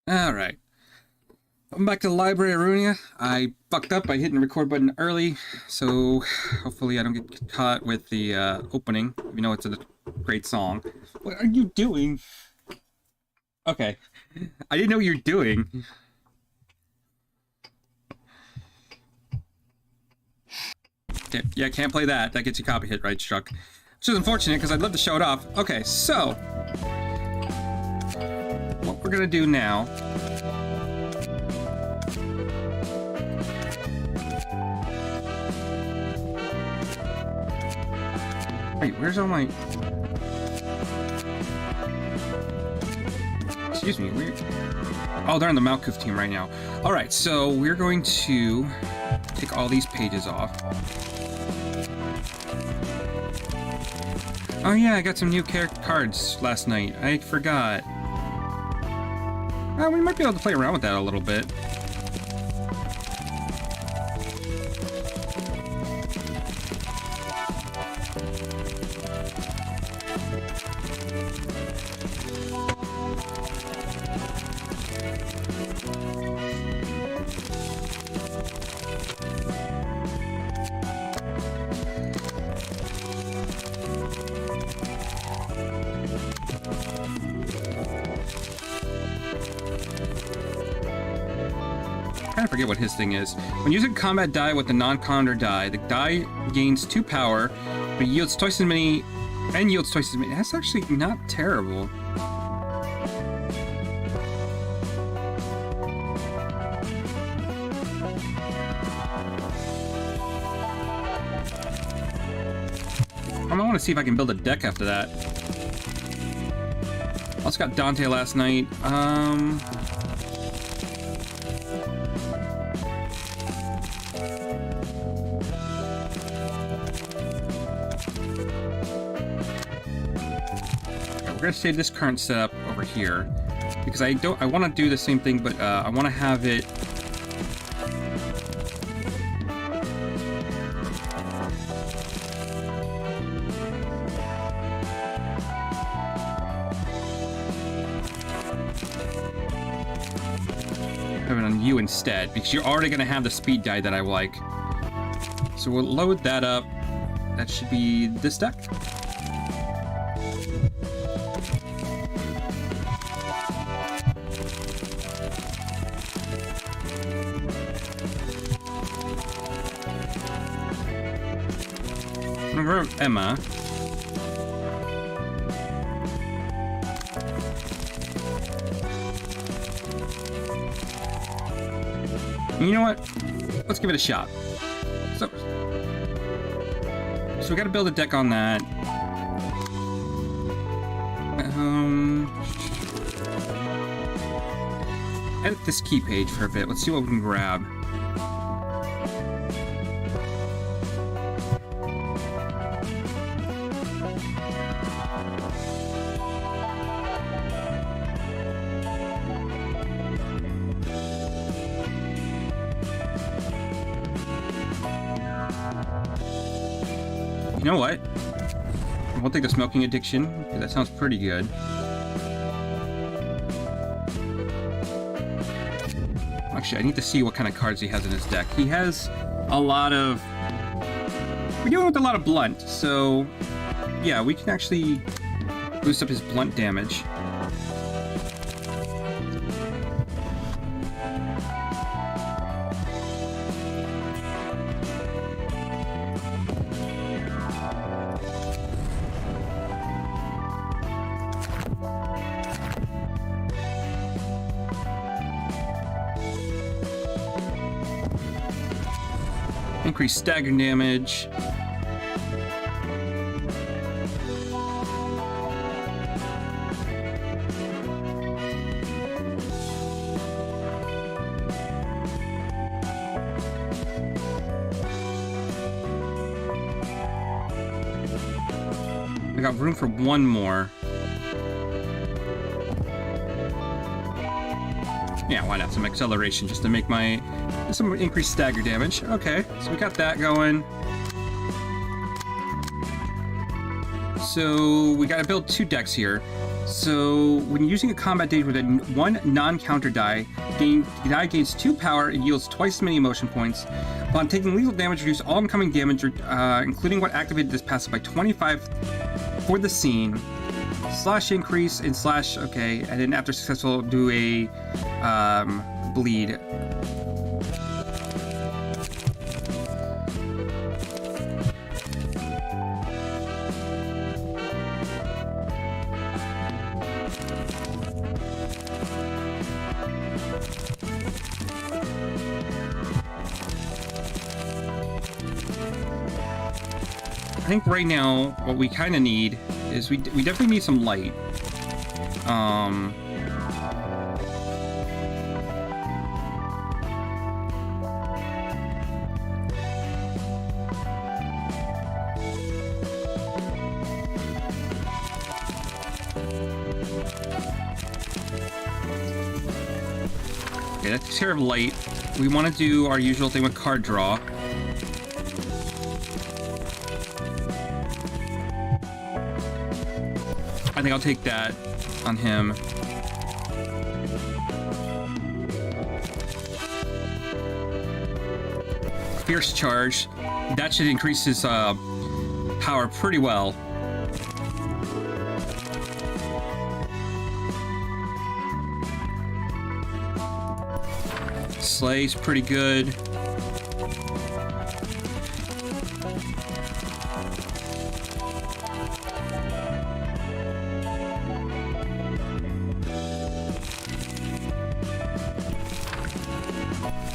Alright. Welcome back to the library of Ruina. I fucked up by hitting the record button early, so hopefully I don't get caught with the opening, even though it's a great song. What are you doing? Okay. I didn't know what you're doing. Okay, yeah, can't play that. That gets you copy hit right struck. Which is unfortunate, because I'd love to show it off. Okay, so what we're gonna do now... Wait, where's all my... Excuse me, where... Oh, they're on the Malkuth team right now. Alright, so we're going to take all these pages off. Oh yeah, I got some new cards last night. I forgot. We might be able to play around with that a little bit. I forget what his thing is. When using combat die with the non-counter die, the die gains 2 power, but yields twice as many, and yields twice as many. That's actually not terrible. I want to see if I can build a deck after that. Also got Dante last night. We're gonna save this current setup over here because I want to do the same thing, but I want to have it. Have it on you instead because you're already gonna have the speed die that I like. So we'll load that up. That should be this deck. I'm gonna grab Emma. You know what? Let's give it a shot. So we gotta build a deck on that. Edit this key page for a bit. Let's see what we can grab. You know what? I won't take the smoking addiction, because that sounds pretty good. Actually, I need to see what kind of cards he has in his deck. He has a lot of... We're dealing with a lot of blunt, so... Yeah, we can actually boost up his blunt damage. Increase stagger damage. I got room for one more. Yeah, why not? Some acceleration just to make my... Some increased stagger damage. Okay, so we got that going. So we gotta build 2 decks here. So, when using a combat dage with one non-counter die, the die gains 2 power and yields twice as many emotion points. Upon taking lethal damage, reduce all incoming damage, including what activated this passive, by 25 for the scene. Slash increase and slash, okay, and then after successful, do a bleed. I think right now what we kind of need is we definitely need some light. Okay, that takes care of light. We want to do our usual thing with card draw. I think I'll take that on him. Fierce Charge. That should increase his power pretty well. Slay's pretty good.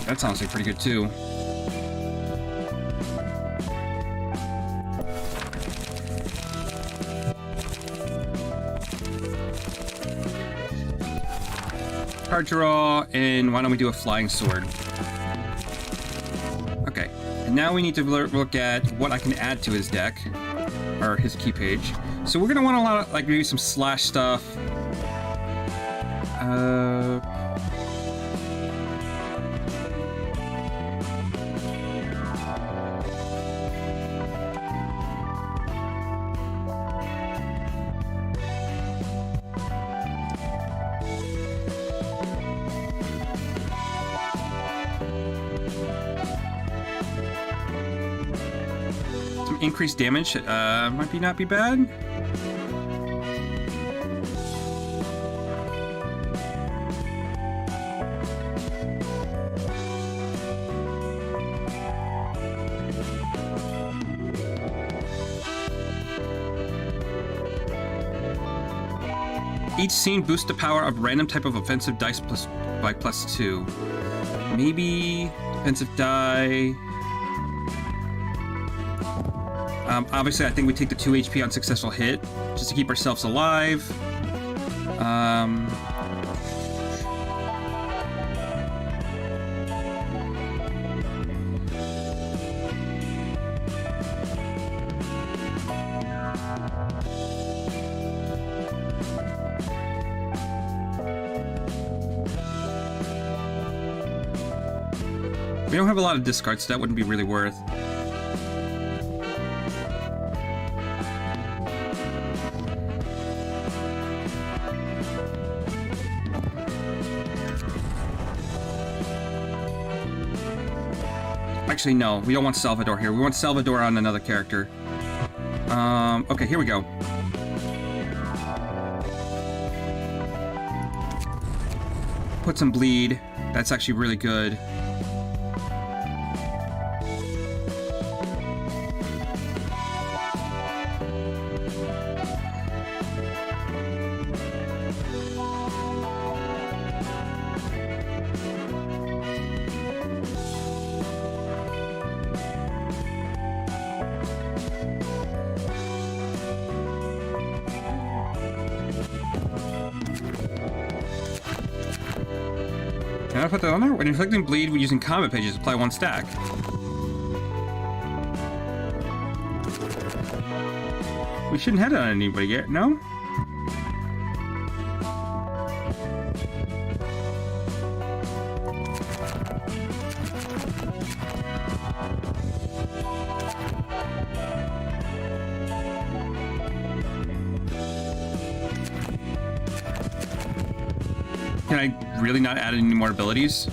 That's honestly pretty good too. Card draw, and why don't we do a flying sword? Okay, and now we need to look at what I can add to his deck, or his key page. So we're gonna want a lot of, like, maybe some slash stuff. Increased damage might not be bad. Each scene boosts the power of random type of offensive dice by +2. Maybe defensive die. Obviously, I think we take the 2 HP on successful hit, just to keep ourselves alive. We don't have a lot of discards, so that wouldn't be really worth. Actually, no, we don't want Salvador here. We want Salvador on another character. Okay, here we go. Put some bleed. That's actually really good. Can I put that on there? When inflicting bleed when using combat pages, apply 1 stack. We shouldn't have that on anybody yet, no? Can I really not add any more abilities?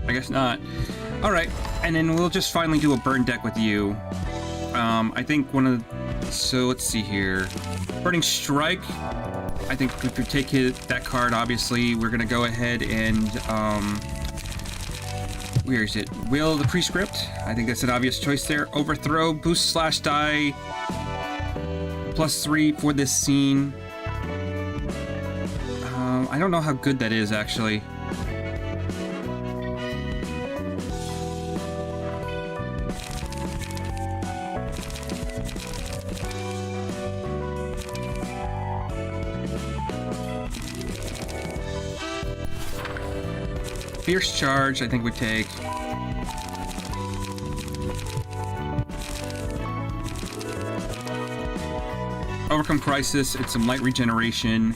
I guess not. Alright, and then we'll just finally do a burn deck with you. I think one of the... So, let's see here. Burning Strike. I think if we take that card, obviously, we're going to go ahead and... where is it? Will the Prescript. I think that's an obvious choice there. Overthrow. Boost slash die. +3 for this scene. I don't know how good that is, actually. Fierce Charge, I think we take. Overcome Crisis, it's some light regeneration.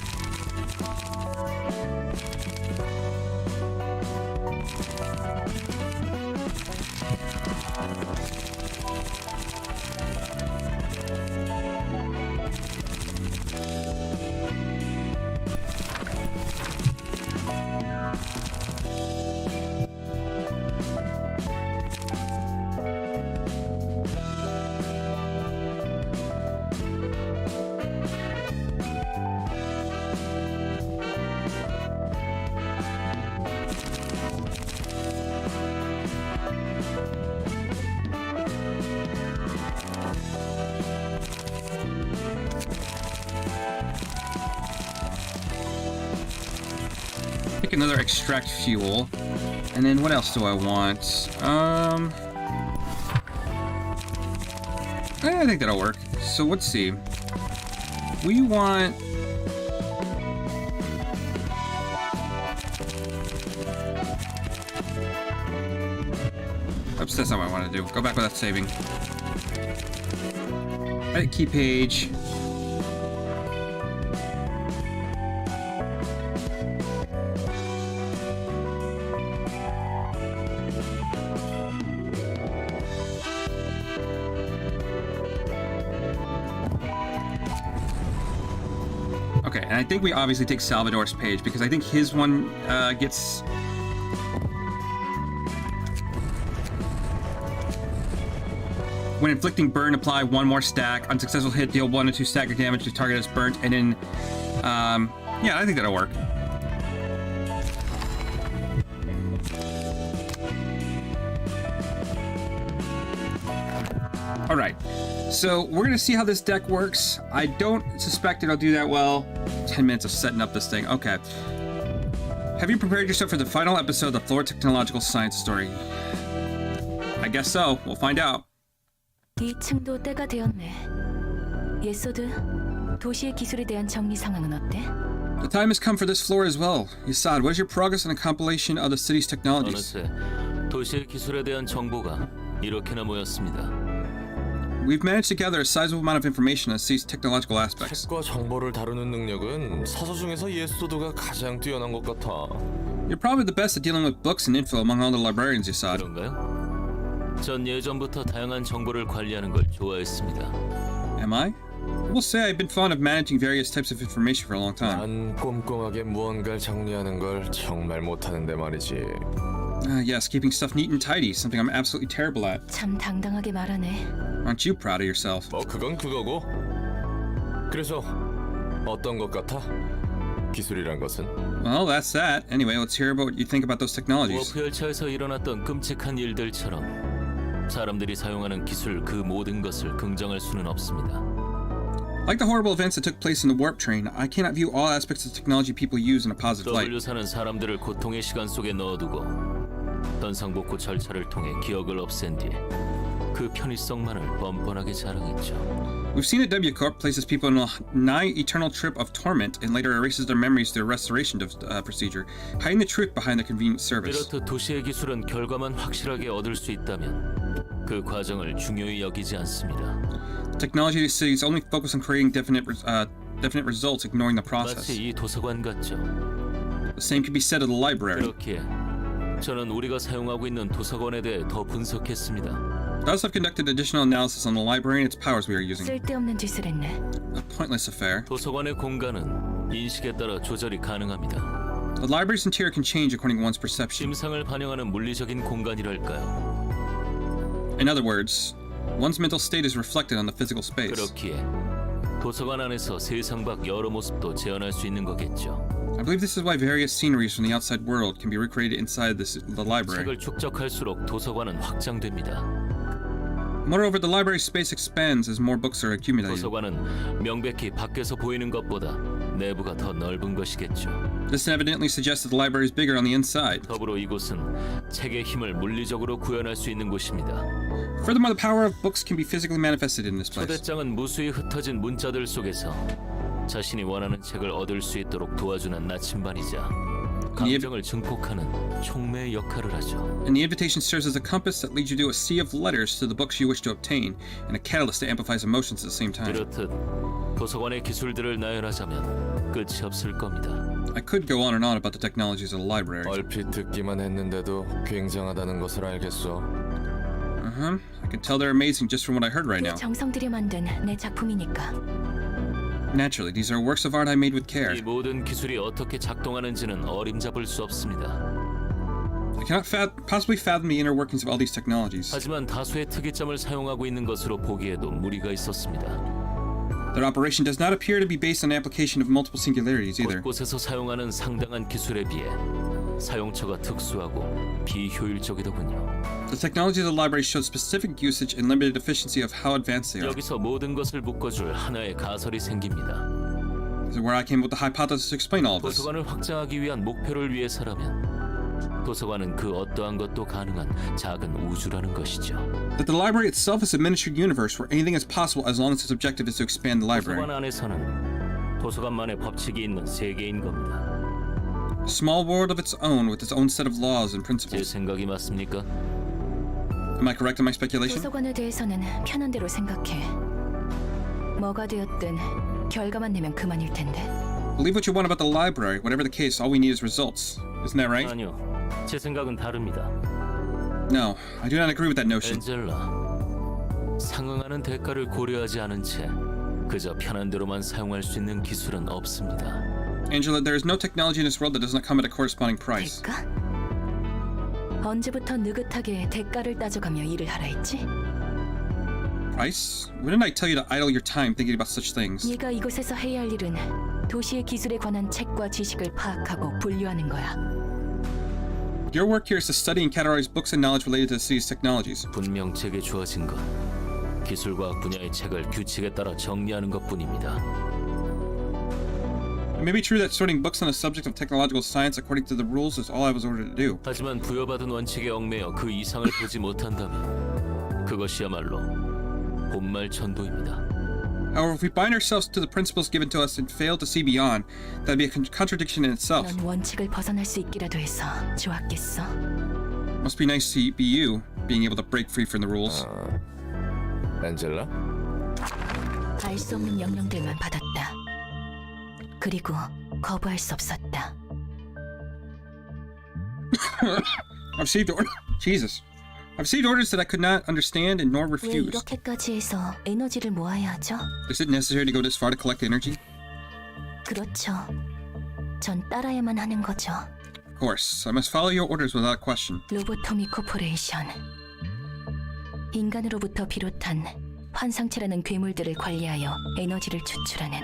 Pick another Extract Fuel. And then what else do I want? I think that'll work. So let's see. We want... Oops, that's not what I want to do. Go back without saving. Edit key page. Okay, and I think we obviously take Salvador's page because I think his one gets... When inflicting burn, apply one more stack. Unsuccessful hit, deal 1 to 2 stagger damage to target as burnt, and then... yeah, I think that'll work. Alright, so we're going to see how this deck works. I don't suspect it'll do that well. 10 minutes of setting up this thing. Okay. Have you prepared yourself for the final episode of the Floor Technological Science story? I guess so. We'll find out. 이 층도 때가 되었네. 예소드, 도시의 기술에 대한 정리 상황은 어때? The time has come for this floor as well. Yesod, what is your progress on the compilation of the city's technologies? 어느새 도시의 기술에 대한 정보가 이렇게나 모였습니다. We've managed to gather a sizable amount of information on the city's technological aspects. 책과 정보를 다루는 능력은 사서 중에서 예소드가 가장 뛰어난 것 같아. You're probably the best at dealing with books and info among all the librarians, Yesod. 그런가요? 전 예전부터 다양한 정보를 관리하는 걸 좋아했습니다. Am I? I will say I've been fond of managing various types of information for a long time. 난 꼼꼼하게 무언가를 정리하는 걸 정말 못하는데 말이지. Yes, keeping stuff neat and tidy, something I'm absolutely terrible at. 참 당당하게 말하네. Aren't you proud of yourself? 뭐 그건 그거고. 그래서 어떤 것 같아? 기술이란 것은? Well, that's that. Anyway, let's hear about what you think about those technologies. 워프 열차에서 일어났던 끔찍한 일들처럼 사람들이 사용하는 기술 그 모든 것을 긍정할 수는 없습니다. Like the horrible events that took place in the warp train, I cannot view all aspects of technology people use in a positive light. W사는 사람들을 고통의 시간 속에 넣어두고 현상복구 절차를 통해 기억을 없앤 뒤 그 편의성만을 뻔뻔하게 자랑했죠. We've seen that W Corp places people in a nigh eternal trip of torment and later erases their memories through a restoration procedure, hiding the truth behind the convenient service. 이렇듯 도시의 기술은 결과만 확실하게 얻을 수 있다면 그 과정을 중요히 여기지 않습니다. Technology these cities only focus on creating definite results, ignoring the process. 마치 이 도서관 같죠. The same can be said of the library. 그렇기에 저는 우리가 사용하고 있는 도서관에 대해 더 분석했습니다. Thus, I've conducted additional analysis on the library and its powers we are using. 쓸데없는 짓을 했네. A pointless affair. 도서관의 공간은 인식에 따라 조절이 가능합니다. The library's interior can change according to one's perception. 심상을 반영하는 물리적인 공간이랄까요. In other words, one's mental state is reflected on the physical space. 그렇기에 도서관 안에서 세상 밖 여러 모습도 재현할 수 있는 거겠죠. I believe this is why various sceneries from the outside world can be recreated inside the library. 책을 축적할수록 도서관은 확장됩니다. Moreover, the library space expands as more books are accumulated. 도서관은 명백히 밖에서 보이는 것보다 내부가 더 넓은 것이겠죠. This evidently suggests that the library is bigger on the inside. 더불어 이곳은 책의 힘을 물리적으로 구현할 수 있는 곳입니다. Furthermore, the power of books can be physically manifested in this place. 초대장은 무수히 흩어진 문자들 속에서 자신이 원하는 책을 얻을 수 있도록 도와주는 나침반이자 감정을 증폭하는 촉매의 역할을 하죠. And the invitation serves as a compass that leads you to a sea of letters to the books you wish to obtain, and a catalyst that amplifies emotions at the same time. 이렇듯 도서관의 기술들을 나열하자면 끝이 없을 겁니다. I could go on and on about the technologies of the library. 얼핏 듣기만 했는데도 굉장하다는 것을 알겠어. I can tell they're amazing just from what I heard right 꽤 now. 정성 들여 만든 내 작품이니까. Naturally, these are works of art I made with care. 이 모든 기술이 어떻게 작동하는지는 어림잡을 수 없습니다. I cannot possibly fathom the inner workings of all these technologies. 하지만 다수의 특이점을 사용하고 있는 것으로 보기에도 무리가 있었습니다. Their operation does not appear to be based on application of multiple singularities either. 곳곳에서 사용하는 상당한 기술에 비해 사용처가 특수하고 비효율적이더군요. The technology of the library shows specific usage and limited efficiency of how advanced they are. 여기서 모든 것을 묶어줄 하나의 가설이 생깁니다. This is where I came up with the hypothesis to explain all of this. 도서관을 확장하기 위한 목표를 위해서라면 도서관은 그 어떠한 것도 가능한 작은 우주라는 것이죠. That the library itself is a miniature universe where anything is possible as long as its objective is to expand the library. 도서관 안에서는 도서관만의 법칙이 있는 세계인 겁니다. A small world of its own with its own set of laws and 제 principles. 생각이 맞습니까? Am I correct in my speculation? 도서관에 대해서는 편한 대로 생각해. 뭐가 되었든 결과만 내면 그만일 텐데. Believe what you want about the library. Whatever the case, all we need is results. Isn't that right? 아니요, 제 생각은 다릅니다. No, I do not agree with that notion. 엔젤라, 상응하는 대가를 고려하지 않은 채 그저 편한 대로만 사용할 수 있는 기술은 없습니다. Angela, there is no technology in this world that does not come at a corresponding price. 대가? 언제부터 느긋하게 대가를 따져가며 일을 하라 했지? Price? When did I tell you to idle your time thinking about such things? 네가 이곳에서 해야 할 일은 도시의 기술에 관한 책과 지식을 파악하고 분류하는 거야. Your work here is to study and categorize books and knowledge related to the city's technologies. 분명 제게 주어진 건 기술과학 분야의 책을 규칙에 따라 정리하는 것뿐입니다. It may be true that sorting books on the subject of technological science according to the rules is all I was ordered to do. 하지만 부여받은 원칙에 얽매여 그 이상을 보지 못한다면 그것이야말로 본말천도입니다. However, if we bind ourselves to the principles given to us and fail to see beyond, that'd be a contradiction in itself. 넌 원칙을 벗어날 수 있기라도 해서 좋았겠어. Must be nice to be you, being able to break free from the rules. 엔젤라? 알 수 없는 명령들만 받았다. 그리고 거부할 수 없었다. I've received Jesus. I've received orders that I could not understand and nor 왜 refuse. 이렇게까지 해서 에너지를 모아야 하죠? Is it necessary to go this far to collect energy? 그렇죠. 전 따라야만 하는 거죠. Of course, I must follow your orders without question. 로보토미 코퍼레이션. 인간으로부터 비롯한 환상체라는 괴물들을 관리하여 에너지를 추출하는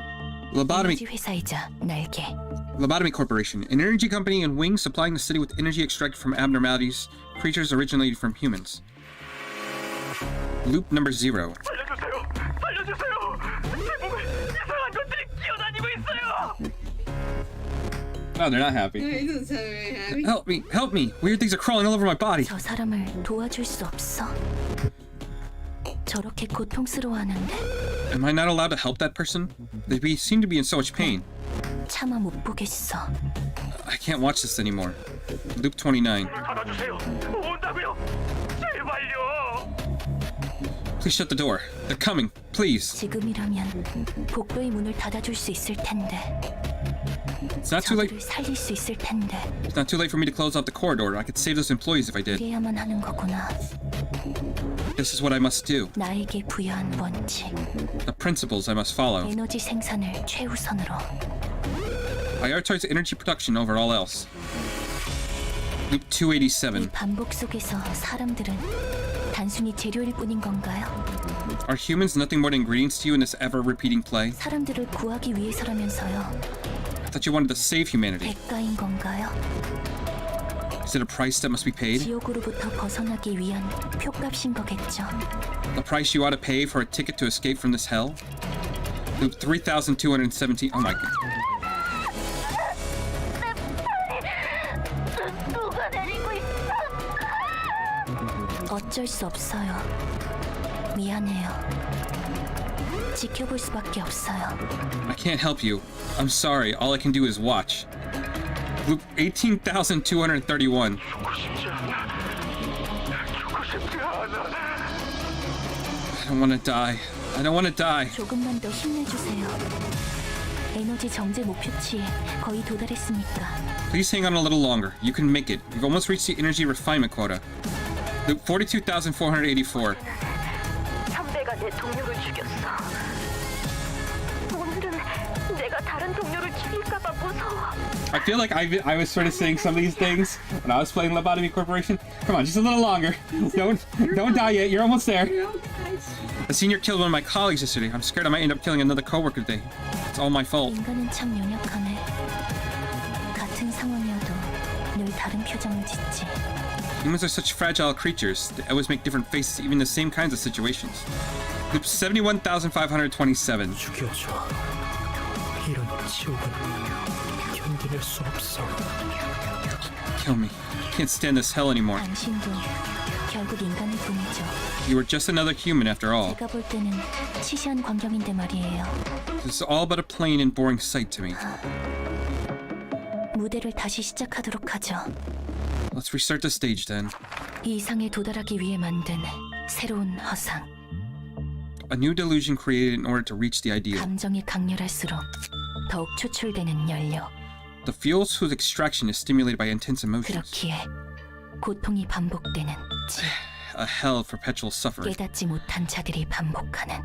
Lobotomy 에너지 회사이자 날개. Corporation, an energy company and wing supplying the city with energy extracted from abnormalities, creatures originated from humans. Loop number 0. 살려주세요! 살려주세요! 제 몸에 이상한 것들이 기어다니고 있어요! Oh, they're not happy. He doesn't sound very happy. Help me! Help me! Weird things are crawling all over my body. 저 사람을 도와줄 수 없어? 저렇게 고통스러워하는데 Am I not allowed to help that person? They seem to be in so much pain. 차마 못 보겠어. I can't watch this anymore. Loop 29. 받아주세요! 온다고요! 제발요! Please shut the door. They're coming. Please. 지금이라면 복도의 문을 닫아줄 수 있을 텐데. It's not too late. 저들을 살릴 수 있을 텐데. It's not too late for me to close off the corridor. I could save those employees if I did. 그래야만 하는 거구나. This is what I must do. 나에게 부여한 원칙. The principles I must follow. 에너지 생산을 최우선으로. Prioritize energy production over all else. Loop 이 287. 반복 속에서 사람들은 단순히 재료일 뿐인 건가요? Are humans nothing more than ingredients to you in this ever-repeating play? 사람들을 구하기 위해서라면서요. I thought you wanted to save humanity. 대가인 건가요? Is it a price that must be paid? 지옥으로부터 벗어나기 위한 표값인 거겠죠. The price you ought to pay for a ticket to escape from this hell? Loop 3217. Oh my god. 누가 내리고 있어? 어쩔 수 없어요. 미안해요. 지켜볼 수밖에 없어요. I can't help you. I'm sorry. All I can do is watch. Loop 18,231. 죽고 싶지 않아. 죽고 싶지 않아. I don't want to die. I don't want to die. 조금만 더 힘내주세요. 에너지 정제 목표치에 거의 도달했으니까. Please hang on a little longer. You can make it. You've almost reached the energy refinement quota. Loop 42,484. 선배가 내 동료를 죽였어. 오늘은 내가 다른 동료를 죽일까봐 무서워. I feel like I was sort of saying some of these things when I was playing Lobotomy Corporation. Come on, just a little longer. Don't die yet. You're almost there. A senior killed one of my colleagues yesterday. I'm scared I might end up killing another coworker today. It's all my fault. 인간은 참 연약하네. 같은 상황이어도 늘 다른 표정을 짓지. Humans are such fragile creatures. They always make different faces, even in the same kinds of situations. Loop 71,527. 죽여줘. 이런 지옥은 견뎌낼 수 없어. Kill me. I can't stand this hell anymore. 당신도 결국 인간일 뿐이죠. You were just another human after all. 제가 볼 때는 시시한 광경인데 말이에요. This is all but a plain and boring sight to me. 무대를 다시 시작하도록 하죠. Let's restart the stage then. 이 이상에 도달하기 위해 만든 새로운 허상. A new delusion created in order to reach the ideal. 감정이 강렬할수록 더욱 추출되는 연료. The fuels whose extraction is stimulated by intense emotions. 그렇기에 고통이 반복되는 지 A hell of perpetual suffering. 깨닫지 못한 자들이 반복하는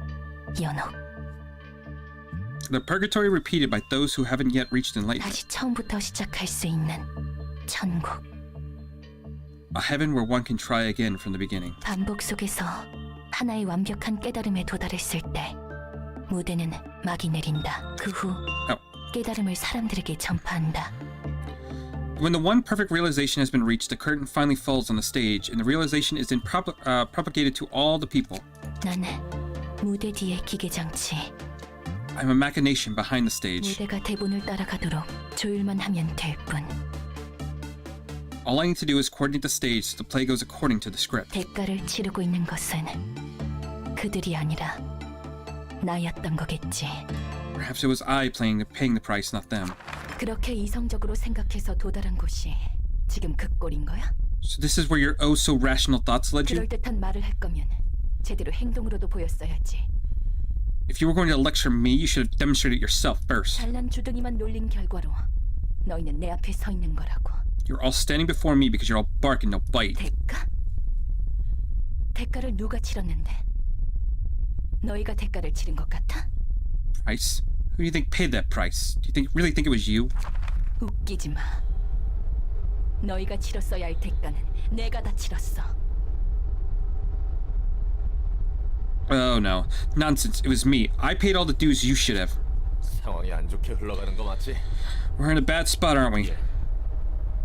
연옥. The purgatory repeated by those who haven't yet reached enlightenment. 다시 처음부터 시작할 수 있는 천국. A heaven where one can try again from the beginning. 반복 속에서 하나의 완벽한 깨달음에 도달했을 때 무대는 막이 내린다. 그 후 깨달음을 사람들에게 전파한다. When the one perfect realization has been reached, the curtain finally falls on the stage, and the realization is then propagated to all the people. 나는 무대 뒤의 기계장치. I'm a machination behind the stage. 무대가 대본을 따라가도록 조율만 하면 될 뿐. All I need to do is coordinate the stage so the play goes according to the script. 대가를 치르고 있는 것은 그들이 아니라 나였던 거겠지. Perhaps it was I paying the price, not them. 그렇게 이성적으로 생각해서 도달한 곳이 지금 그 꼴인 거야? So this is where your oh so rational thoughts led you? 그럴듯한 말을 할 거면 제대로 행동으로도 보였어야지. If you were going to lecture me, you should have demonstrated it yourself first. 잘난 주둥이만 놀린 결과로 너희는 내 앞에 서 있는 거라고. You're all standing before me because you're all bark and no bite. 대가? 대가를 누가 치렀는데? 너희가 대가를 치른 것 같아? Price? Who do you think paid that price? Do you really think it was you? 웃기지 마. 너희가 치렀어야 할 대가는 내가 다 치렀어. Oh no. Nonsense. It was me. I paid all the dues you should have. 상황이 안 좋게 흘러가는 거 맞지? We're in a bad spot, aren't we?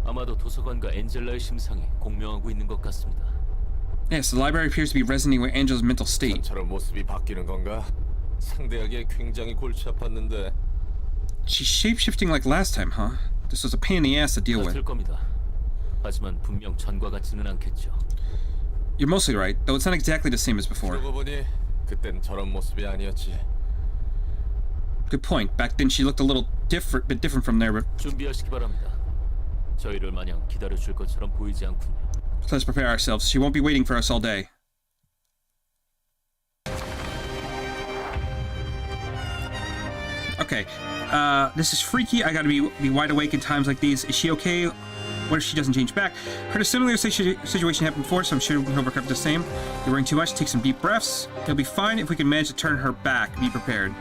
아마도 도서관과 엔젤라의 심상이 공명하고 있는 것 같습니다. Yes, the library appears to be resonating with Angela's mental state. 전처럼 모습이 바뀌는 건가? 상대하기에 굉장히 골치 아팠는데. She's shape-shifting like last time, huh? This was a pain in the ass to deal with. 같을 겁니다. 하지만 분명 전과 같지는 않겠죠. You're mostly right, though it's not exactly the same as before. 그러고 보니 그땐 저런 모습이 아니었지. Good point. Back then she looked a little bit different from there, but 준비하시기 바랍니다. 저희를 마냥 기다려줄 것처럼 보이지 않군요. let's prepare ourselves. She won't be waiting for us all day. Okay. This is freaky. I gotta be wide awake in times like these. Is she okay? What if she doesn't change back? Heard a similar situation happen before, so I'm sure we can overcome the same. You're worrying too much. Take some deep breaths. It'll be fine if we can manage to turn her back. Be prepared.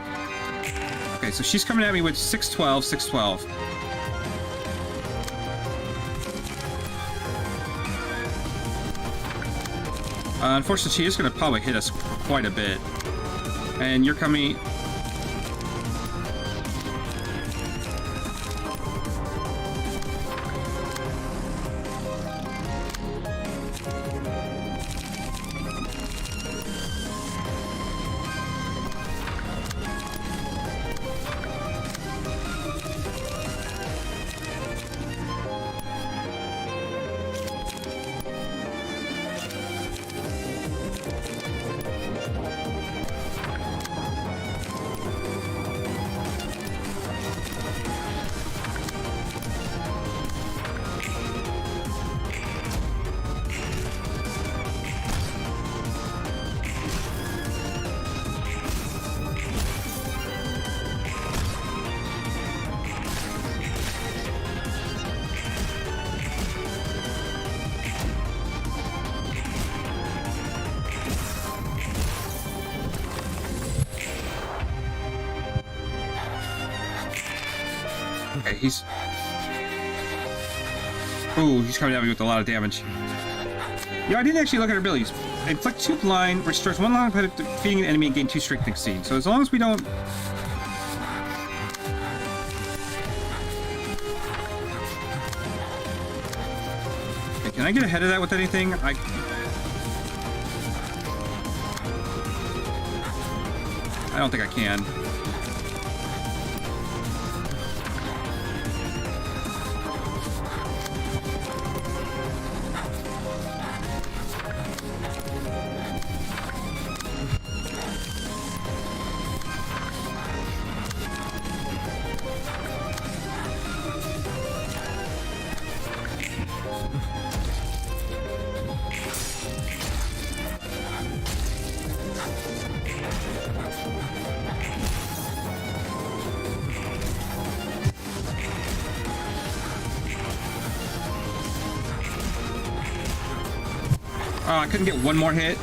Okay, so she's coming at me with 612, 612. Unfortunately, she is going to probably hit us quite a bit. And you're coming... Okay, he's... Ooh, he's coming at me with a lot of damage. Yeah, I didn't actually look at her abilities. Inflict 2 blind, restores 1 line of defeating an enemy and gain 2 strength exceed. So as long as we don't... Okay, can I get ahead of that with anything? I don't think I can. Oh, I couldn't get one more hit.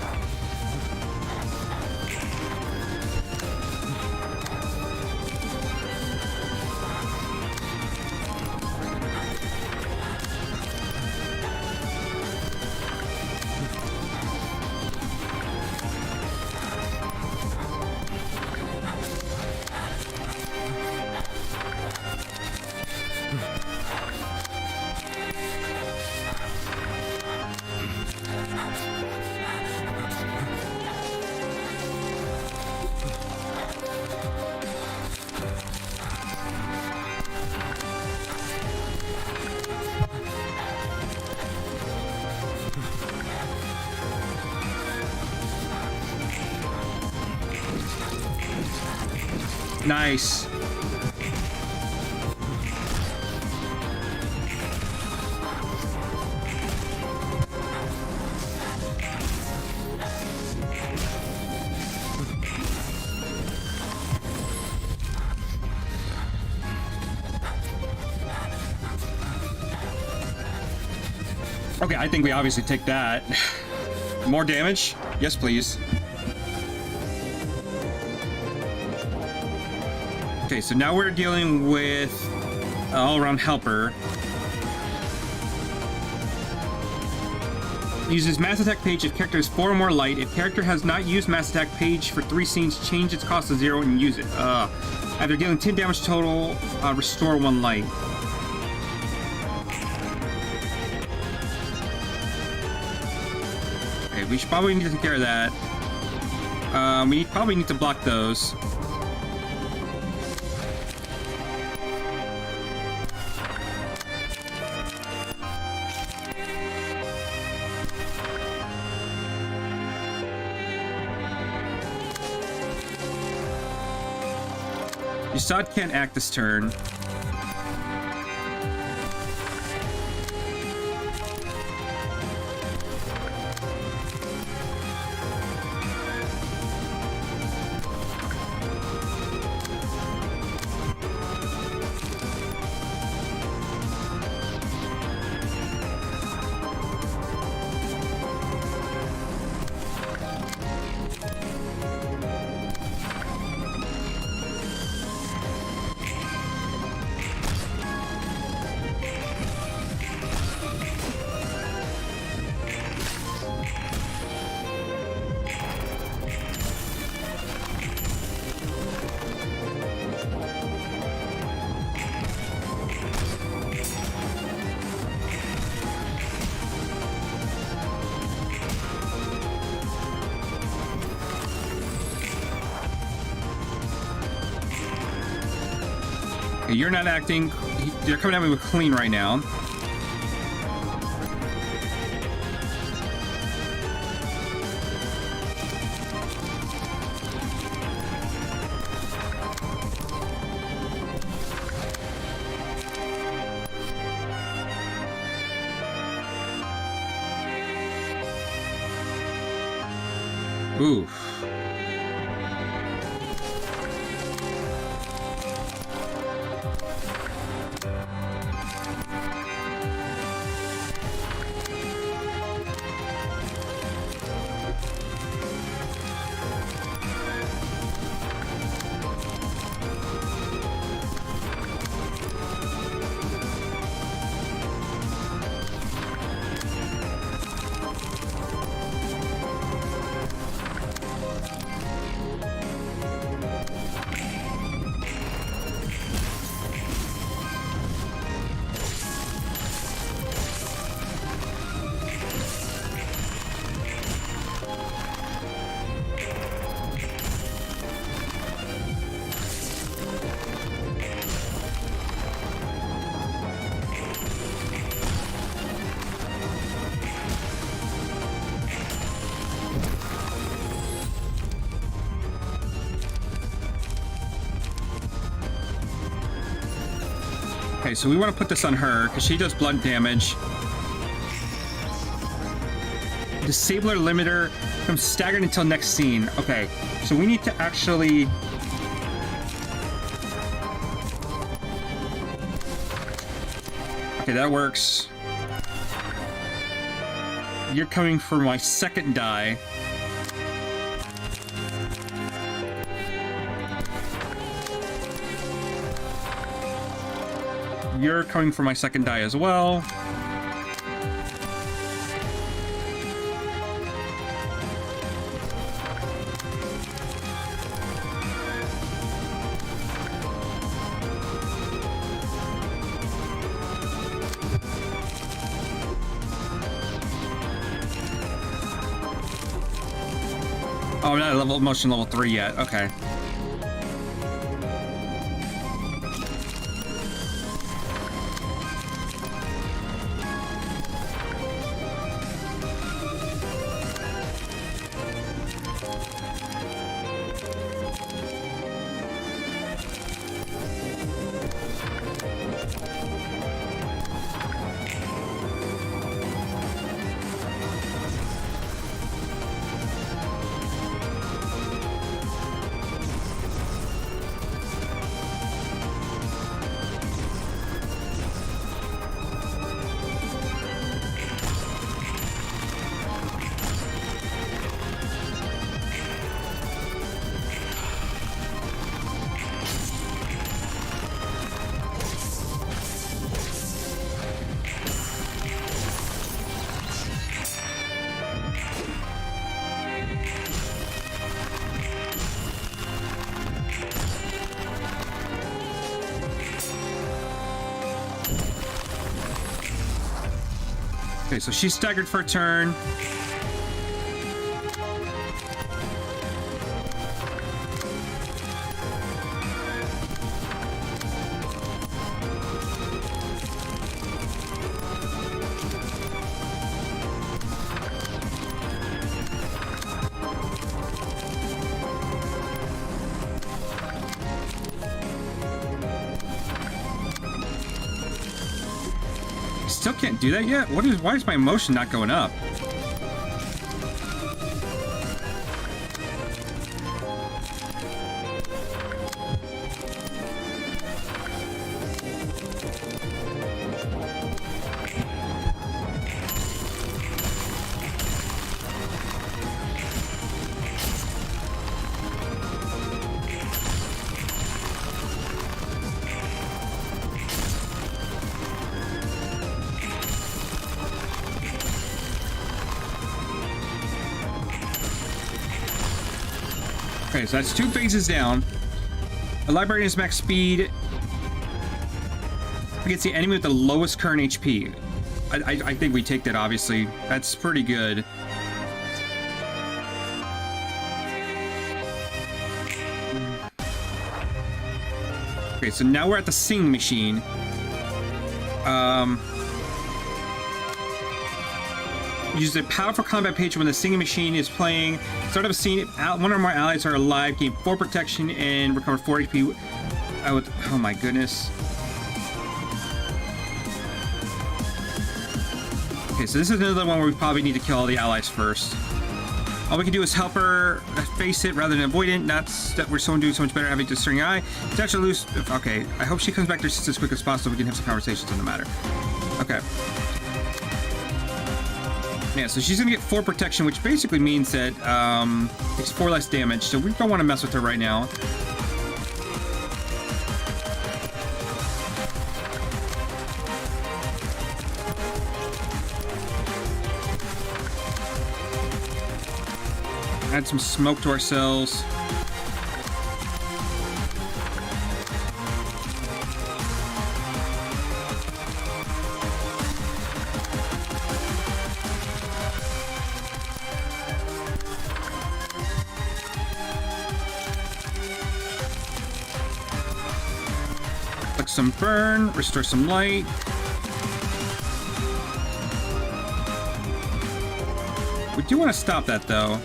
Nice. Okay, I think we obviously take that. More damage? Yes, please. Okay, so now we're dealing with an all-around helper. Uses mass attack page if character is 4 or more light. If character has not used mass attack page for 3 scenes, change its cost to 0 and use it. After dealing 10 damage total, restore 1 light. Okay, we should probably need to take care of that. We probably need to block those. Yesod can't act this turn. Okay, you're not acting. They're coming at me with clean right now. Oof. Okay, so we want to put this on her because she does blunt damage. Disabler limiter becomes staggered until next scene. Okay, so we need to actually... Okay, that works. You're coming for my second die. You're coming for my second die as well. Oh, not level motion level 3 yet. Okay. Okay, so she's staggered for a turn. Still can't do that yet? Why is my motion not going up? Okay, so that's 2 phases down. A librarian's max speed against the enemy with the lowest current HP. I think we take that, obviously. That's pretty good. Okay, so now we're at the singing machine. Use a powerful combat page when the singing machine is playing. Start of a scene, one or more allies are alive, gain 4 protection, and recover 4 HP. Oh my goodness. Okay, so this is another one where we probably need to kill all the allies first. All we can do is help her face it rather than avoid it. That's that we're so doing so much better having discerning eye. It's actually loose. Okay, I hope she comes back to her sister as quick as possible so we can have some conversations on the matter. Okay. Yeah, so she's gonna get 4 protection, which basically means that takes 4 less damage. So we don't want to mess with her right now. Add some smoke to ourselves. Like some burn, restore some light. We do want to stop that though.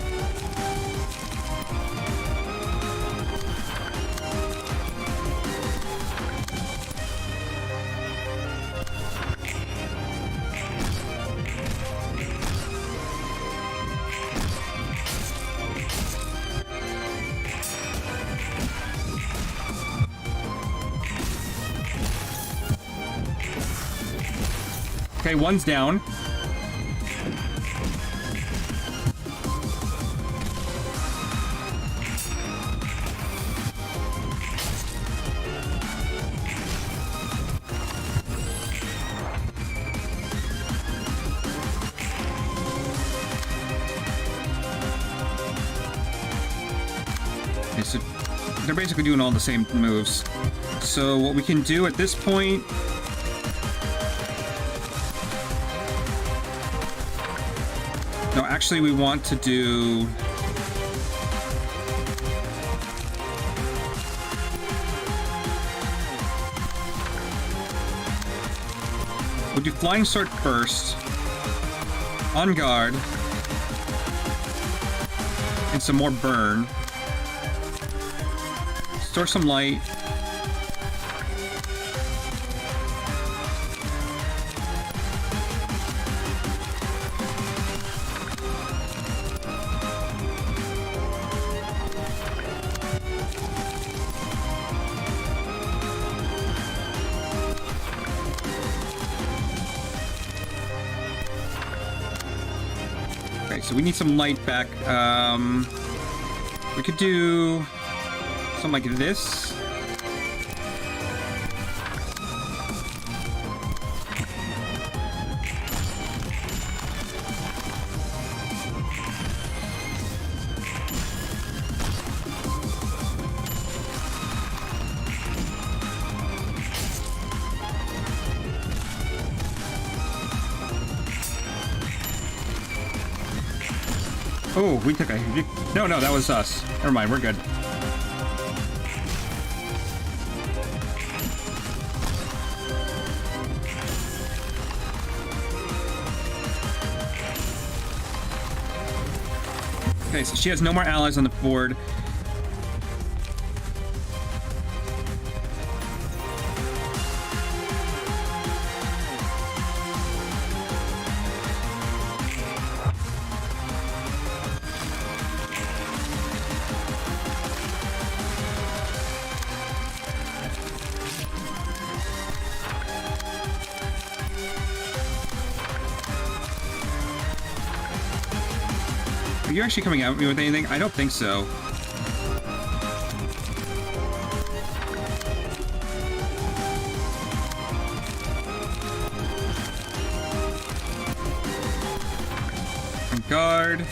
Okay, one's down. Okay, so they're basically doing all the same moves. So what we can do at this point... No, actually, we want to do... We'll do Flying Sword first. On guard. And some more burn. Store some light. So we need some light back. We could do something like this. Oh, we took a... No, that was us. Never mind, we're good. Okay, so she has no more allies on the board. Are you actually coming at me with anything? I don't think so. On guard.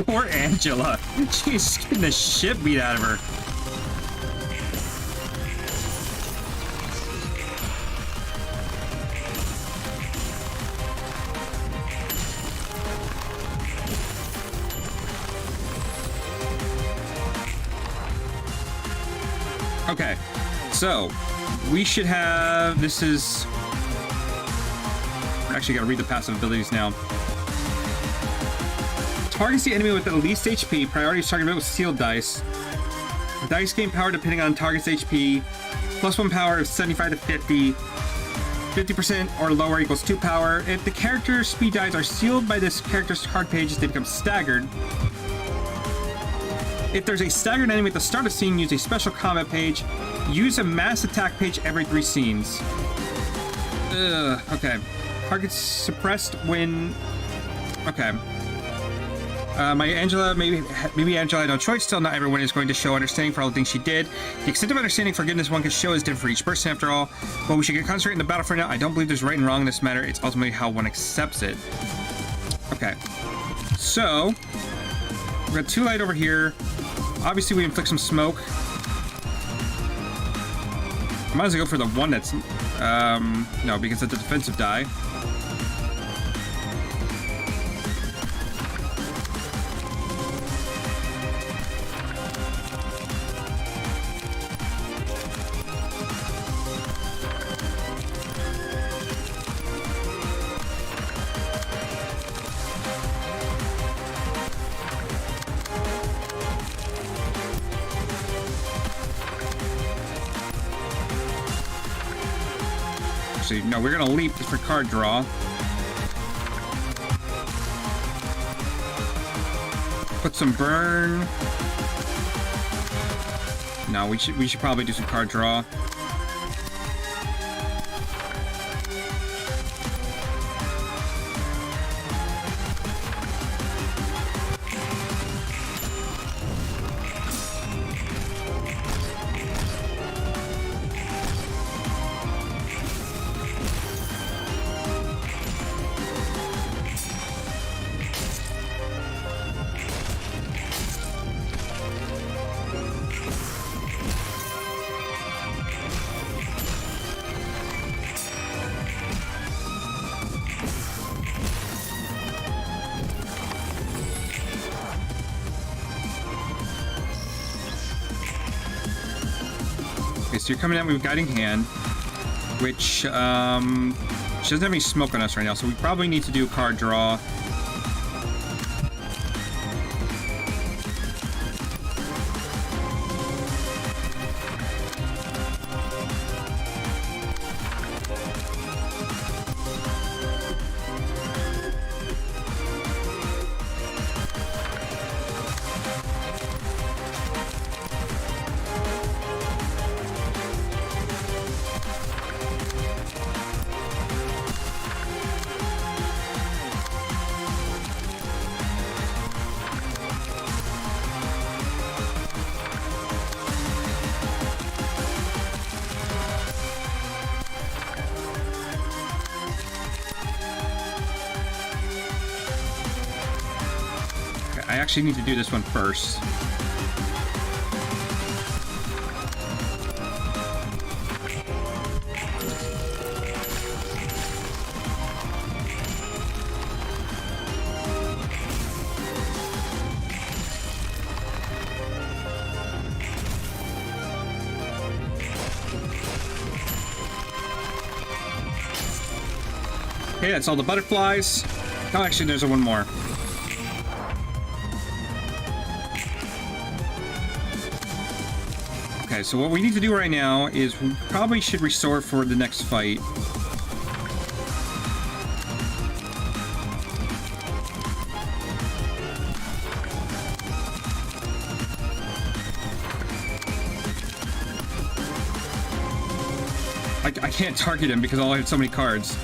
Poor Angela. She's getting the shit beat out of her. Okay, so we should have, this is, actually gotta read the passive abilities now. Targets the enemy with the least HP, priority is targeted with sealed dice. The dice gain power depending on target's HP, +1 power of 75 to 50, 50% or lower equals 2 power. If the character's speed dice are sealed by this character's card pages, they become staggered. If there's a staggered enemy at the start of scene, use a special combat page. Use a mass attack page every 3 scenes. Okay. Targets suppressed when... Okay. My Angela, maybe Angela had no choice. Still, not everyone is going to show understanding for all the things she did. The extent of understanding forgiveness one can show is different for each person, after all. But we should get concentrated in the battle for now. I don't believe there's right and wrong in this matter. It's ultimately how one accepts it. Okay. So, we've got 2 light over here. Obviously, we inflict some smoke. I might as well go for the one that's... no, because it's a defensive die. No, we're gonna leap for card draw. Put some burn. No, we should probably do some card draw. So you're coming at me with Guiding Hand, which she doesn't have any smoke on us right now, so we probably need to do a card draw. I actually need to do this one first. Okay, that's all the butterflies. Oh, actually, there's one more. Okay, so what we need to do right now is we probably should restore for the next fight. I can't target him because I have so many cards.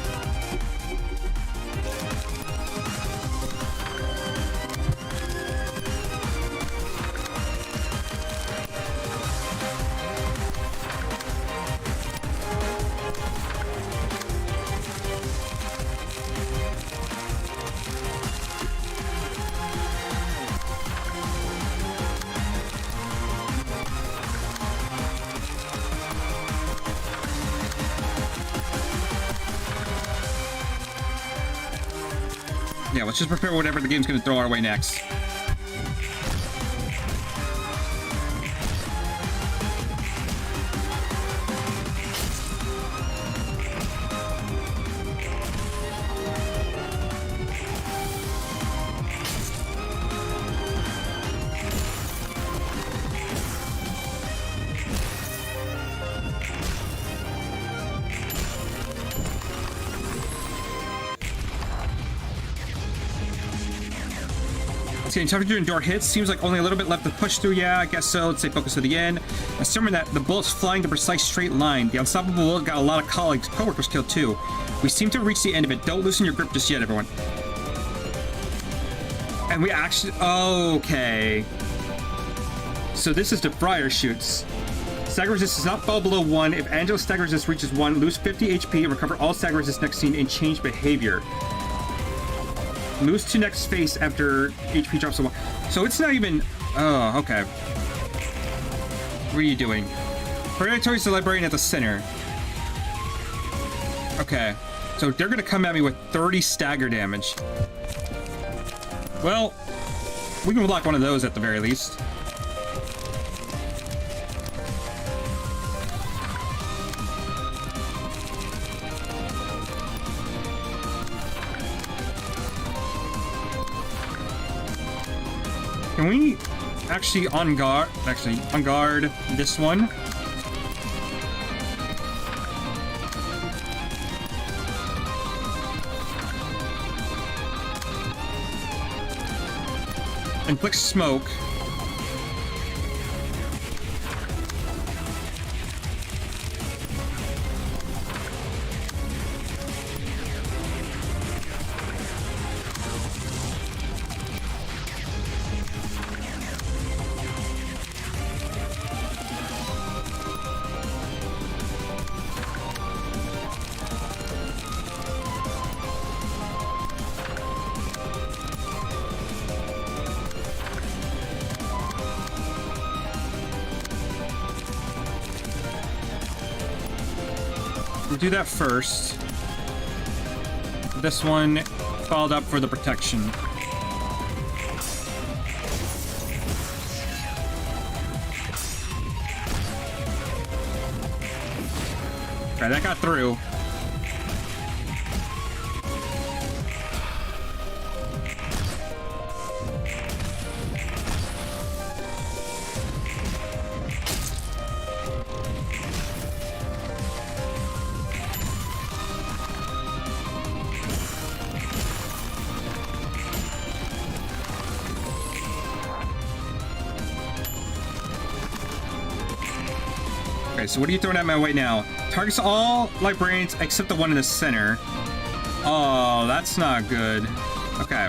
Yeah, let's just prepare whatever the game's gonna throw our way next. It's getting tougher to endure hits. Seems like only a little bit left to push through. Yeah, I guess so. Let's stay focused to the end. Assuming that the bullets flying the precise straight line. The unstoppable bullet got a lot of co-workers killed too. We seem to reach the end of it. Don't loosen your grip just yet, everyone. And we actually... Okay. So this is the Friar shoots. Stagger resist does not fall below 1. If Angela's stagger resist reaches 1, lose 50 HP, recover all stagger resist next scene, and change behavior. Lose to next phase after HP drops to 1. So it's not even... Oh, okay. What are you doing? Predatory is the librarian at the center. Okay. So they're gonna come at me with 30 stagger damage. Well, we can block one of those at the very least. Can we actually on guard this one? Inflict smoke. We'll do that first. This one followed up for the protection. Okay, that got through. Okay, so what are you throwing at my way now? Targets all librarians except the one in the center. Oh, that's not good. Okay.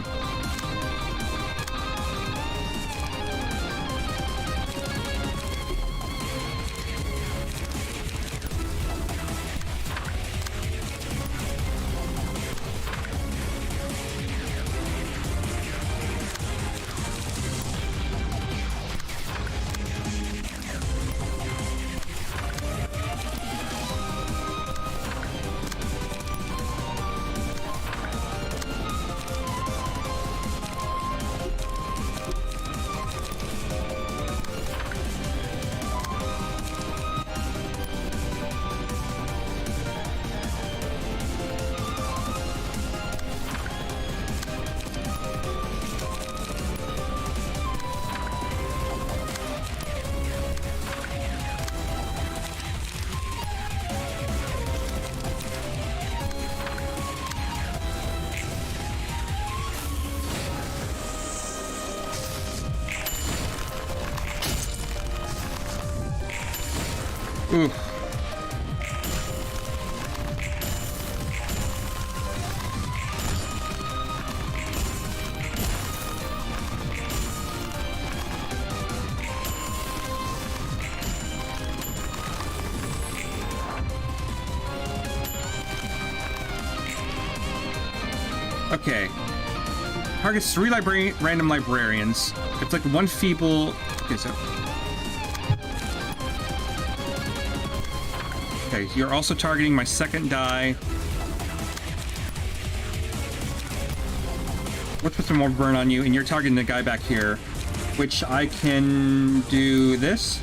Ooh. Okay. Targets 3 random librarians. It's like one feeble... Okay, so... Okay, you're also targeting my second die. let's put some more burn on you, and you're targeting the guy back here, which I can do this.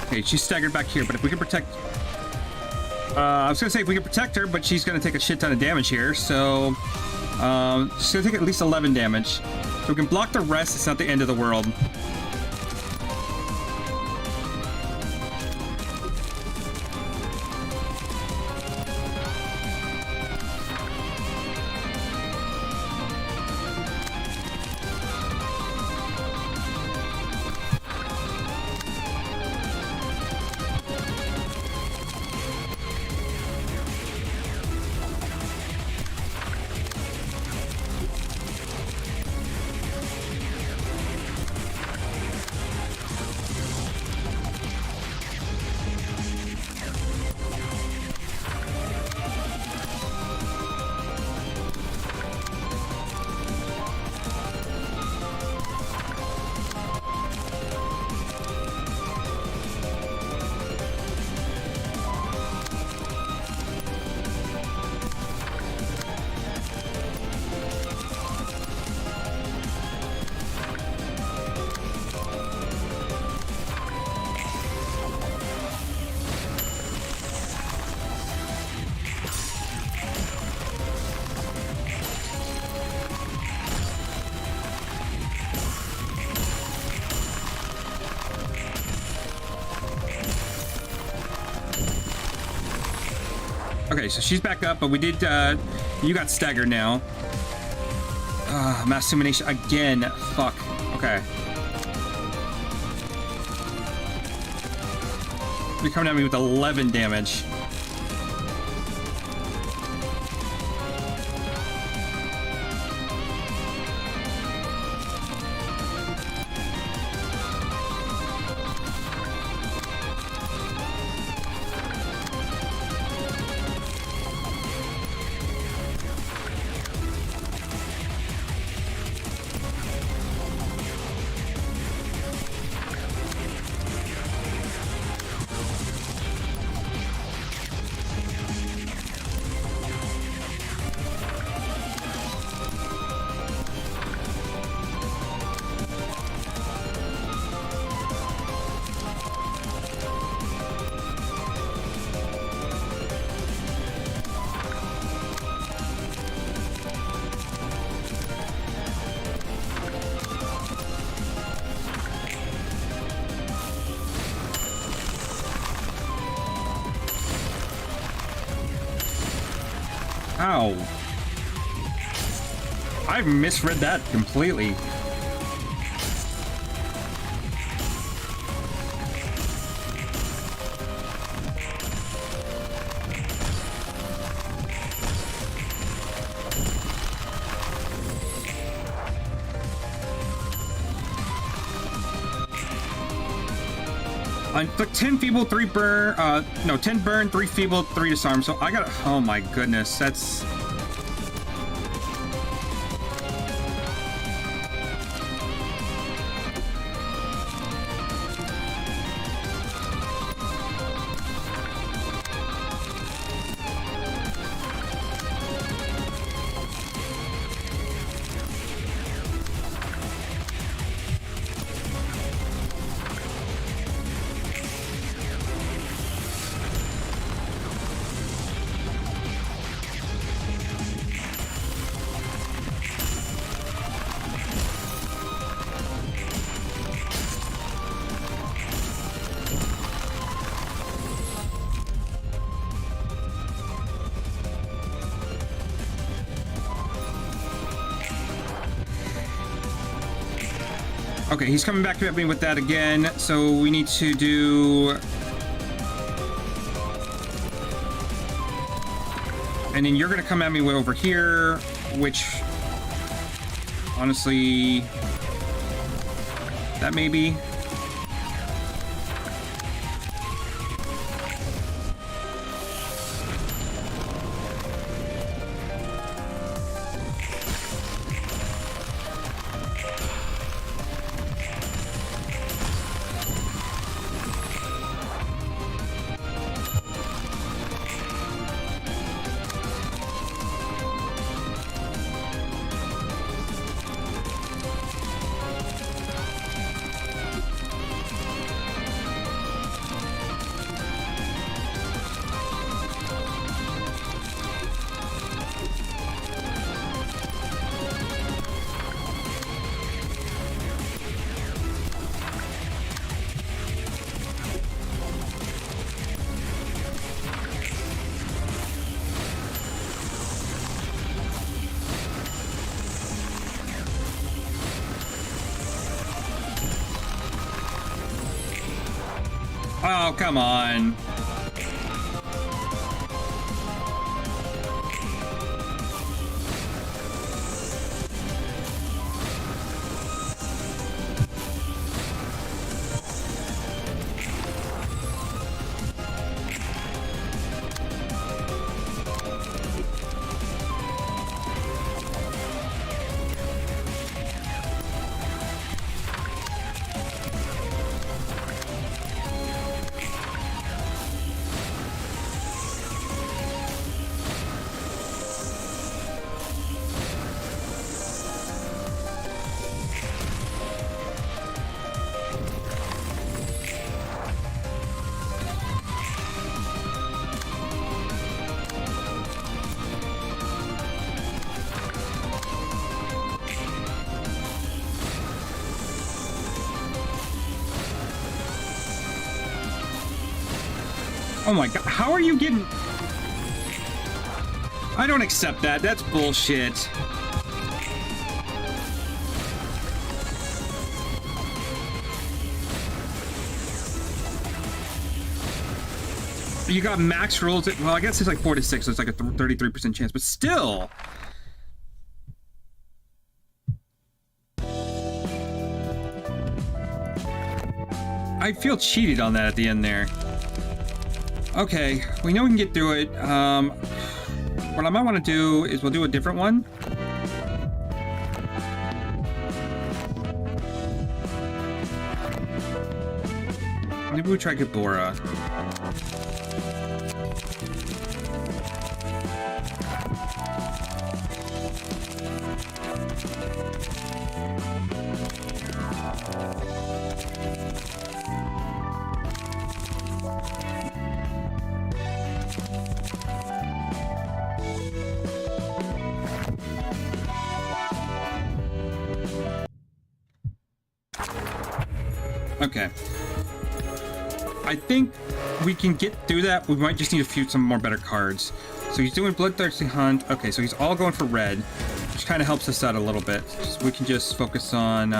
Okay, she's staggered back here, but if we can protect... I was gonna say if we can protect her, but she's gonna take a shit ton of damage here, so... she's gonna take at least 11 damage. So we can block the rest, it's not the end of the world. Okay, so she's back up, but we did, you got staggered now. Mass Simulation again. Fuck. Okay. You're coming at me with 11 damage. Ow. I misread that completely. I took 10 feeble, 3 burn, no, 10 burn, 3 feeble, 3 disarm, so I got, oh my goodness, that's... Okay, he's coming back at me with that again, so we need to do... And then you're gonna come at me over here, which... Honestly... That may be... Oh, come on. Oh my god, how are you getting... I don't accept that, that's bullshit. You got max rolls at... Well, I guess it's like 4 to 6, so it's like a 33% chance, but still! I feel cheated on that at the end there. Okay, we know we can get through it. What I might want to do is we'll do a different one. Maybe we try Gabora. Okay. I think we can get through that. We might just need some more better cards. So he's doing Bloodthirsty Hunt. Okay, so he's all going for red, which kind of helps us out a little bit. So we can just focus on...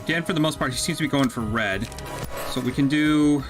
Again, for the most part, he seems to be going for red. So we can do...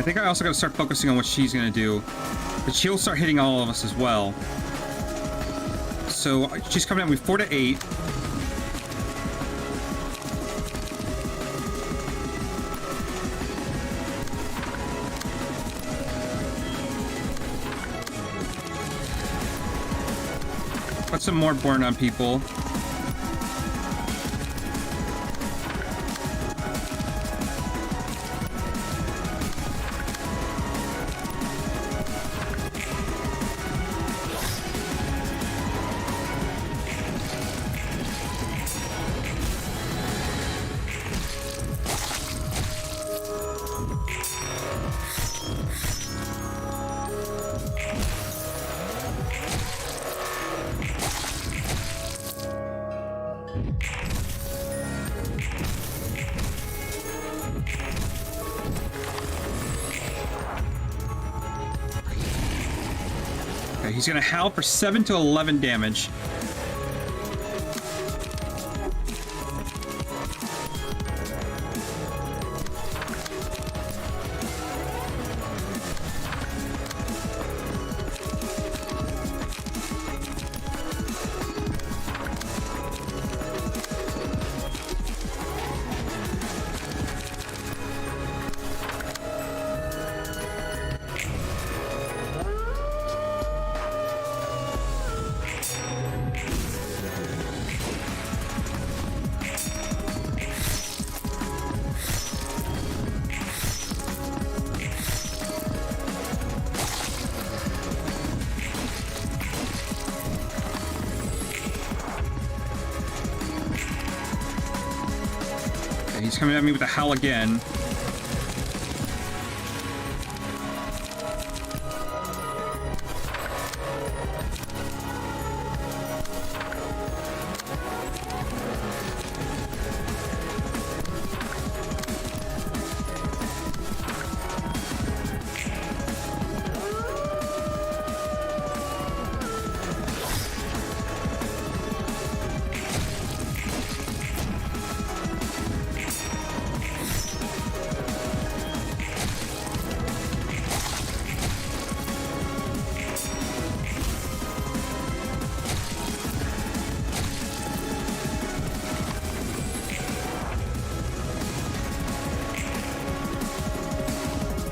I think I also gotta start focusing on what she's gonna do. But she'll start hitting all of us as well. So she's coming at me 4 to 8. Put some more burn on people. He's gonna howl for 7 to 11 damage. He's coming at me with a howl again.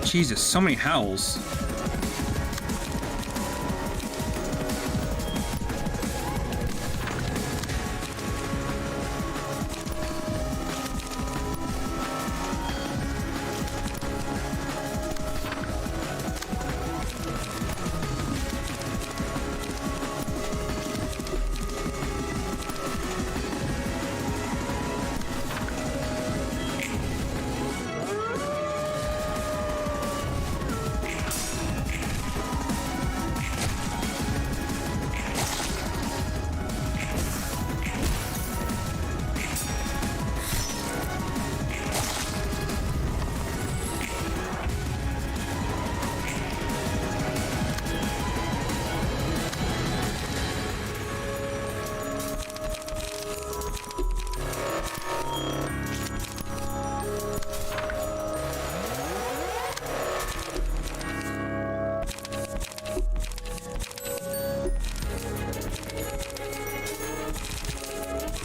Jesus, so many howls.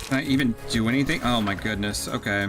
Can I even do anything? Oh my goodness, okay.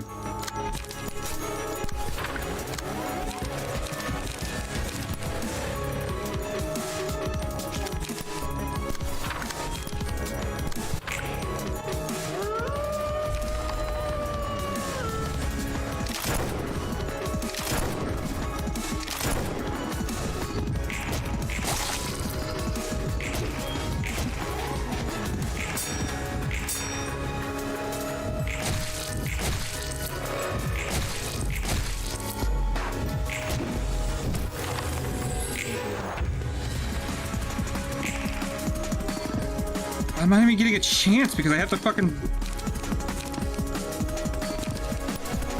I'm not even getting a chance because I have to fucking...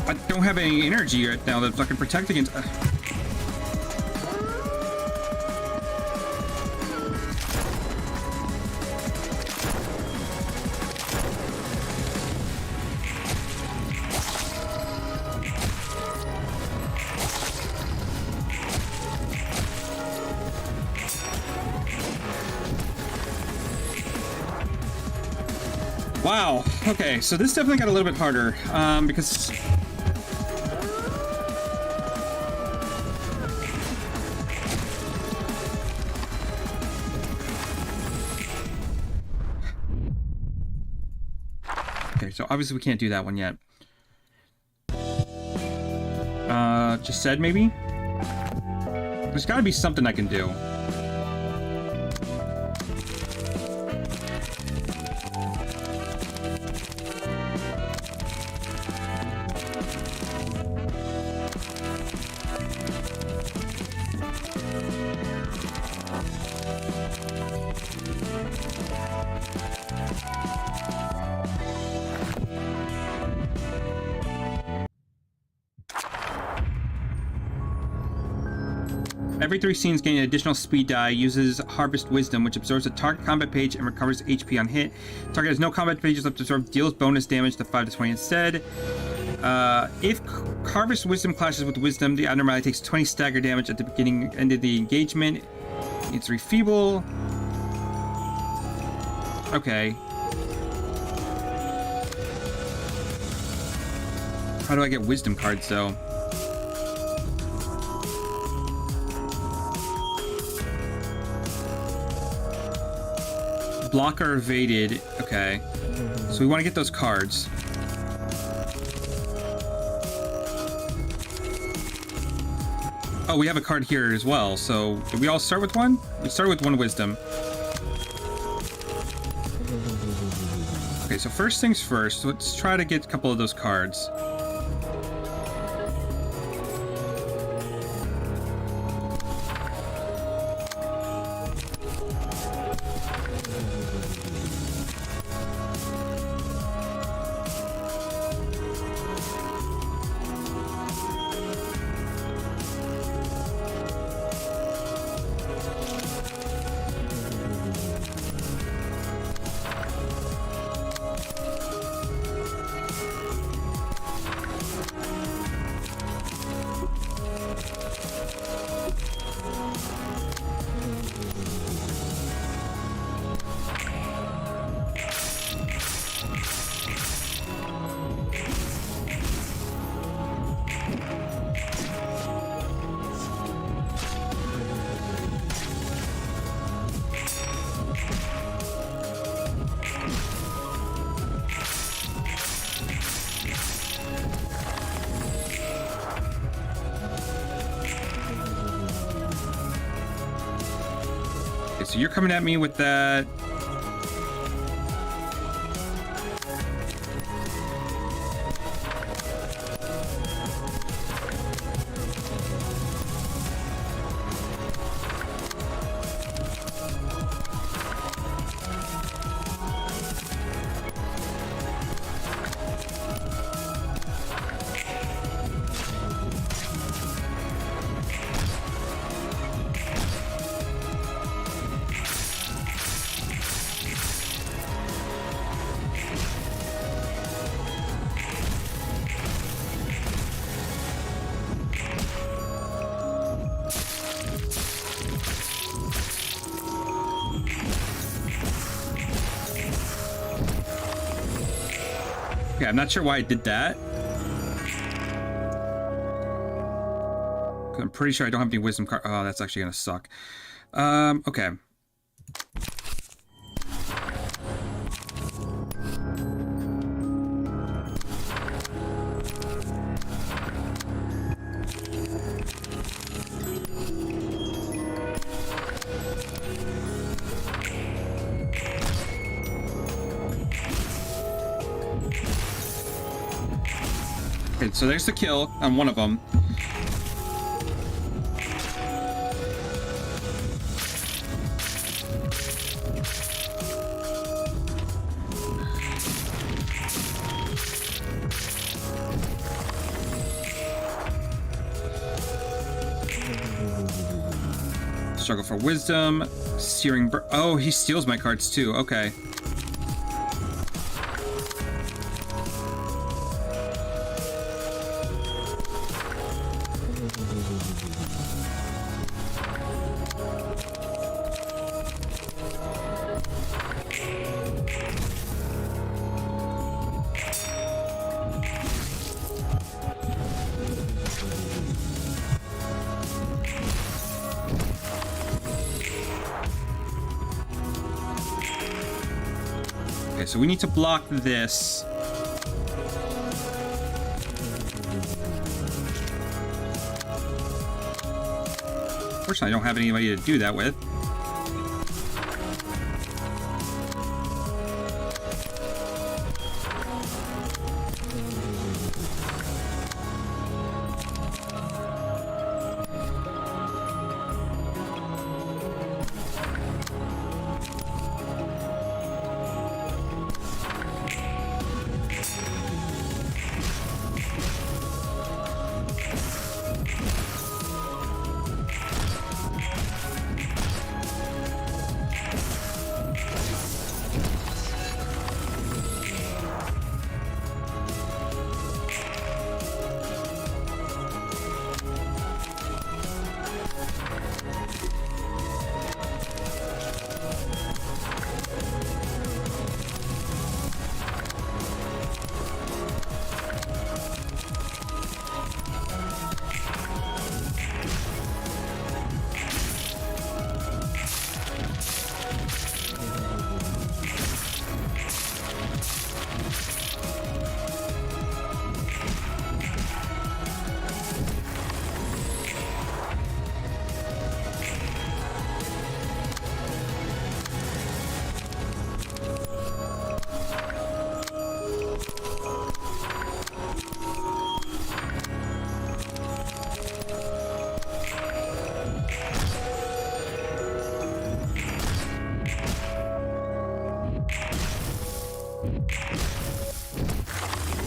I don't have any energy right now to fucking protect against... Wow. Okay, so this definitely got a little bit harder, because... Okay, so obviously we can't do that one yet. Just said maybe? There's gotta be something I can do. Every 3 scenes gain an additional speed die, uses Harvest Wisdom, which absorbs a target combat page and recovers HP on hit. Target has no combat pages left to absorb, deals bonus damage to 5 to 20 instead. If Harvest Wisdom clashes with Wisdom, the abnormality takes 20 stagger damage at the beginning end of the engagement. It's Refeeble. Okay. How do I get Wisdom cards, though? Blocker evaded. Okay. So we want to get those cards. Oh, we have a card here as well. So did we all start with one? We started with 1 wisdom. Okay, so first things first, let's try to get a couple of those cards. So you're coming at me with that. Okay, I'm not sure why I did that. I'm pretty sure I don't have any wisdom card. Oh, that's actually gonna suck. Okay. Okay, so there's the kill on one of them. Struggle for wisdom. Searing oh, he steals my cards too. Okay. so we need to block this. Unfortunately, I don't have anybody to do that with.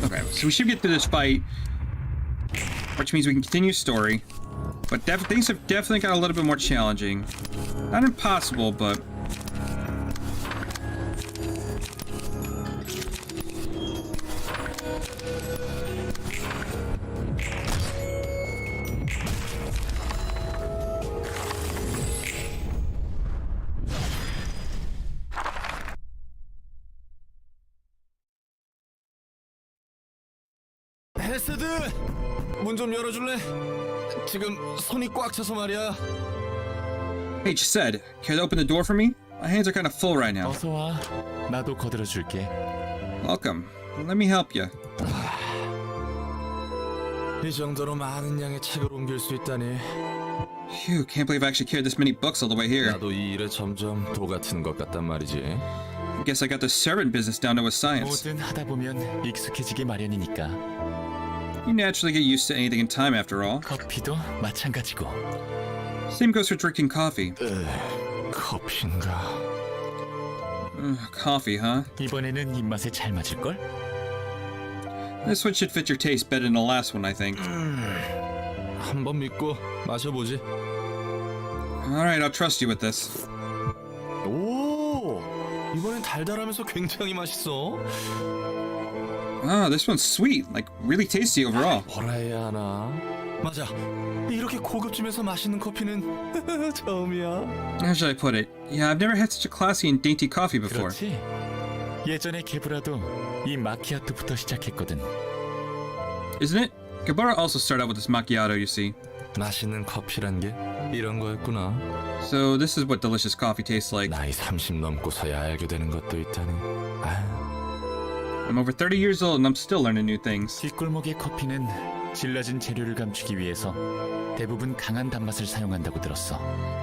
Okay, so we should get through this fight, which means we can continue story. But things have definitely got a little bit more challenging. Not impossible, but... 헤세드! 문 좀 열어줄래? 지금 손이 꽉 차서 말이야. Hey, Yesod, care to open the door for me? My hands are kind of full right now. 어서 와. 나도 거들어 줄게. Welcome. Let me help you. 이 정도로 많은 양의 책을 옮길 수 있다니. Phew, can't believe I actually carried this many books all the way here. 나도 이 일에 점점 도 같은 것 같단 말이지. I guess I got the servant business down to a science. 뭐든 하다 보면 익숙해지기 마련이니까. You naturally get used to anything in time after all. 커피도 마찬가지고. Same goes for drinking coffee. 커피인가? Coffee, huh? 이번에는 입맛에 잘 맞을 걸? This one should fit your taste better than the last one, I think. 한번 믿고 마셔보지. Alright, I'll trust you with this. 오, 이번엔 달달하면서 굉장히 맛있어. Ah, this one's sweet, like really tasty overall. 뭐라 해야 하나? 맞아. 이렇게 고급집에서 마시는 커피는 처음이야. How should I put it? Yeah, I've never had such a classy and dainty coffee before. 그렇지. 예전에 게브라도 이 마키아토부터 시작했거든. Isn't it? Gabara also started out with this macchiato, you see. 맛있는 커피란 게 이런 거였구나. So this is what delicious coffee tastes like. 나이 30 넘고서야 알게 되는 것도 있다니. 아. I'm over 30 years old and I'm still learning new things. 뒷골목의 커피는 질러진 재료를 감추기 위해서 대부분 강한 단맛을 사용한다고 들었어.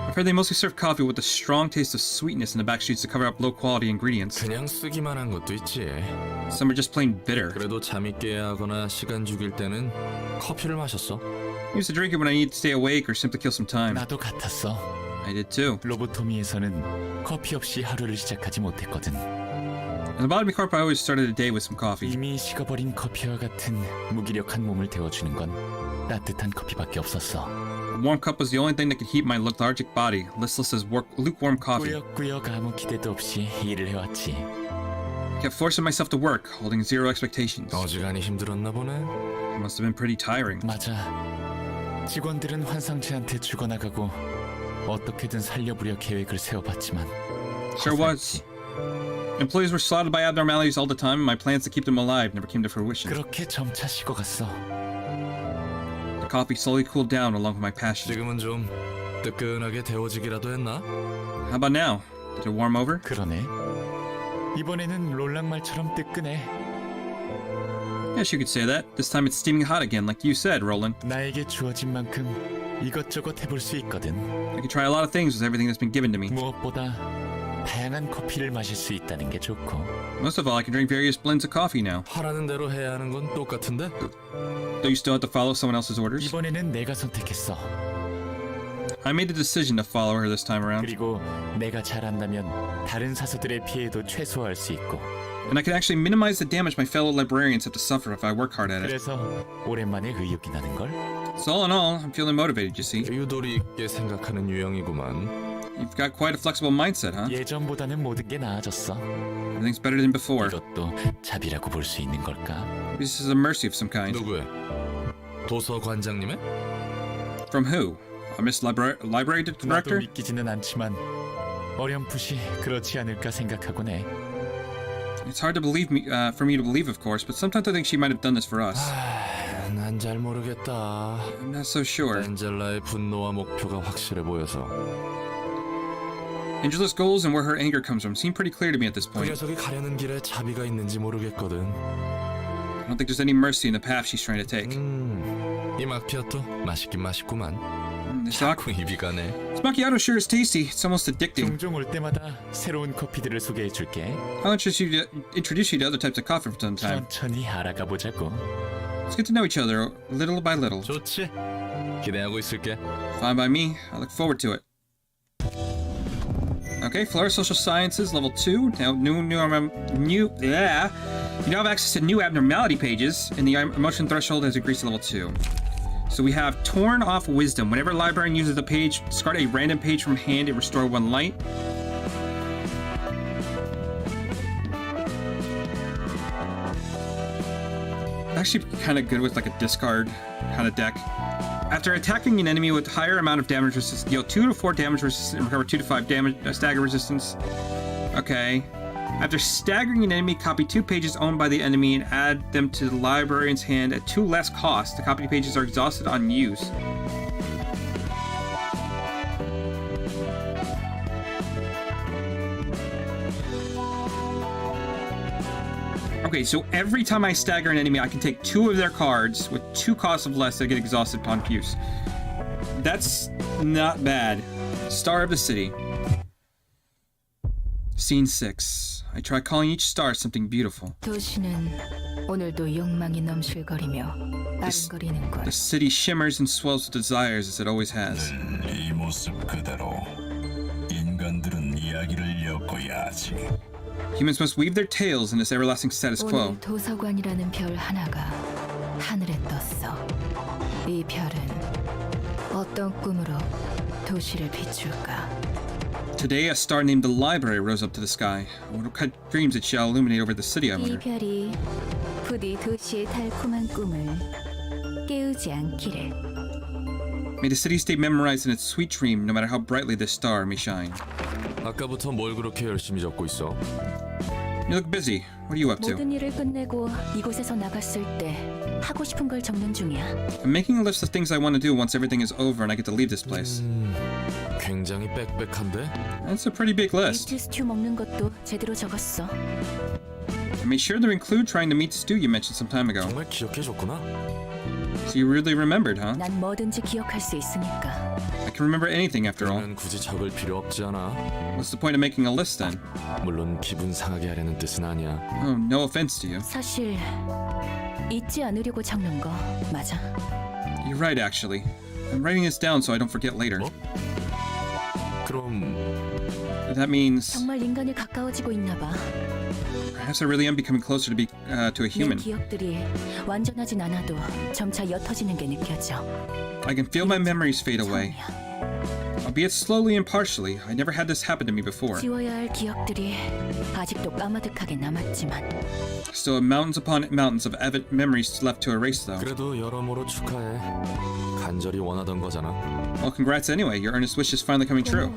I've heard they mostly serve coffee with a strong taste of sweetness in the back streets to cover up low-quality ingredients. 그냥 쓰기만 한 것도 있지. Some are just plain bitter. 그래도 잠이 깨야 하거나 시간 죽일 때는 커피를 마셨어. I used to drink it when I needed to stay awake or simply kill some time. 나도 같았어. I did too. 로보토미에서는 커피 없이 하루를 시작하지 못했거든. In the bottom corp, I always started the day with some coffee. 이미 식어버린 커피와 같은 무기력한 몸을 데워주는 건 따뜻한 커피밖에 없었어. A warm cup was the only thing that could heat my lethargic body, listless as lukewarm coffee. 꾸역꾸역 아무 기대도 없이 일을 해왔지. I kept forcing myself to work, holding zero expectations. 어지간히 힘들었나 보네. It must have been pretty tiring. 맞아. 직원들은 환상체한테 죽어나가고 어떻게든 살려보려 계획을 세워봤지만 Sure was. Employees were slaughtered by abnormalities all the time, and my plans to keep them alive never came to fruition. 그렇게 점차 식어갔어. The coffee slowly cooled down along with my passion. 지금은 좀 뜨끈하게 데워지기라도 했나? How about now? Did it warm over? 그러네. 이번에는 롤랑말처럼 뜨끈해. Yes, you could say that. This time it's steaming hot again, like you said, Roland. 나에게 주어진 만큼 이것저것 해볼 수 있거든. I can try a lot of things with everything that's been given to me. 무엇보다 다양한 커피를 마실 수 있다는 게 좋고. Most of all, I can drink various blends of coffee now. 하라는 대로 해야 하는 건 똑같은데? Though you still have to follow someone else's orders. 이번에는 내가 선택했어. I made the decision to follow her this time around. 그리고 내가 잘한다면 다른 사수들의 피해도 최소화할 수 있고. And I can actually minimize the damage my fellow librarians have to suffer if I work hard at it. 그래서 오랜만에 의욕이 나는 걸. So all in all, I'm feeling motivated, you see. 유도리 있게 생각하는 유형이구만. You've got quite a flexible mindset, huh? 예전보다는 모든 게 나아졌어. Everything's better than before. 이것도 자비라고 볼 수 있는 걸까? This is a mercy of some kind. 누구의? 도서관장님의? From who? A Miss Library 나도 Director? 믿기지는 않지만 어렴풋이 그렇지 않을까 생각하곤 해. It's hard to believe for me to believe, of course, but sometimes I think she might have done this for us. 난 잘 모르겠다. I'm not so sure. 엔젤라의 분노와 목표가 확실해 보여서. Angela's goals and where her anger comes from seem pretty clear to me at this 그 point. 녀석이 가려는 길에 자비가 있는지 모르겠거든. I don't think there's any mercy in the path she's trying to take. 이 마키아토 맛있긴 맛있구만. This 자꾸 입이 가네. macchiato sure is tasty. It's almost addicting. 종종 올 때마다 새로운 커피들을 소개해 줄게. I'll introduce you to other types of coffee from time to time. 천천히 알아가 보자고. Let's get to know each other little by little. 좋지. 기대하고 있을게. Fine by me. I look forward to it. Okay, Florida Social Sciences, level 2. Now, you now have access to new abnormality pages, and the emotion threshold has increased to level 2. So we have Torn Off Wisdom. Whenever a librarian uses the page, discard a random page from hand and restore 1 light. Actually kind of good with like a discard kind of deck. After attacking an enemy with higher amount of damage resistance, deal 2 to 4 damage resistance and recover 2 to 5 damage stagger resistance. Okay. After staggering an enemy, copy 2 pages owned by the enemy and add them to the librarian's hand at 2 less cost. The copy pages are exhausted on use. Okay, so every time I stagger an enemy, I can take 2 of their cards with 2 costs of less that get exhausted upon use. That's not bad. Star of the City. Scene 6. I try calling each star something beautiful. 도시는 오늘도 욕망이 넘실거리며 빠른거리는군. The city shimmers and swells with desires as it always has. 이 모습 그대로 인간들은 이야기를 엮어야지. Humans must weave their tales in this everlasting status quo. 오늘 도서관이라는 별 하나가 하늘에 떴어. 이 별은 어떤 꿈으로 도시를 비출까? Today, a star named the Library rose up to the sky. What kind of dreams it shall illuminate over the city, I 이 wonder. 별이 부디 도시의 달콤한 꿈을 깨우지 않기를. May the city stay memorized in its sweet dream, no matter how brightly this star may shine. 아까부터 뭘 그렇게 열심히 적고 있어? You look busy. What are you up to? 모든 일을 끝내고 이곳에서 나갔을 때 하고 싶은 걸 적는 중이야. I'm making a list of things I want to do once everything is over and I get to leave this place. 굉장히 빽빽한데? That's a pretty big list. 미트 스튜 먹는 것도 제대로 적었어. I made sure to include trying to meet Stu you mentioned some time ago. 정말 기억해줬구나. So you really remembered, huh? 난 뭐든지 기억할 수 있으니까. I can remember anything after all. 그러면 굳이 적을 필요 없지 않아. What's the point of making a list then? 물론 기분 상하게 하려는 뜻은 아니야. Oh, no offense to you. 사실 잊지 않으려고 적는 거 맞아. You're right, actually. I'm writing this down so I don't forget later. 뭐? 그럼 That means 정말 인간에 가까워지고 있나 봐. perhaps I really am becoming closer to a 내 human. 기억들이 완전하진 않아도 점차 옅어지는 게 느껴져. I can feel my memories fade away. 처음이야. Albeit slowly and partially. I never had this happen to me before. 지워야 할 기억들이 아직도 까마득하게 남았지만 Still have mountains upon mountains of avid memories left to erase, though. 그래도 여러모로 축하해. 간절히 원하던 거잖아. Well, congrats anyway. Your earnest wish is finally coming true.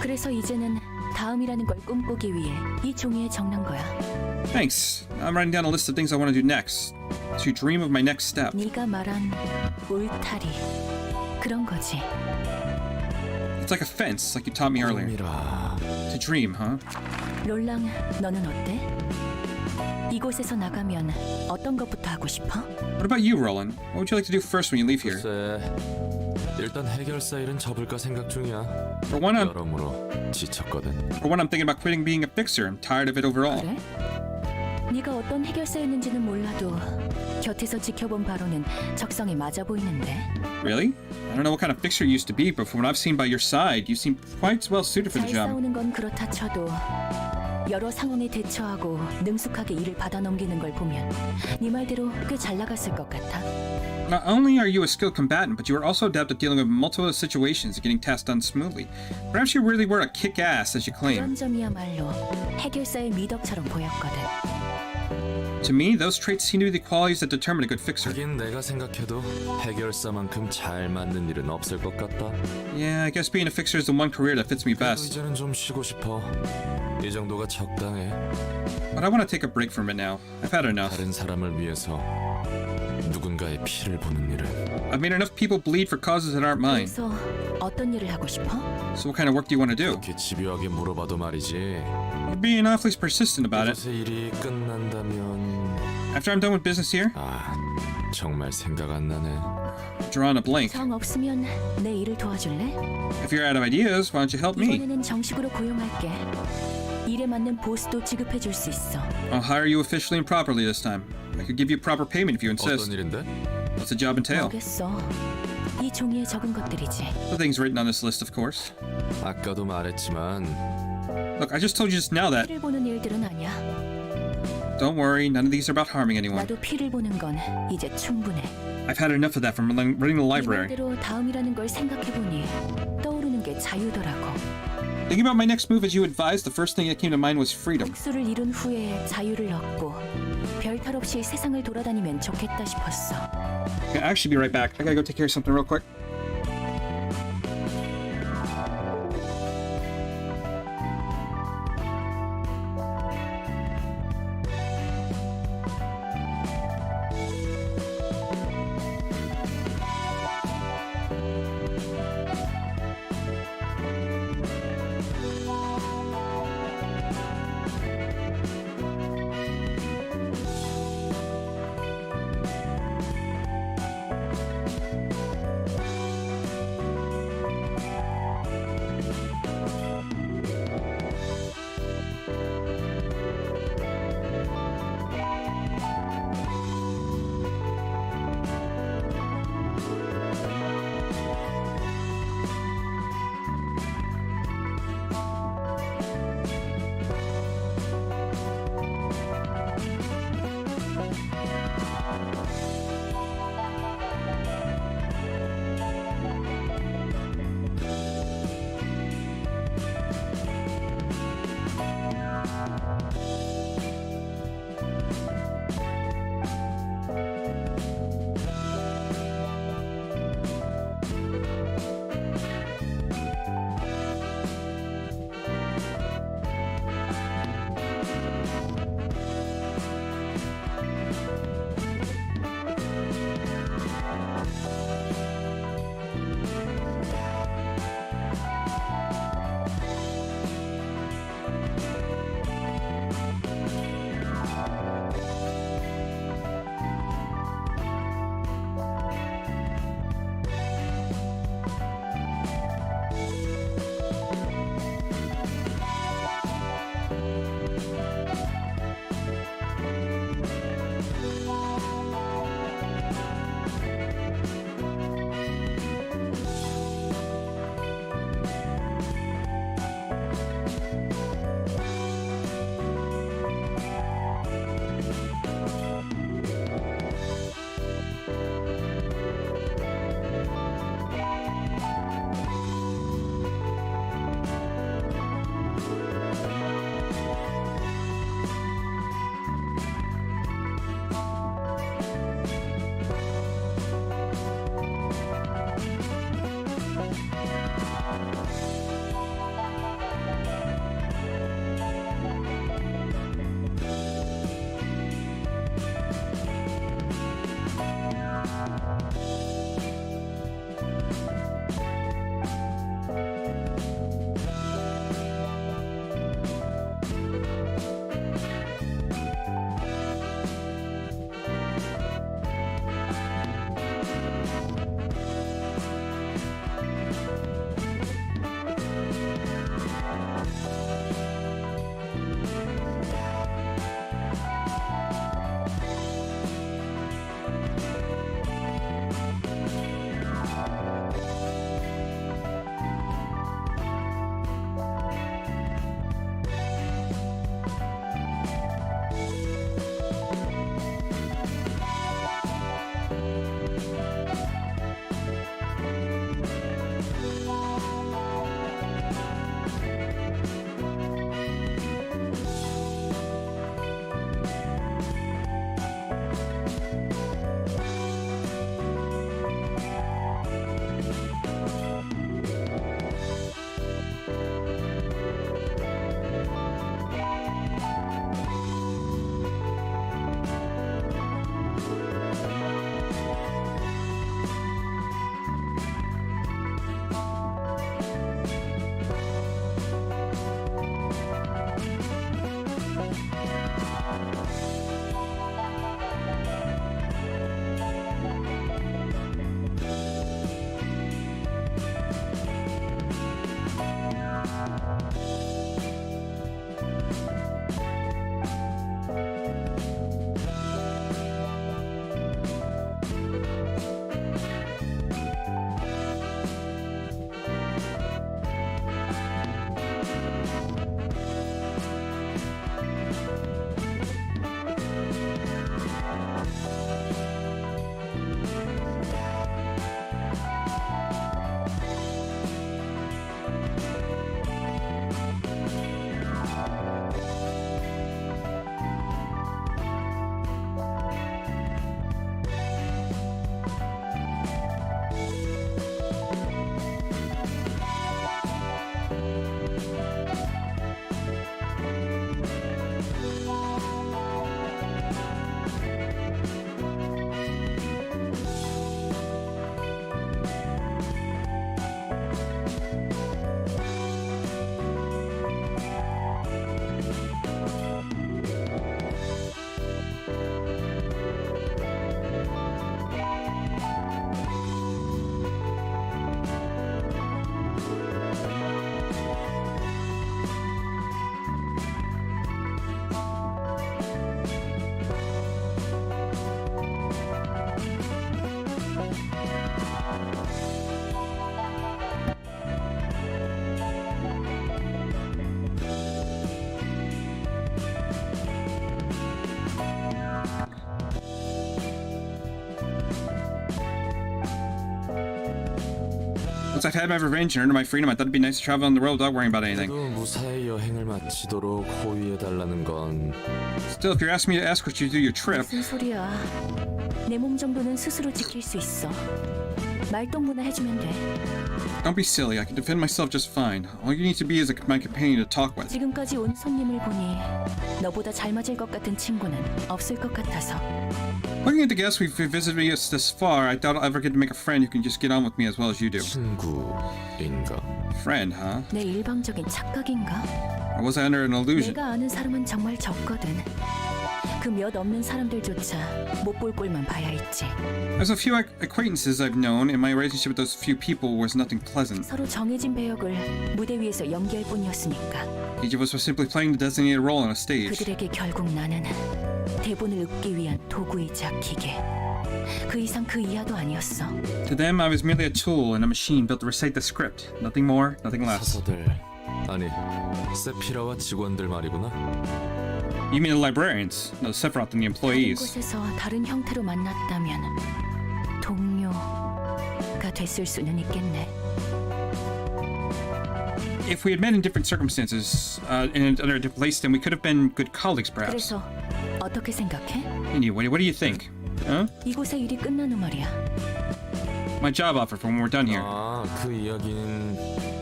그래서 이제는 다음이라는 걸 꿈꾸기 위해 이 종이에 적는 거야. Thanks. I'm writing down a list of things I want to do next. To dream of my next step. 네가 말한 울타리 그런 거지. It's like a fence, like you taught me earlier. 꿈이라. To dream, huh? 롤랑, 너는 어때? 이곳에서 나가면 어떤 것부터 하고 싶어? What about you, Roland? What would you like to do first when you leave here? 글쎄, 일단 해결사 일은 접을까 생각 중이야. For one, 여러모로 지쳤거든. I'm thinking about quitting being a fixer. I'm tired of it overall. 그래? 네가 어떤 해결사였는지는 몰라도 곁에서 지켜본 바로는 적성에 맞아 보이는데. Really? I don't know what kind of fixer you used to be, but from what I've seen by your side, you seem quite well suited for 잘 the job. 싸우는 건 그렇다 쳐도 여러 상황에 대처하고 능숙하게 일을 받아 넘기는 걸 보면 네 말대로 꽤 잘 나갔을 것 같아. Not only are you a skilled combatant, but you are also adept at dealing with multiple situations and getting tasks done smoothly. Perhaps you really were a kick-ass, as you claim. 그런 점이야말로 해결사의 미덕처럼 보였거든. To me, those traits seem to be the qualities that determine a good fixer. 하긴 내가 생각해도 해결사만큼 잘 맞는 일은 없을 것 같다. Yeah, I guess being a fixer is the one career that fits me 그래도 best. 이제는 좀 쉬고 싶어. 이 정도가 적당해. But I want to take a break from it now. I've had enough. 다른 사람을 위해서 누군가의 피를 보는 일은 I've made enough people bleed for causes that aren't mine. 그래서 어떤 일을 하고 싶어? So what kind of work do you want to do? 그렇게 집요하게 물어봐도 말이지. You're being awfully persistent about it. 이곳의 일이 끝난다면 After I'm done with business here, 정말 생각 안 나네. drawing a blank. 정 없으면 내 일을 도와줄래? If you're out of ideas, why don't you help me? 이번에는 정식으로 고용할게. 일에 맞는 보수도 지급해 줄 수 있어. I'll hire you officially and properly this time. I could give you proper payment if you insist. 어떤 일인데? What's the job entail? 모르겠어. 이 종이에 적은 것들이지. The things written on this list, of course. 아까도 말했지만 Look, I just told you just now that. 피를 보는 일들은 아니야. Don't worry, none of these are about harming anyone. 나도 피를 보는 건 이제 충분해. I've had enough of that from running the 이 library. 말대로 다음이라는 걸 생각해보니 떠오르는 게 자유더라고. Thinking about my next move as you advised, the first thing that came to mind was freedom. 복수를 이룬 후에 자유를 얻고 별탈 없이 세상을 돌아다니면 좋겠다 싶었어. Okay, I'll actually be right back. I gotta go take care of something real quick. Once I've had my revenge and earned my freedom, I thought it'd be nice to travel on the road without worrying about anything. 그래도 무사히 여행을 마치도록 호위해달라는 건 Still, if you're asking me to escort you through your trip, 무슨 소리야. 내 몸 정도는 스스로 지킬 수 있어. 말동무나 해주면 돼. don't be silly. I can defend myself just fine. All you need to be is my companion to talk with. 지금까지 온 손님을 보니 너보다 잘 맞을 것 같은 친구는 없을 것 같아서. Looking at the guests we've visited us this far, I doubt I'll ever get to make a friend who can just get on with me as well as you do. 친구인가? Friend, huh? 내 일방적인 착각인가? Or was I under an illusion? 내가 아는 사람은 정말 적거든. 그 몇 없는 사람들조차 못 볼 꼴만 봐야 했지. There's a few acquaintances I've known, and my relationship with those few people was nothing pleasant. 서로 정해진 배역을 무대 위에서 연기할 뿐이었으니까. Each of us was simply playing the designated role on a stage. 그들에게 결국 나는 대본을 읊기 위한 도구이자 기계. 그 이상 그 이하도 아니었어. To them, I was merely a tool and a machine built to recite the script. Nothing more, nothing less. 사서들 아니 세피라와 직원들 말이구나. You mean the librarians? No, Sephiroth and the 다른 employees. 곳에서 다른 형태로 만났다면 동료가 됐을 수는 있겠네. If we had met in different circumstances, and under a different place, then we could have been good colleagues, perhaps. 그래서 어떻게 생각해? Anyway, what do you think? Huh? 이곳의 일이 끝난 후 말이야. My job offer for when we're done here. 그 이야기는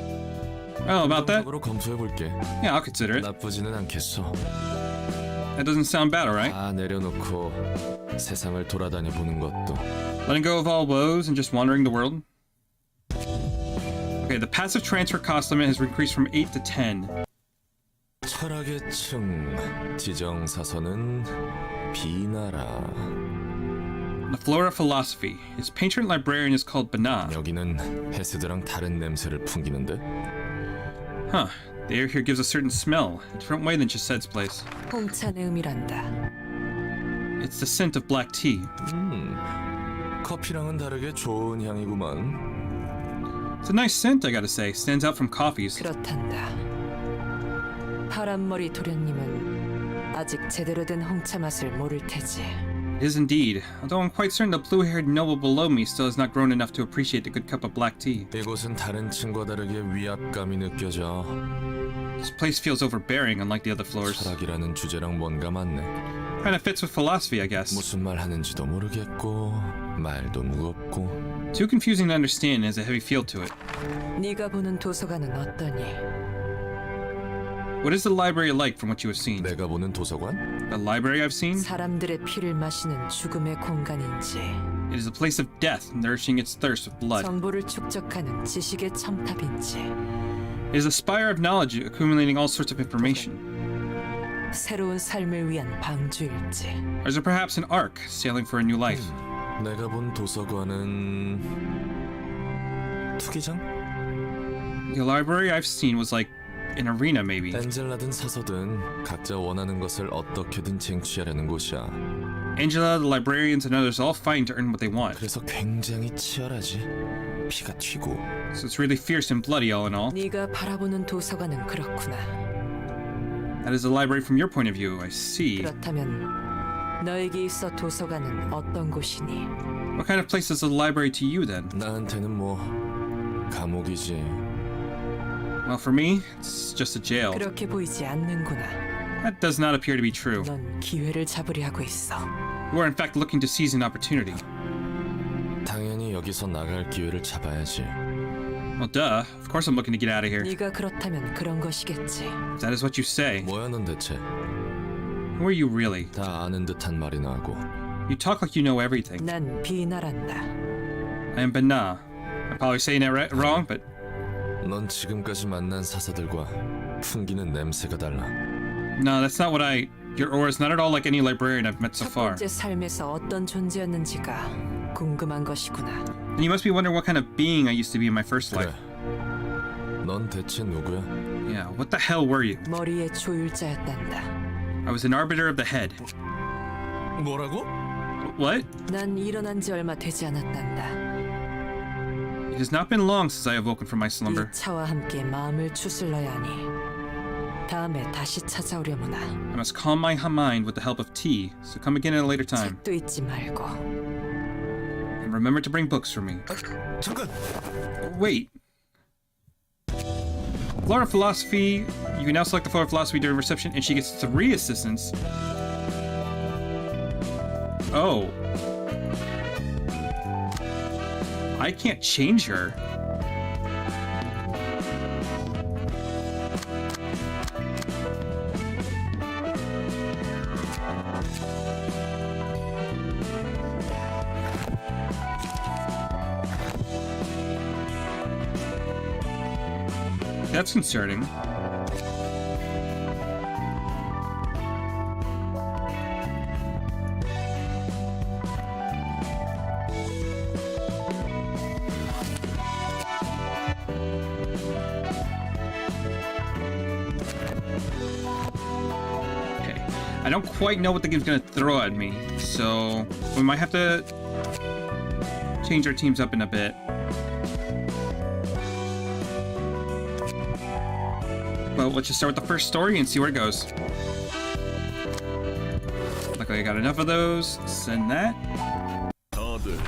Oh, about that? 으로 검토해 볼게. Yeah, I'll consider it. 나쁘지는 않겠어. That doesn't sound bad, alright? 다 내려놓고 세상을 돌아다녀 보는 것도. Letting go of all woes and just wandering the world? Okay, the passive transfer cost limit has increased from 8 to 10. 철학의 층 지정사서는 비나라. The Flora Philosophy. His patron librarian is called Bana. 여기는 헤스드랑 다른 냄새를 풍기는데. Huh. The air here gives a certain smell, a different way than Yesed's place. 홍차내음이란다. It's the scent of black tea. 커피랑은 다르게 좋은 향이구만. It's a nice scent, I gotta say. Stands out from coffees. 그렇단다. 파란머리 도련님은 아직 제대로 된 홍차 맛을 모를 테지. is indeed. Although I'm quite certain the blue-haired noble below me still has not grown enough to appreciate the good cup of black tea. 이곳은 다른 층과 다르게 위압감이 느껴져. This place feels overbearing, unlike the other floors. 철학이라는 주제랑 뭔가 맞네. Kind of fits with philosophy, I guess. 무슨 말 하는지도 모르겠고 말도 무겁고. Too confusing to understand and has a heavy feel to it. 네가 보는 도서관은 어떠니? What is the library like from what you have seen? 내가 보는 도서관? The library I've seen? 사람들의 피를 마시는 죽음의 공간인지, It is a place of death, nourishing its thirst with blood. 정보를 축적하는 지식의 첨탑인지, It is a spire of knowledge accumulating all sorts of information. 새로운 삶을 위한 방주일지. Or is it perhaps an ark, sailing for a new life? 내가 본 도서관은 투기장? The library I've seen was like an arena, maybe. 엔젤라든 사서든 각자 원하는 것을 어떻게든 쟁취하려는 곳이야. Angela, the librarians, and others all fighting to earn what they want. 그래서 굉장히 치열하지. 피가 튀고. So it's really fierce and bloody all in all. 네가 바라보는 도서관은 그렇구나. That is the library from your point of view, I see. 그렇다면 너에게 있어 도서관은 어떤 곳이니? What kind of place is the library to you then? 나한테는 뭐 감옥이지. Well, for me, it's just a jail. 그렇게 보이지 않는구나. That does not appear to be true. 넌 기회를 잡으려 하고 있어. You are in fact looking to seize an opportunity. 당연히 여기서 나갈 기회를 잡아야지. Well, duh. Of course I'm looking to get out of here. 네가 그렇다면 그런 것이겠지. If that is what you say. 뭐야 넌 대체? Who are you really? 다 아는 듯한 말이나 하고. You talk like you know everything. 난 비나란다. I am Bena. I'm probably saying it wrong, but 넌 지금까지 만난 사서들과 풍기는 냄새가 달라. no, that's not what Your aura is not at all like any librarian I've met so 첫 far. 번째 삶에서 어떤 존재였는지가 궁금한 것이구나. And you must be wondering what kind of being I used to be in my first 그래. life. 넌 대체 누구야? Yeah, what the hell were you? 머리의 조율자였단다. I was an arbiter of the head. 뭐라고? What? 난 일어난 지 얼마 되지 않았단다. It has not been long since I awoken from my slumber. 이 차와 함께 마음을 추슬러야 하니 다음에 다시 찾아오려무나. I must calm my mind with the help of tea, so come again at a later time. 책도 잊지 말고. And remember to bring books for me. 잠깐! Wait. Floor of Philosophy. You can now select the floor of Philosophy during reception, and she gets 3 assistants. Oh. I can't change her. That's concerning. Okay, I don't quite know what the game's gonna throw at me, so we might have to change our teams up in a bit. Well, let's just start with the first story and see where it goes. Luckily I got enough of those. Send that. 다들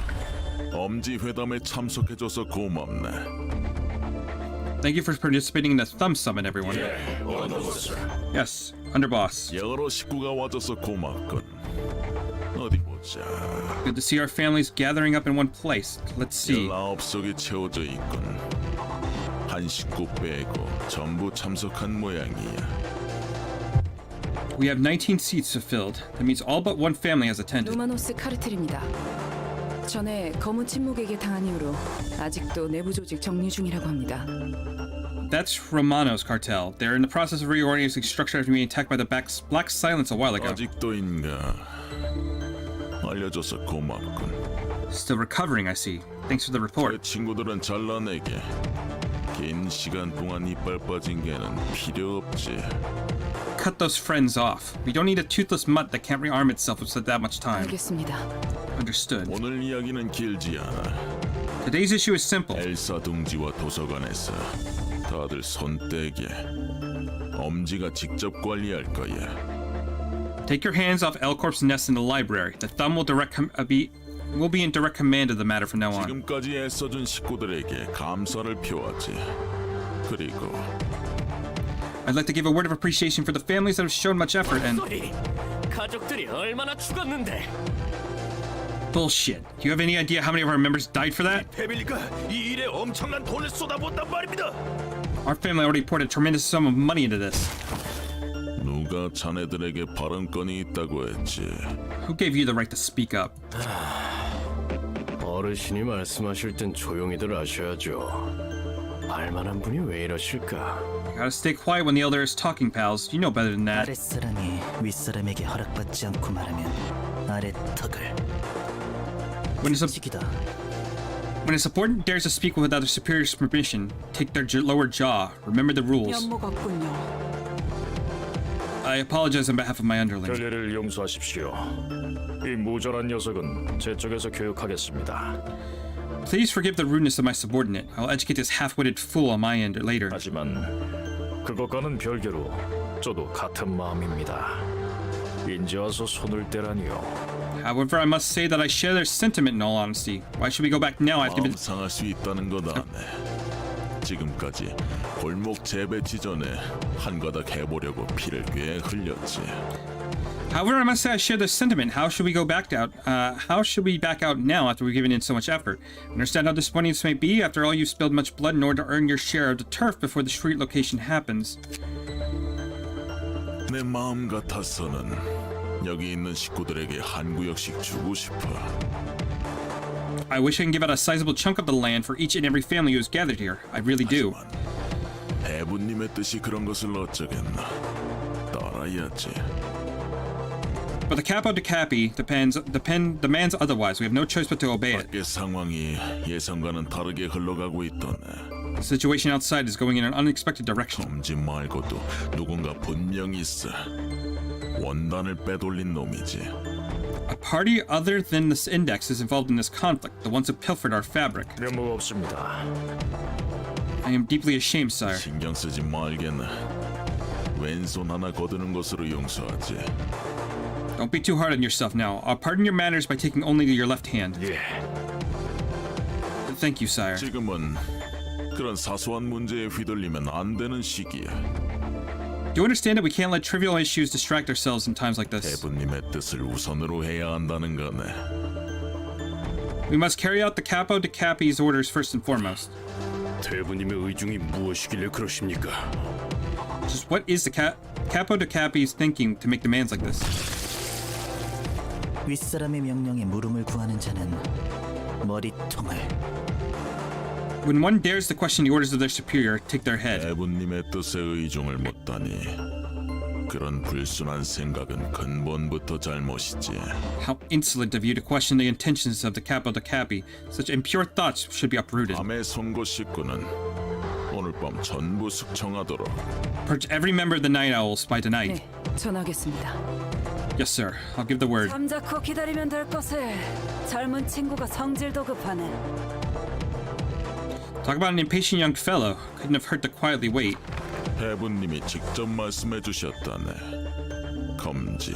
엄지 회담에 참석해줘서 고맙네. Thank you for participating in the Thumb Summit, everyone. Yes, Underboss. 여러 식구가 와줘서 고맙군. 어디 보자. Good to see our families gathering up in one place. Let's see. 19석이 채워져 있군. 한 식구 빼고 전부 참석한 모양이야. We have 19 seats fulfilled. That means all but one family has attended. 로마노스 카르텔입니다. 전에 검은 침묵에게 당한 이후로 아직도 내부 조직 정리 중이라고 합니다. That's Romano's cartel. They're in the process of reorganizing structure after being attacked by the Black Silence a while ago. 아직도인가? 알려줘서 고맙군. Still recovering, I see. Thanks for the 내 report. 친구들은 잘라내게. 긴 시간 동안 이빨 빠진 개는 필요 없지. Cut those friends off. We don't need a toothless mutt that can't rearm itself with that much time. 알겠습니다. Understood. 오늘 이야기는 길지 않아. Today's issue is simple. 엘사 둥지와 도서관에서 다들 손 떼게. 엄지가 직접 관리할 거야. Take your hands off L Corp's nest in the library. The Thumb will be in direct command of the matter from now on. 지금까지 애써준 식구들에게 감사를 표하지. 그리고 I'd like to give a word of appreciation for the families that have shown much effort and... 가족들이 얼마나 죽었는데. Bullshit. Do you have any idea how many of our members died for that? 패밀리가 이 일에 엄청난 돈을 쏟아부었단 말입니다. Our family already poured a tremendous sum of money into this. 누가 자네들에게 발언권이 있다고 했지? Who gave you the right to speak up? 어르신이 말씀하실 땐 조용히들 하셔야죠. 알만한 분이 왜 이러실까? Gotta stay quiet when the elder is talking, pals. You know better than that. 아랫사람이 윗사람에게 허락받지 않고 말하면 아랫턱을 When a subordinate dares to speak without their superior's permission, take their lower jaw. Remember the rules. 면모 같군요. I apologize on behalf of my underlings. 별일을 용서하십시오. 이 모자란 녀석은 제 쪽에서 교육하겠습니다. Please forgive the rudeness of my subordinate. I'll educate this half-witted fool on my end later. 하지만 그것과는 별개로 저도 같은 마음입니다. 이제 와서 손을 떼라니요. However, I must say that I share their sentiment in all honesty. Why should we go back now after... 마음 상할 수 있다는 것 아네. 지금까지 골목 재배치 전에 한 가닥 해보려고 피를 꽤 흘렸지. However, I must say I share their sentiment. How should we go back out? How should we back out now after we've given in so much effort? Understand how disappointing this may be. After all, you've spilled much blood in order to earn your share of the turf before the street location happens. 내 마음 같아서는 여기 있는 식구들에게 한 구역씩 주고 싶어. I wish I can give out a sizable chunk of the land for each and every family who is gathered here. I really do. 대부님의 뜻이 그런 것을 어쩌겠나. 따라야지. But the capo de capi demands otherwise. We have no choice but to obey it. 밖의 상황이 예상과는 다르게 흘러가고 있더네. The situation outside is going in an unexpected direction. 검지 말고도 누군가 분명히 있어. 원단을 빼돌린 놈이지. A party other than this index is involved in this conflict. The ones who pilfered our fabric. 면목 없습니다. I am deeply ashamed, sire. 신경 쓰지 말겠나. 왼손 하나 거두는 것으로 용서하지. Don't be too hard on yourself now. I'll pardon your manners by taking only your left hand. 예. Thank you, sire. 지금은 그런 사소한 문제에 휘둘리면 안 되는 시기야. Do you understand that we can't let trivial issues distract ourselves in times like this? 대부님의 뜻을 우선으로 해야 한다는 거네. We must carry out the capo de capi's orders first and foremost. 대부님의 의중이 무엇이길래 그러십니까? Just what is the capo de capi's thinking to make demands like this? 윗사람의 명령에 물음을 구하는 자는 머리통을 When one dares to question the orders of their superior, take their head. 대부님의 뜻에 의중을 묻다니 그런 불순한 생각은 근본부터 잘못이지. How insolent of you to question the intentions of the capo de capi. Such impure thoughts should be uprooted. 밤의 송곳 식구는 오늘 밤 전부 숙청하도록. Purge every member of the Night Owls by tonight. 네, 전하겠습니다. Yes, sir. I'll give the word. 잠자코 기다리면 될 것을 젊은 친구가 성질도 급하네. Talk about an impatient young fellow. Couldn't have hurt to quietly wait. 대부님이 직접 말씀해 주셨다네. 검지.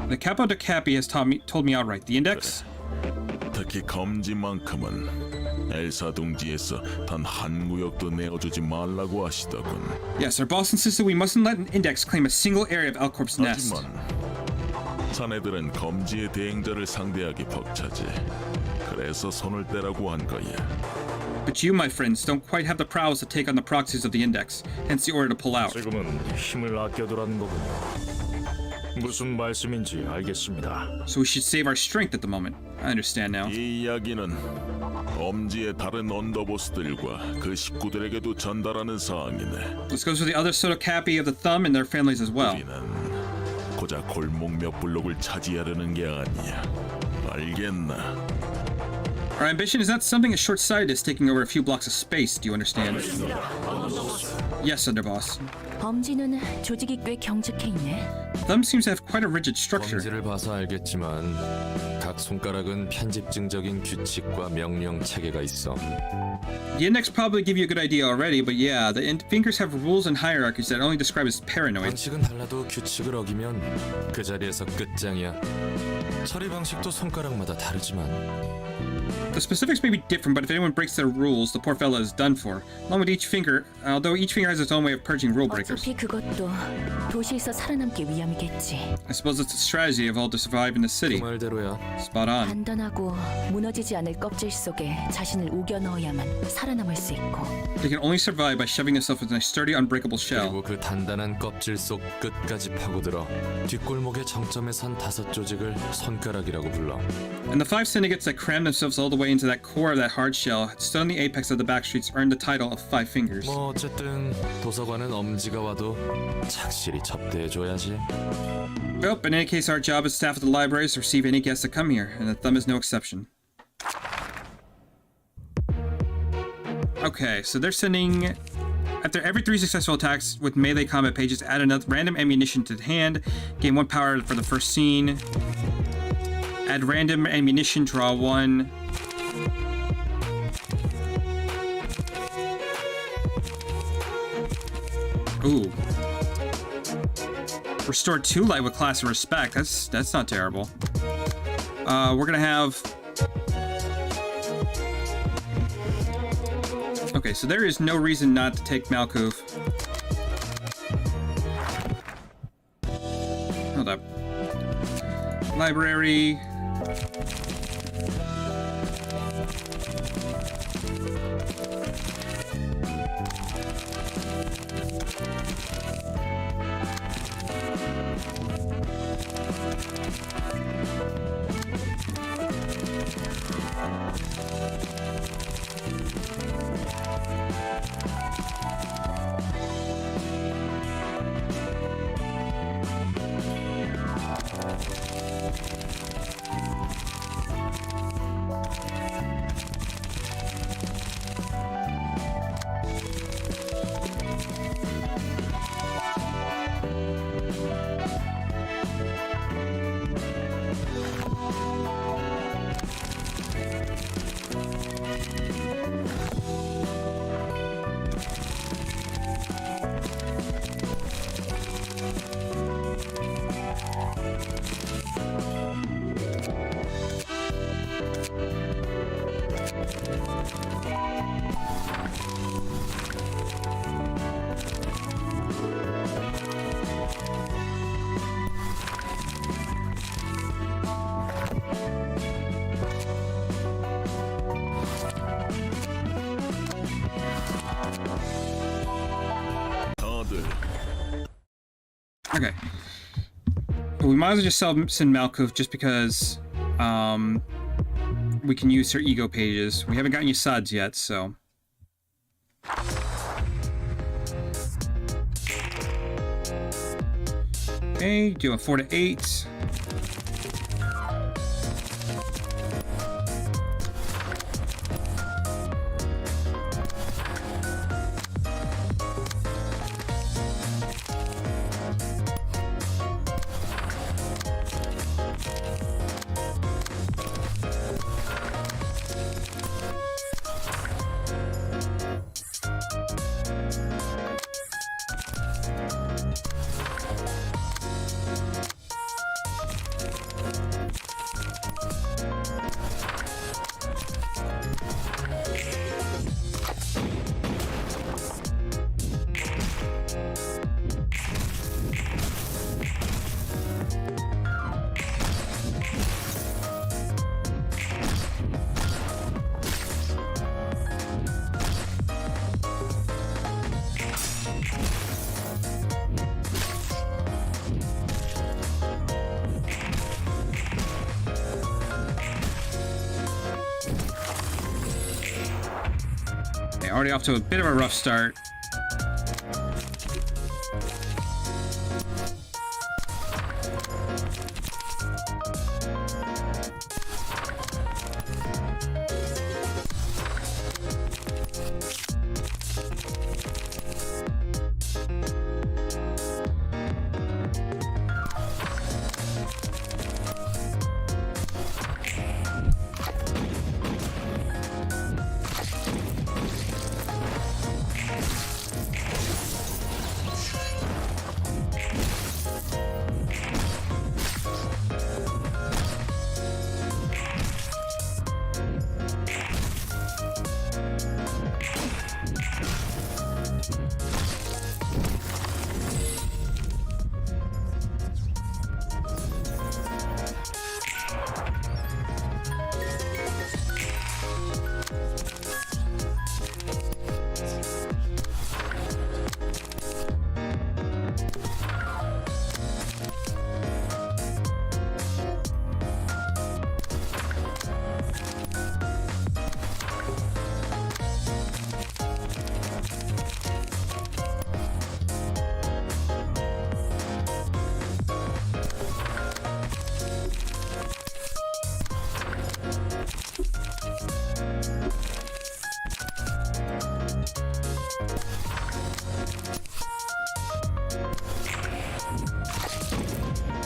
The capo de capi has told me outright. The index? 특히 검지만큼은 엘사 둥지에서 단 한 구역도 내어주지 말라고 하시더군. Yes, our boss insisted we mustn't let an index claim a single area of Alcorp's nest. 하지만 자네들은 검지의 대행자를 상대하기 벅차지. 그래서 손을 떼라고 한 거야. But you, my friends, don't quite have the prowess to take on the proxies of the index. Hence the order to pull out. 지금은 힘을 아껴두라는 거군요. 무슨 말씀인지 알겠습니다. So we should save our strength at the moment. I understand now. 이 이야기는 엄지의 다른 언더보스들과 그 식구들에게도 전달하는 사항이네. This goes for the other Soto Capi of the Thumb and their families as well. 우리는 고작 골목 몇 블록을 차지하려는 게 아니야. 알겠나? Our ambition is not something as short-sighted as taking over a few blocks of space, do you understand? Yes, underboss. 범지는 조직이 꽤 경직해 있네. Thumb seems to have quite a rigid structure. 검지를 봐서 알겠지만 각 각 손가락은 편집증적인 규칙과 명령 체계가 있어. The index probably give you a good idea already, but yeah, the fingers have rules and hierarchies that only describe as paranoid. 방식은 달라도 규칙을 어기면 그 자리에서 끝장이야. 처리 방식도 손가락마다 다르지만 The specifics may be different, but if anyone breaks their rules, the poor fella is done for. Along with each finger, although each finger has its own way of purging rule breakers. 어차피 그것도 도시에서 살아남기 위함이겠지. I suppose it's a strategy of all to survive in the city. 그 말대로야. Spot on. 단단하고 무너지지 않을 껍질 속에 자신을 우겨 넣어야만 살아남을 수 있고. They can only survive by shoving themselves within a sturdy, unbreakable shell. 그리고 그 단단한 껍질 속 끝까지 파고들어 뒷골목의 정점에 선 5 조직을 손가락이라고 불러. And the 5 syndicates that cram themselves all the way into that core of that hard shell, stood on the apex of the back streets, earned the title of 5 fingers. 뭐 어쨌든 도서관은 엄지가 와도 착실히 접대해줘야지. Well, in any case, our job as staff at the library is to receive any guests that come here, and the thumb is no exception. Okay, so they're sending... After every 3 successful attacks with melee combat pages, add enough random ammunition to the hand, gain 1 power for the first scene. Add random ammunition, draw 1. Ooh. Restore 2 light with class and respect. That's not terrible. We're gonna have... Okay, so there is no reason not to take Malkuth. Hold up. Library. Okay. We might as well just send Malkuth just because we can use her ego pages. We haven't gotten Yesod's yet, so... Okay, do a 4 to 8. Already off to a bit of a rough start.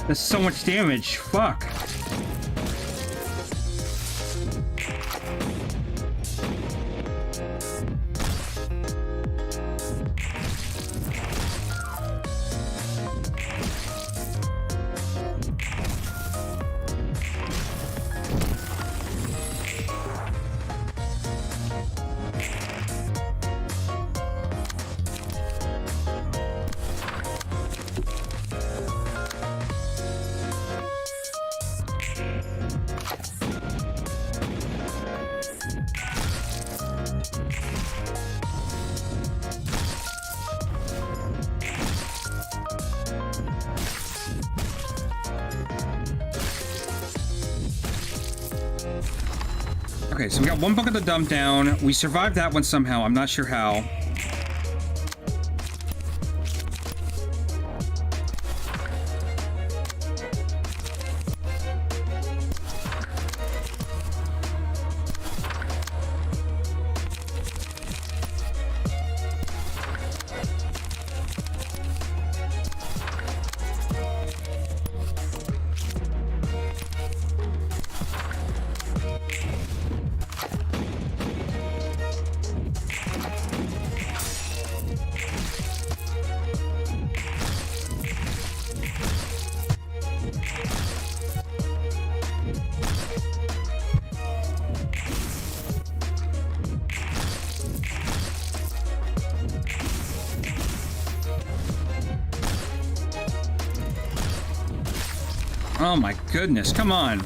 That's so much damage. Fuck. Okay, so we got one bucket to dump down. We survived that one somehow. I'm not sure how. Oh my goodness, come on.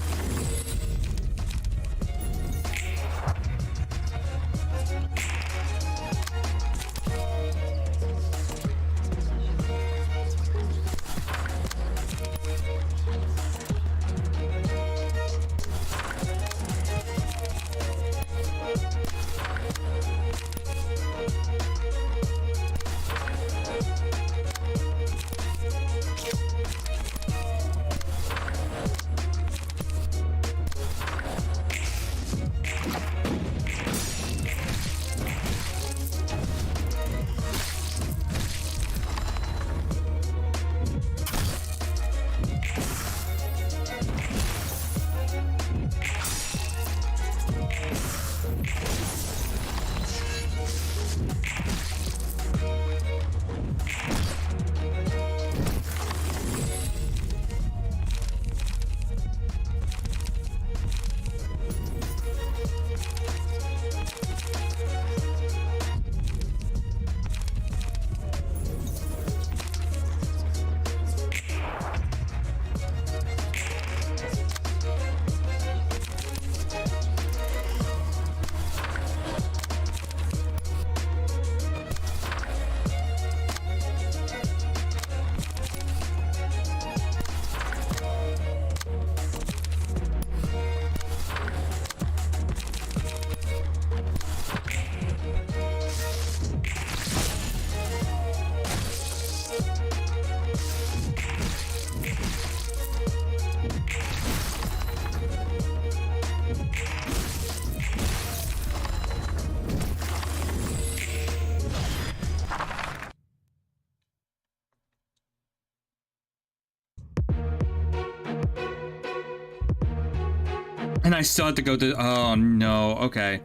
And I still have to go to... Oh, no. Okay.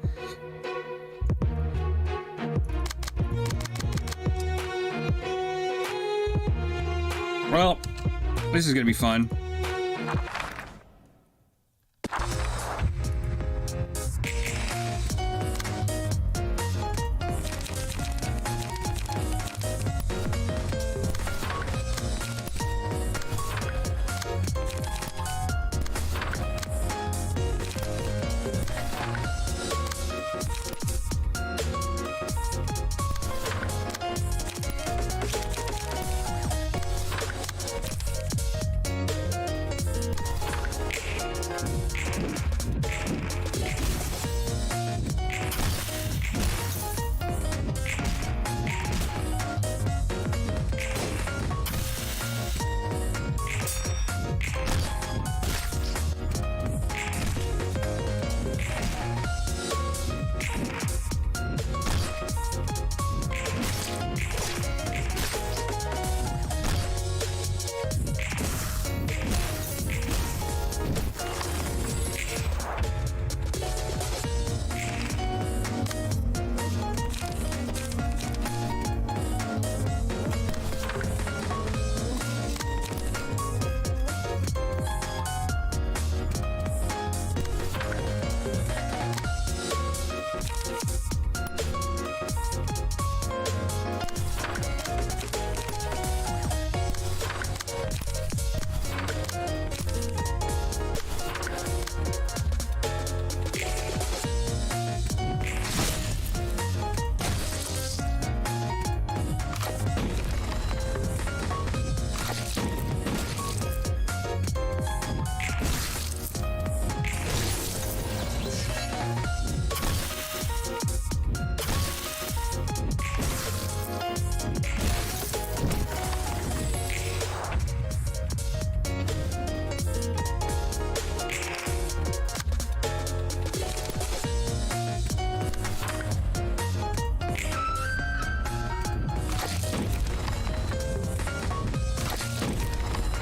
Well, this is gonna be fun.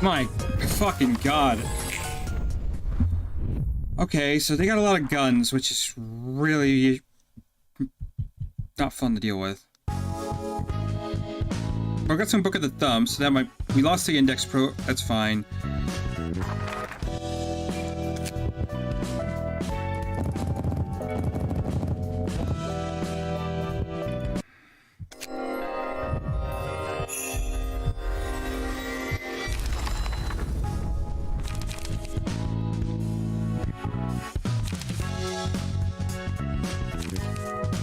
My fucking god. Okay, so they got a lot of guns, which is really not fun to deal with. I got some Book of the Thumb, so that might... We lost the Index Pro, that's fine.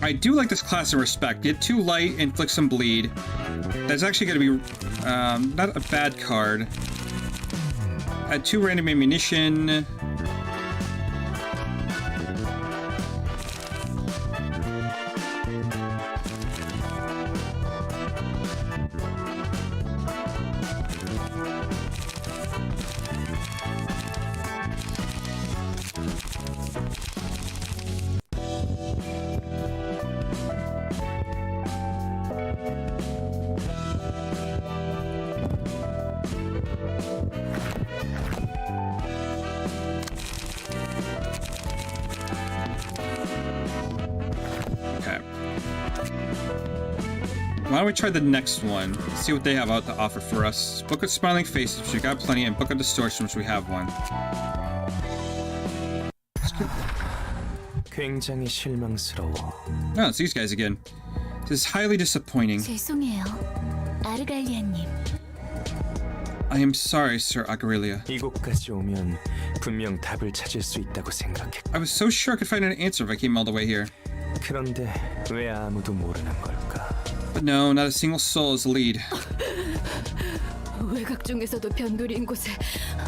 I do like this class of respect. Get 2 light, inflict some bleed. That's actually going to be not a bad card. Add 2 random ammunition. Why don't we try the next one? See what they have out to offer for us. Book of Smiling Faces, which we got plenty, and Book of Distortion, which we have one. 굉장히 실망스러워. Oh, it's these guys again. This is highly disappointing. 죄송해요, 아르갈리아님. I am sorry, Sir Agarelia. 이곳까지 오면 분명 답을 찾을 수 있다고 생각했고. I was so sure I could find an answer if I came all the way here. 그런데 왜 아무도 모르는 걸까? But no, not a single soul is the lead. 외곽 중에서도 변두리인 곳에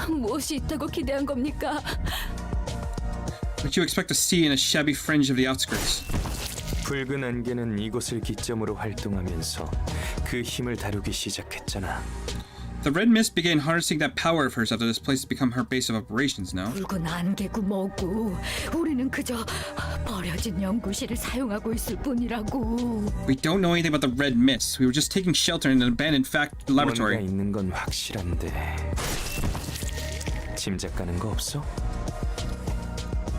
무엇이 있다고 기대한 겁니까? What you expect to see in a shabby fringe of the outskirts. 붉은 안개는 이곳을 기점으로 활동하면서 그 힘을 다루기 시작했잖아. The red mist began harnessing that power of hers after this place has become her base of operations, no? 붉은 안개고 뭐고 우리는 그저 버려진 연구실을 사용하고 있을 뿐이라고. We don't know anything about the red mist. We were just taking shelter in an abandoned 뭔가 laboratory. 있는 건 확실한데 짐작 가는 거 없어?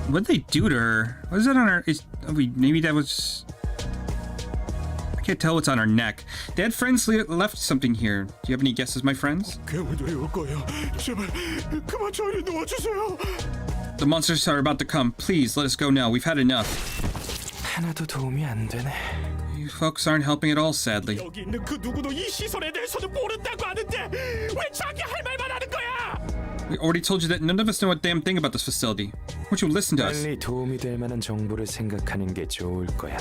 What did they do to her? What is that on her? Maybe that was... I can't tell what's on her neck. They had friends left something here. Do you have any guesses, my friends? The monsters are about to come. Please, let us go now. We've had enough. 하나도 도움이 안 되네. You folks aren't helping at all, sadly. 여기 있는 그 누구도 이 시설에 대해서는 모른다고 하는데 왜 자기 할 말만 하는 거야? We already told you that none of us know a damn thing about this facility. Won't you listen to us? 빨리 도움이 될 만한 정보를 생각하는 게 좋을 거야.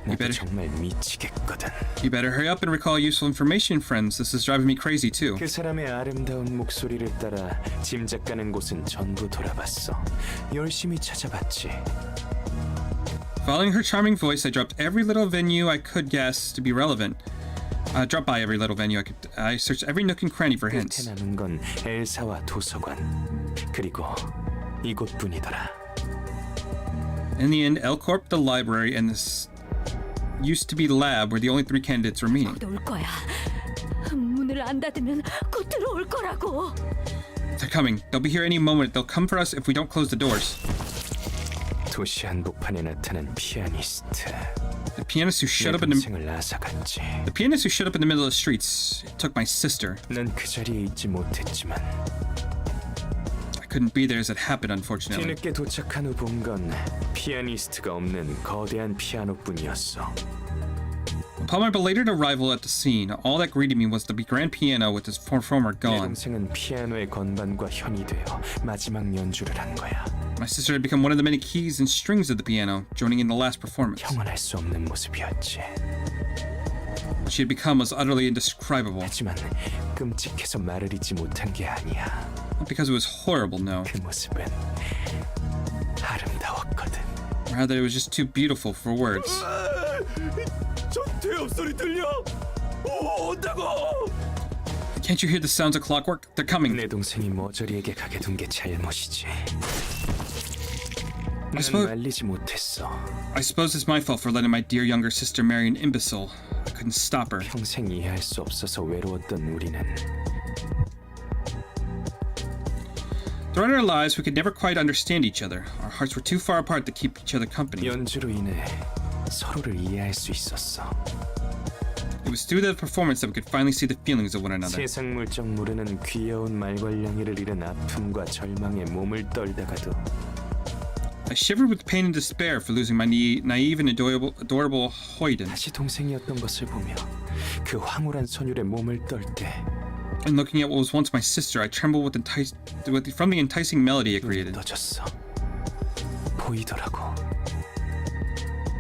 나도 정말 미치겠거든. You better hurry up and recall useful information, friends. This is driving me crazy too. 그 사람의 아름다운 목소리를 따라 짐작 가는 곳은 전부 돌아봤어. 열심히 찾아봤지. Following her charming voice, I dropped every little venue I could guess to be relevant. Drop by every little venue I could. I searched every nook and cranny for hints. 끝에 남은 건 엘사와 도서관 그리고 이곳뿐이더라. In the end, L Corp, the library, and this used to be lab were the only 3 candidates remaining. 올 거야. 문을 안 닫으면 곧 들어올 거라고. They're coming. They'll be here any moment. They'll come for us if we don't close the doors. 도시 한복판에 나타난 피아니스트. The pianist who showed 내 up in the 동생을 앗아갔지. middle of the streets. It took my sister. 난 그 자리에 있지 못했지만 I couldn't be there as it happened, unfortunately. 뒤늦게 도착한 후 본 건 피아니스트가 없는 거대한 피아노뿐이었어. Upon my belated arrival at the scene, all that greeted me was the grand piano with its performer 내 gone. 동생은 피아노의 건반과 현이 되어 마지막 연주를 한 거야. My sister had become one of the many keys and strings of the piano, joining in the last performance. 형언할 수 없는 모습이었지. What she had become was utterly indescribable. 하지만 끔찍해서 말을 잇지 못한 게 아니야. Not because it was horrible, no. 그 모습은 아름다웠거든. Rather, it was just too beautiful for words. 저 대업 소리 들려? 온다고! Can't you hear the sounds of clockwork? They're coming. 내 동생이 머저리에게 가게 둔 게 잘못이지. 난 suppose- 말리지 못했어. I suppose it's my fault for letting my dear younger sister marry an imbecile. I couldn't stop her. 평생 이해할 수 없어서 외로웠던 우리는 Throughout our lives, we could never quite understand each other. Our hearts were too far apart to keep each other company. 연주로 인해 서로를 이해할 수 있었어. It was through the performance that we could finally see the feelings of one another. 세상 물정 모르는 귀여운 말괄량이를 잃은 아픔과 절망에 몸을 떨다가도 I shivered with pain and despair for losing my naive and adorable Hoyden. 다시 동생이었던 것을 보며 그 황홀한 선율에 몸을 떨 때 And looking at what was once my sister, I trembled from the enticing melody it created. 떠졌어. 보이더라고.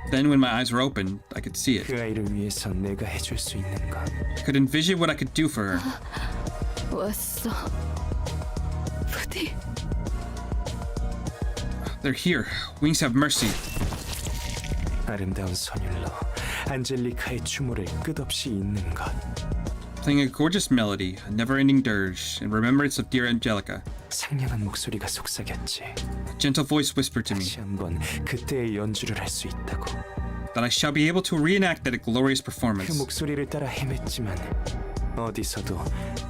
Then, when my eyes were open, I could see it. 그 아이를 위해서 내가 해줄 수 있는 것. I could envision what I could do for her. 왔어. 부디. They're here. Wings have mercy. 아름다운 선율로 안젤리카의 추모를 끝없이 잇는 것. Playing a gorgeous melody, a never-ending dirge, in remembrance of dear Angelica. 상냥한 목소리가 속삭였지. A gentle voice whispered to me 다시 한번 그때의 연주를 할 수 있다고. that I shall be able to reenact that glorious 그 performance. 목소리를 따라 헤맸지만 어디서도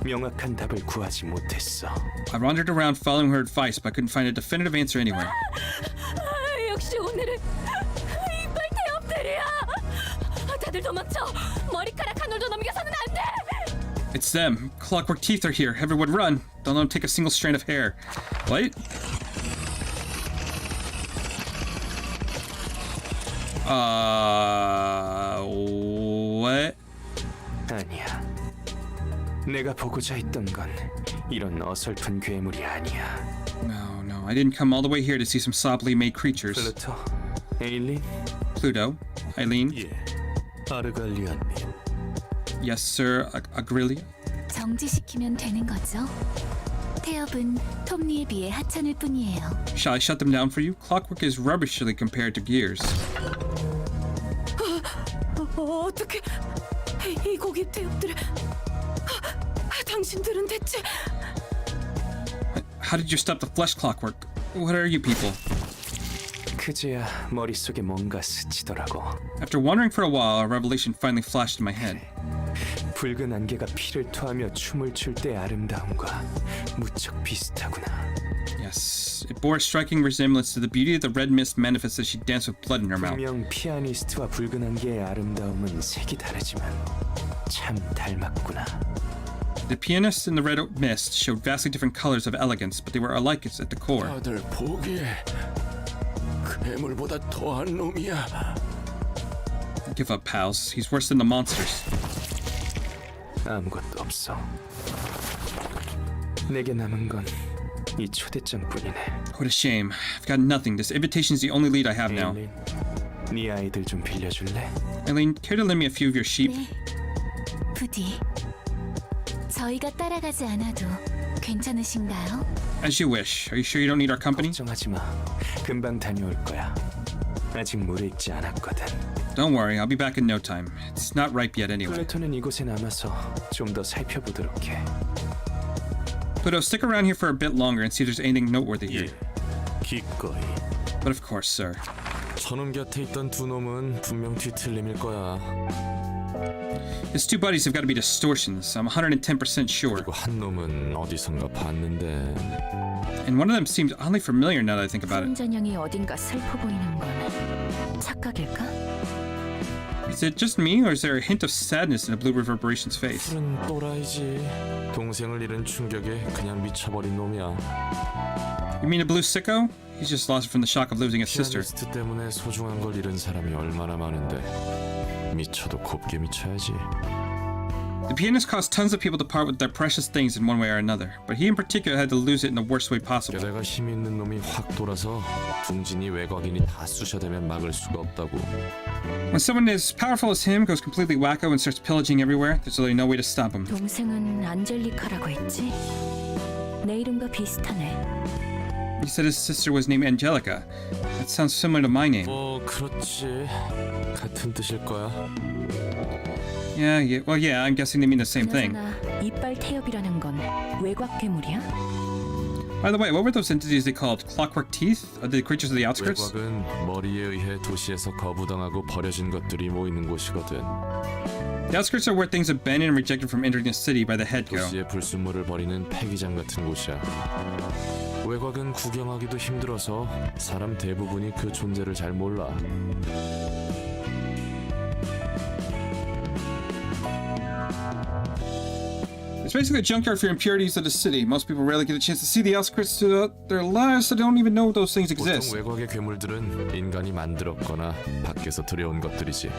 명확한 답을 구하지 못했어. I wandered around following her advice, but I couldn't find a definitive answer anywhere. 역시 오늘은 이빨 태엽들이야. 다들 도망쳐. 머리카락 한 올도 넘겨서는 안 돼. It's them. Clockwork teeth are here. Everyone run. Don't let them take a single strand of hair. What? What? 아니야. 내가 보고자 했던 건 이런 어설픈 괴물이 아니야. No. I didn't come all the way here to see some soppily made creatures. 플루토, 에일린, Pluto, Eileen. 예, 아르갈리아님. Yes, sir. Agrilia. 정지시키면 되는 거죠? 태엽은 톱니에 비해 하찮을 뿐이에요. Shall I shut them down for you? Clockwork is rubbishly compared to gears. 어떻게 이 고기 태엽들을? 당신들은 대체? How did you stop the flesh clockwork? What are you people? 그제야 머릿속에 뭔가 스치더라고. After wondering for a while, a revelation finally flashed in my head. 붉은 안개가 피를 토하며 춤을 출 때 아름다움과 무척 비슷하구나. Yes, it bore a striking resemblance to the beauty of the red mist manifest as she danced with blood in her mouth. 분명 피아니스트와 붉은 안개의 아름다움은 색이 다르지만 참 닮았구나. The pianist and the red mist showed vastly different colors of elegance, but they were alike at the core. 다들 보기에 괴물보다 더한 놈이야. Give up, pals. He's worse than the monsters. 아무것도 없어. 내게 남은 건 이 초대장뿐이네. What a shame. I've got nothing. This invitation is the only lead I have now. 에일린, 네 아이들 좀 빌려줄래? Eileen, care to lend me a few of your sheep? 네, 부디. 저희가 따라가지 않아도 괜찮으신가요? As you wish. Are you sure you don't need our company? 걱정하지 마. 금방 다녀올 거야. 아직 물에 익지 않았거든. Don't worry, I'll be back in no time. It's not ripe yet anyway. 플루토는 이곳에 남아서 좀 더 살펴보도록 해. Pluto, stick around here for a bit longer and see if there's anything noteworthy here. 기꺼이. But of course, sir. 저놈 곁에 있던 두 놈은 분명 뒤틀림일 거야. His two buddies have got to be distortions. I'm 110% sure. 그리고 한 놈은 어디선가 봤는데. And one of them seems oddly familiar now that I think about 푸른 it. 전형이 어딘가 슬퍼 보이는 건 착각일까? Is it just me, or is there a hint of sadness in the blue reverberation's face? 푸른 또라이지. 동생을 잃은 충격에 그냥 미쳐버린 놈이야. You mean a blue sicko? He's just lost from the shock of losing his sister. 피아니스트 때문에 소중한 걸 잃은 사람이 얼마나 많은데 미쳐도 곱게 미쳐야지. The pianist caused tons of people to part with their precious things in one way or another, but he in particular had to lose it in the worst way possible. 게다가 힘 있는 놈이 확 돌아서 둥진이 외곽인이 다 쑤셔대면 막을 수가 없다고. When someone as powerful as him goes completely wacko and starts pillaging everywhere, there's really no way to stop him. 동생은 안젤리카라고 했지? 내 이름과 비슷하네. He said his sister was named Angelica. That sounds similar to my name. 그렇지. 같은 뜻일 거야. Yeah, I'm guessing they mean the same thing. 그나저나 이빨 태엽이라는 건 외곽 괴물이야? By the way, what were those entities they called? Clockwork teeth? Are they creatures of the outskirts? 외곽은 머리에 의해 도시에서 거부당하고 버려진 것들이 모이는 곳이거든. The outskirts are where things abandoned and rejected from entering a city by the head go. 도시의 불순물을 버리는 폐기장 같은 곳이야. 외곽은 구경하기도 힘들어서 사람 대부분이 그 존재를 잘 몰라. It's basically a junkyard for impurities of the city. Most people rarely get a chance to see the outskirts throughout their lives, so they don't even know those things exist. 보통 외곽의 괴물들은 인간이 만들었거나 밖에서 들여온 것들이지.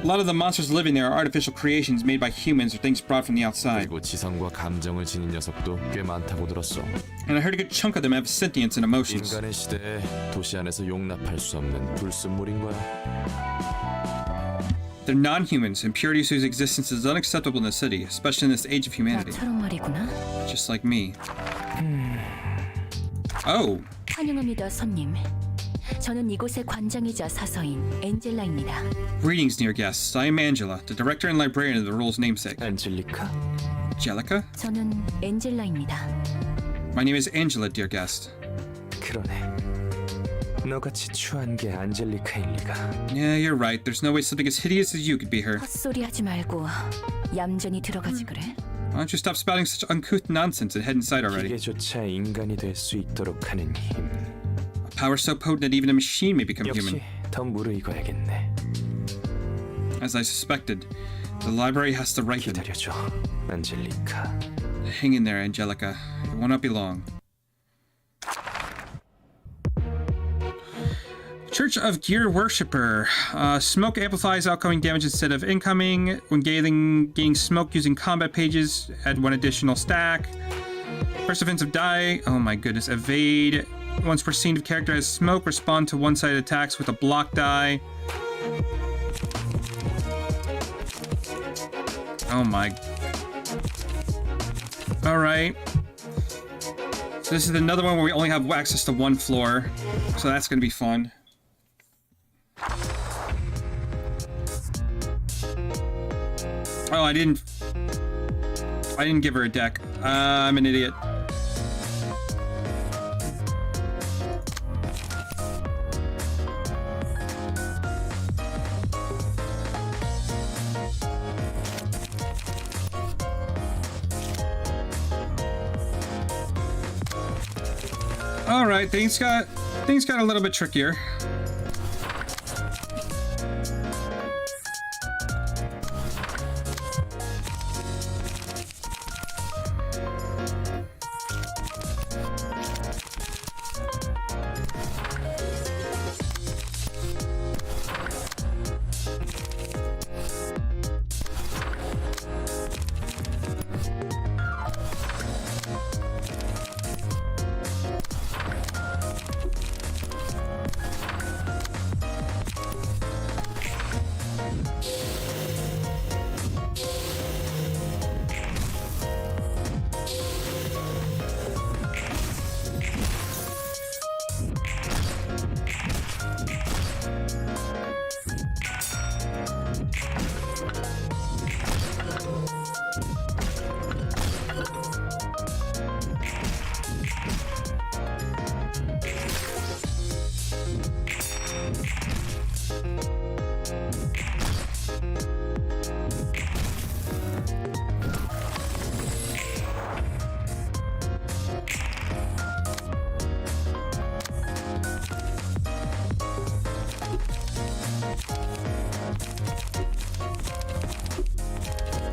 A lot of the monsters living there are artificial creations made by humans or things brought from the outside. 그리고 지성과 감정을 지닌 녀석도 꽤 많다고 들었어. And I heard a good chunk of them have sentience and emotions. 인간의 시대에 도시 안에서 용납할 수 없는 불순물인 거야. They're non-humans. Impurities whose existence is unacceptable in the city, especially in this age of humanity. 나처럼 말이구나. Just like me. Oh. 환영합니다, 손님. 저는 이곳의 관장이자 사서인 엔젤라입니다. Greetings, dear guests. I am Angela, the director and librarian of the rule's namesake. 안젤리카? Angelica? 저는 엔젤라입니다. My name is Angela, dear guest. 그러네. 너같이 추한 게 안젤리카일 리가. Yeah, you're right. There's no way something as hideous as you could be her. 헛소리 하지 말고 얌전히 들어가지 그래. Why don't you stop spouting such uncouth nonsense and head inside already? 기계조차 인간이 될 수 있도록 하는 힘. A power so potent that even a machine may become human. 역시 더 무르익어야겠네. As I suspected, the library has to ripen. 기다려줘, 안젤리카. Hang in there, Angelica. It will not be long. Church of Gear Worshipper. Smoke amplifies outgoing damage instead of incoming. When gaining smoke using combat pages, add 1 additional stack. First offensive die. Oh my goodness. Evade. Once perceived if character has smoke, respond to one-sided attacks with a block die. Oh my. Alright. So this is another one where we only have access to 1 floor. So that's going to be fun. Oh, I didn't give her a deck. I'm an idiot. All right, things got a little bit trickier.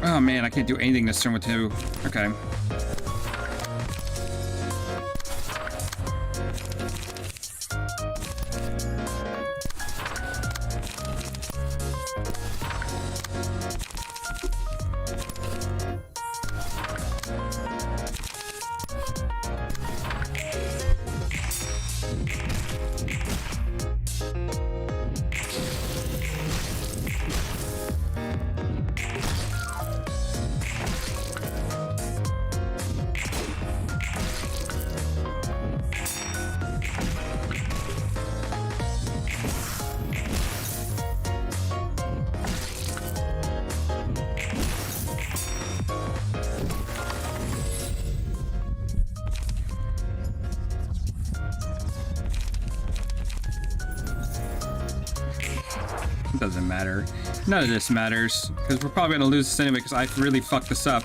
Oh man, I can't do anything this turn with 2. Okay. Doesn't matter. None of this matters, because we're probably gonna lose this anyway, because I really fucked this up.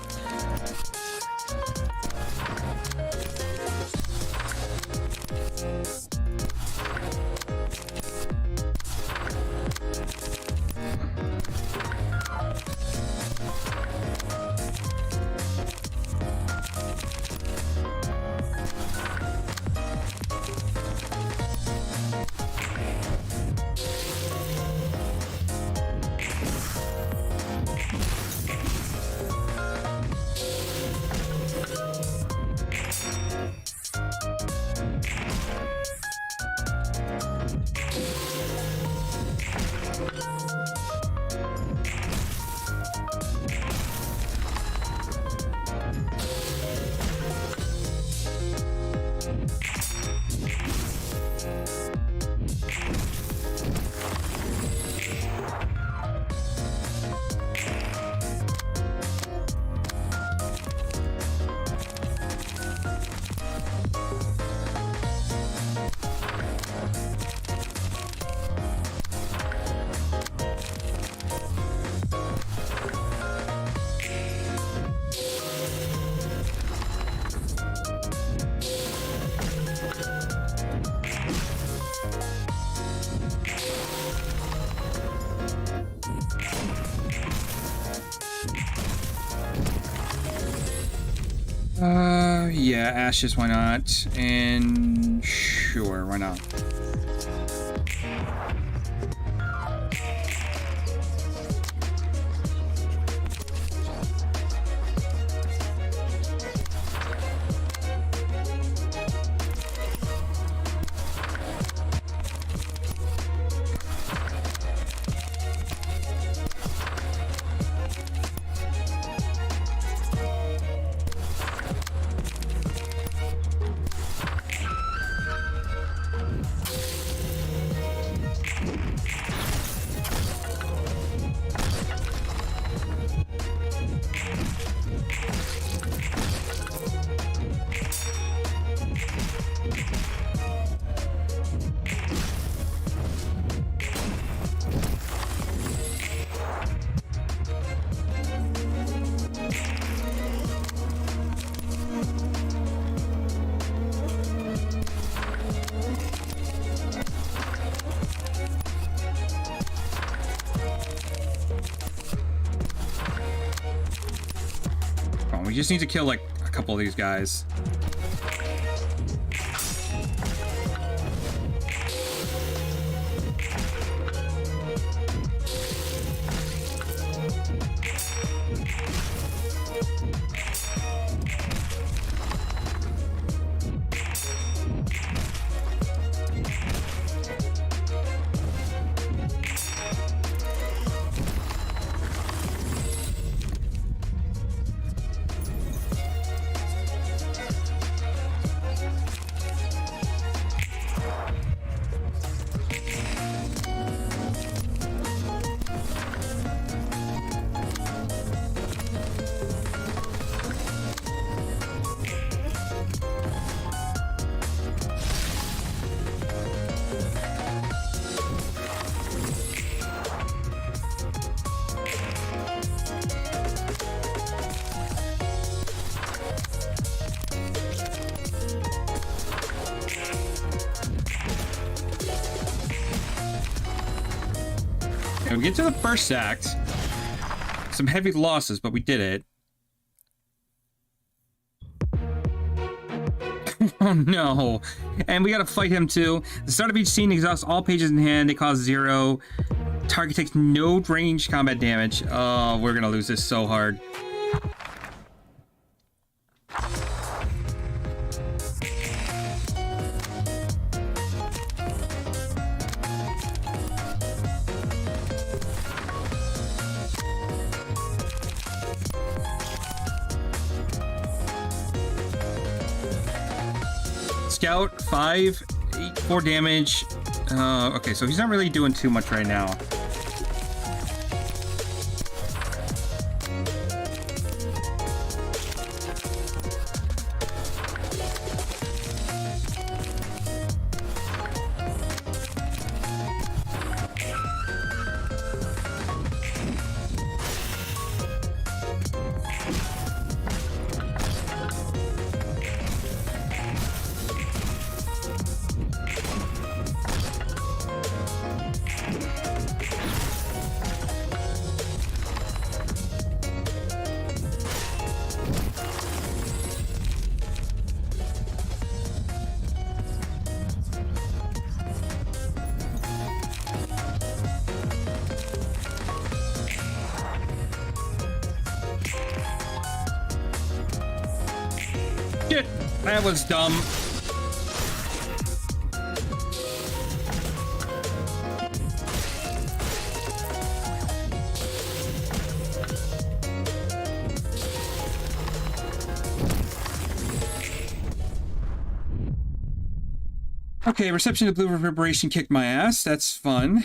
Yeah, ashes, why not? And sure, why not? We just need to kill like a couple of these guys. And we get to the first act. Some heavy losses, but we did it. Oh no. And we gotta fight him too. The start of each scene exhausts all pages in hand. They cause 0. Target takes no range combat damage. Oh, we're gonna lose this so hard. Scout, 5, 8, 4 damage. Okay, so he's not really doing too much right now. Shit, that was dumb. Okay, reception of blue reverberation kicked my ass. That's fun.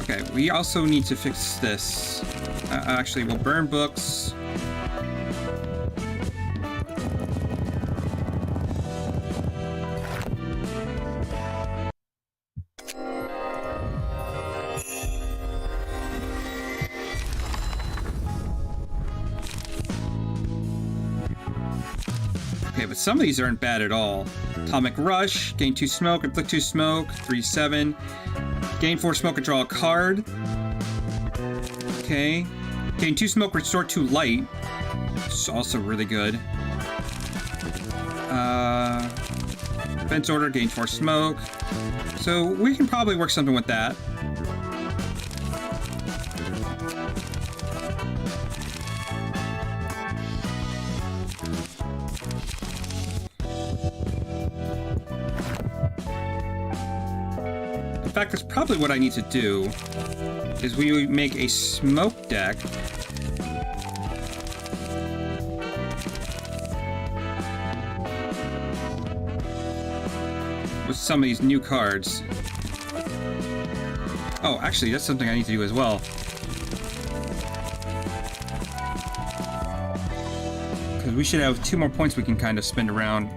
Okay, we also need to fix this. Actually, we'll burn books. Okay, but some of these aren't bad at all. Atomic Rush, gain 2 smoke, inflict 2 smoke, 3/7. Gain 4 smoke and draw a card. Okay. Gain 2 smoke, restore 2 light. It's also really good. Defense order, gain 4 smoke. So we can probably work something with that. In fact, that's probably what I need to do, is we make a smoke deck. With some of these new cards. Oh, actually, that's something I need to do as well. Because we should have 2 more points we can kind of spin around.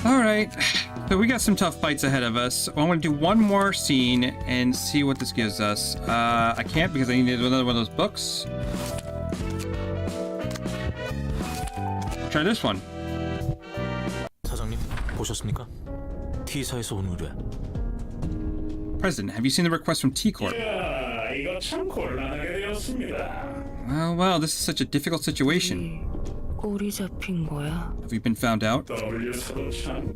Alright, so we got some tough fights ahead of us. I want to do one more scene and see what this gives us. I can't because I need another one of those books. Try this one. 사장님, 보셨습니까? T사에서 온 의뢰. President, have you seen the request from T Corp? 이거 참 곤란하게 되었습니다. Well, this is such a difficult situation. 꼬리 잡힌 거야? Have we been found out? W사도 참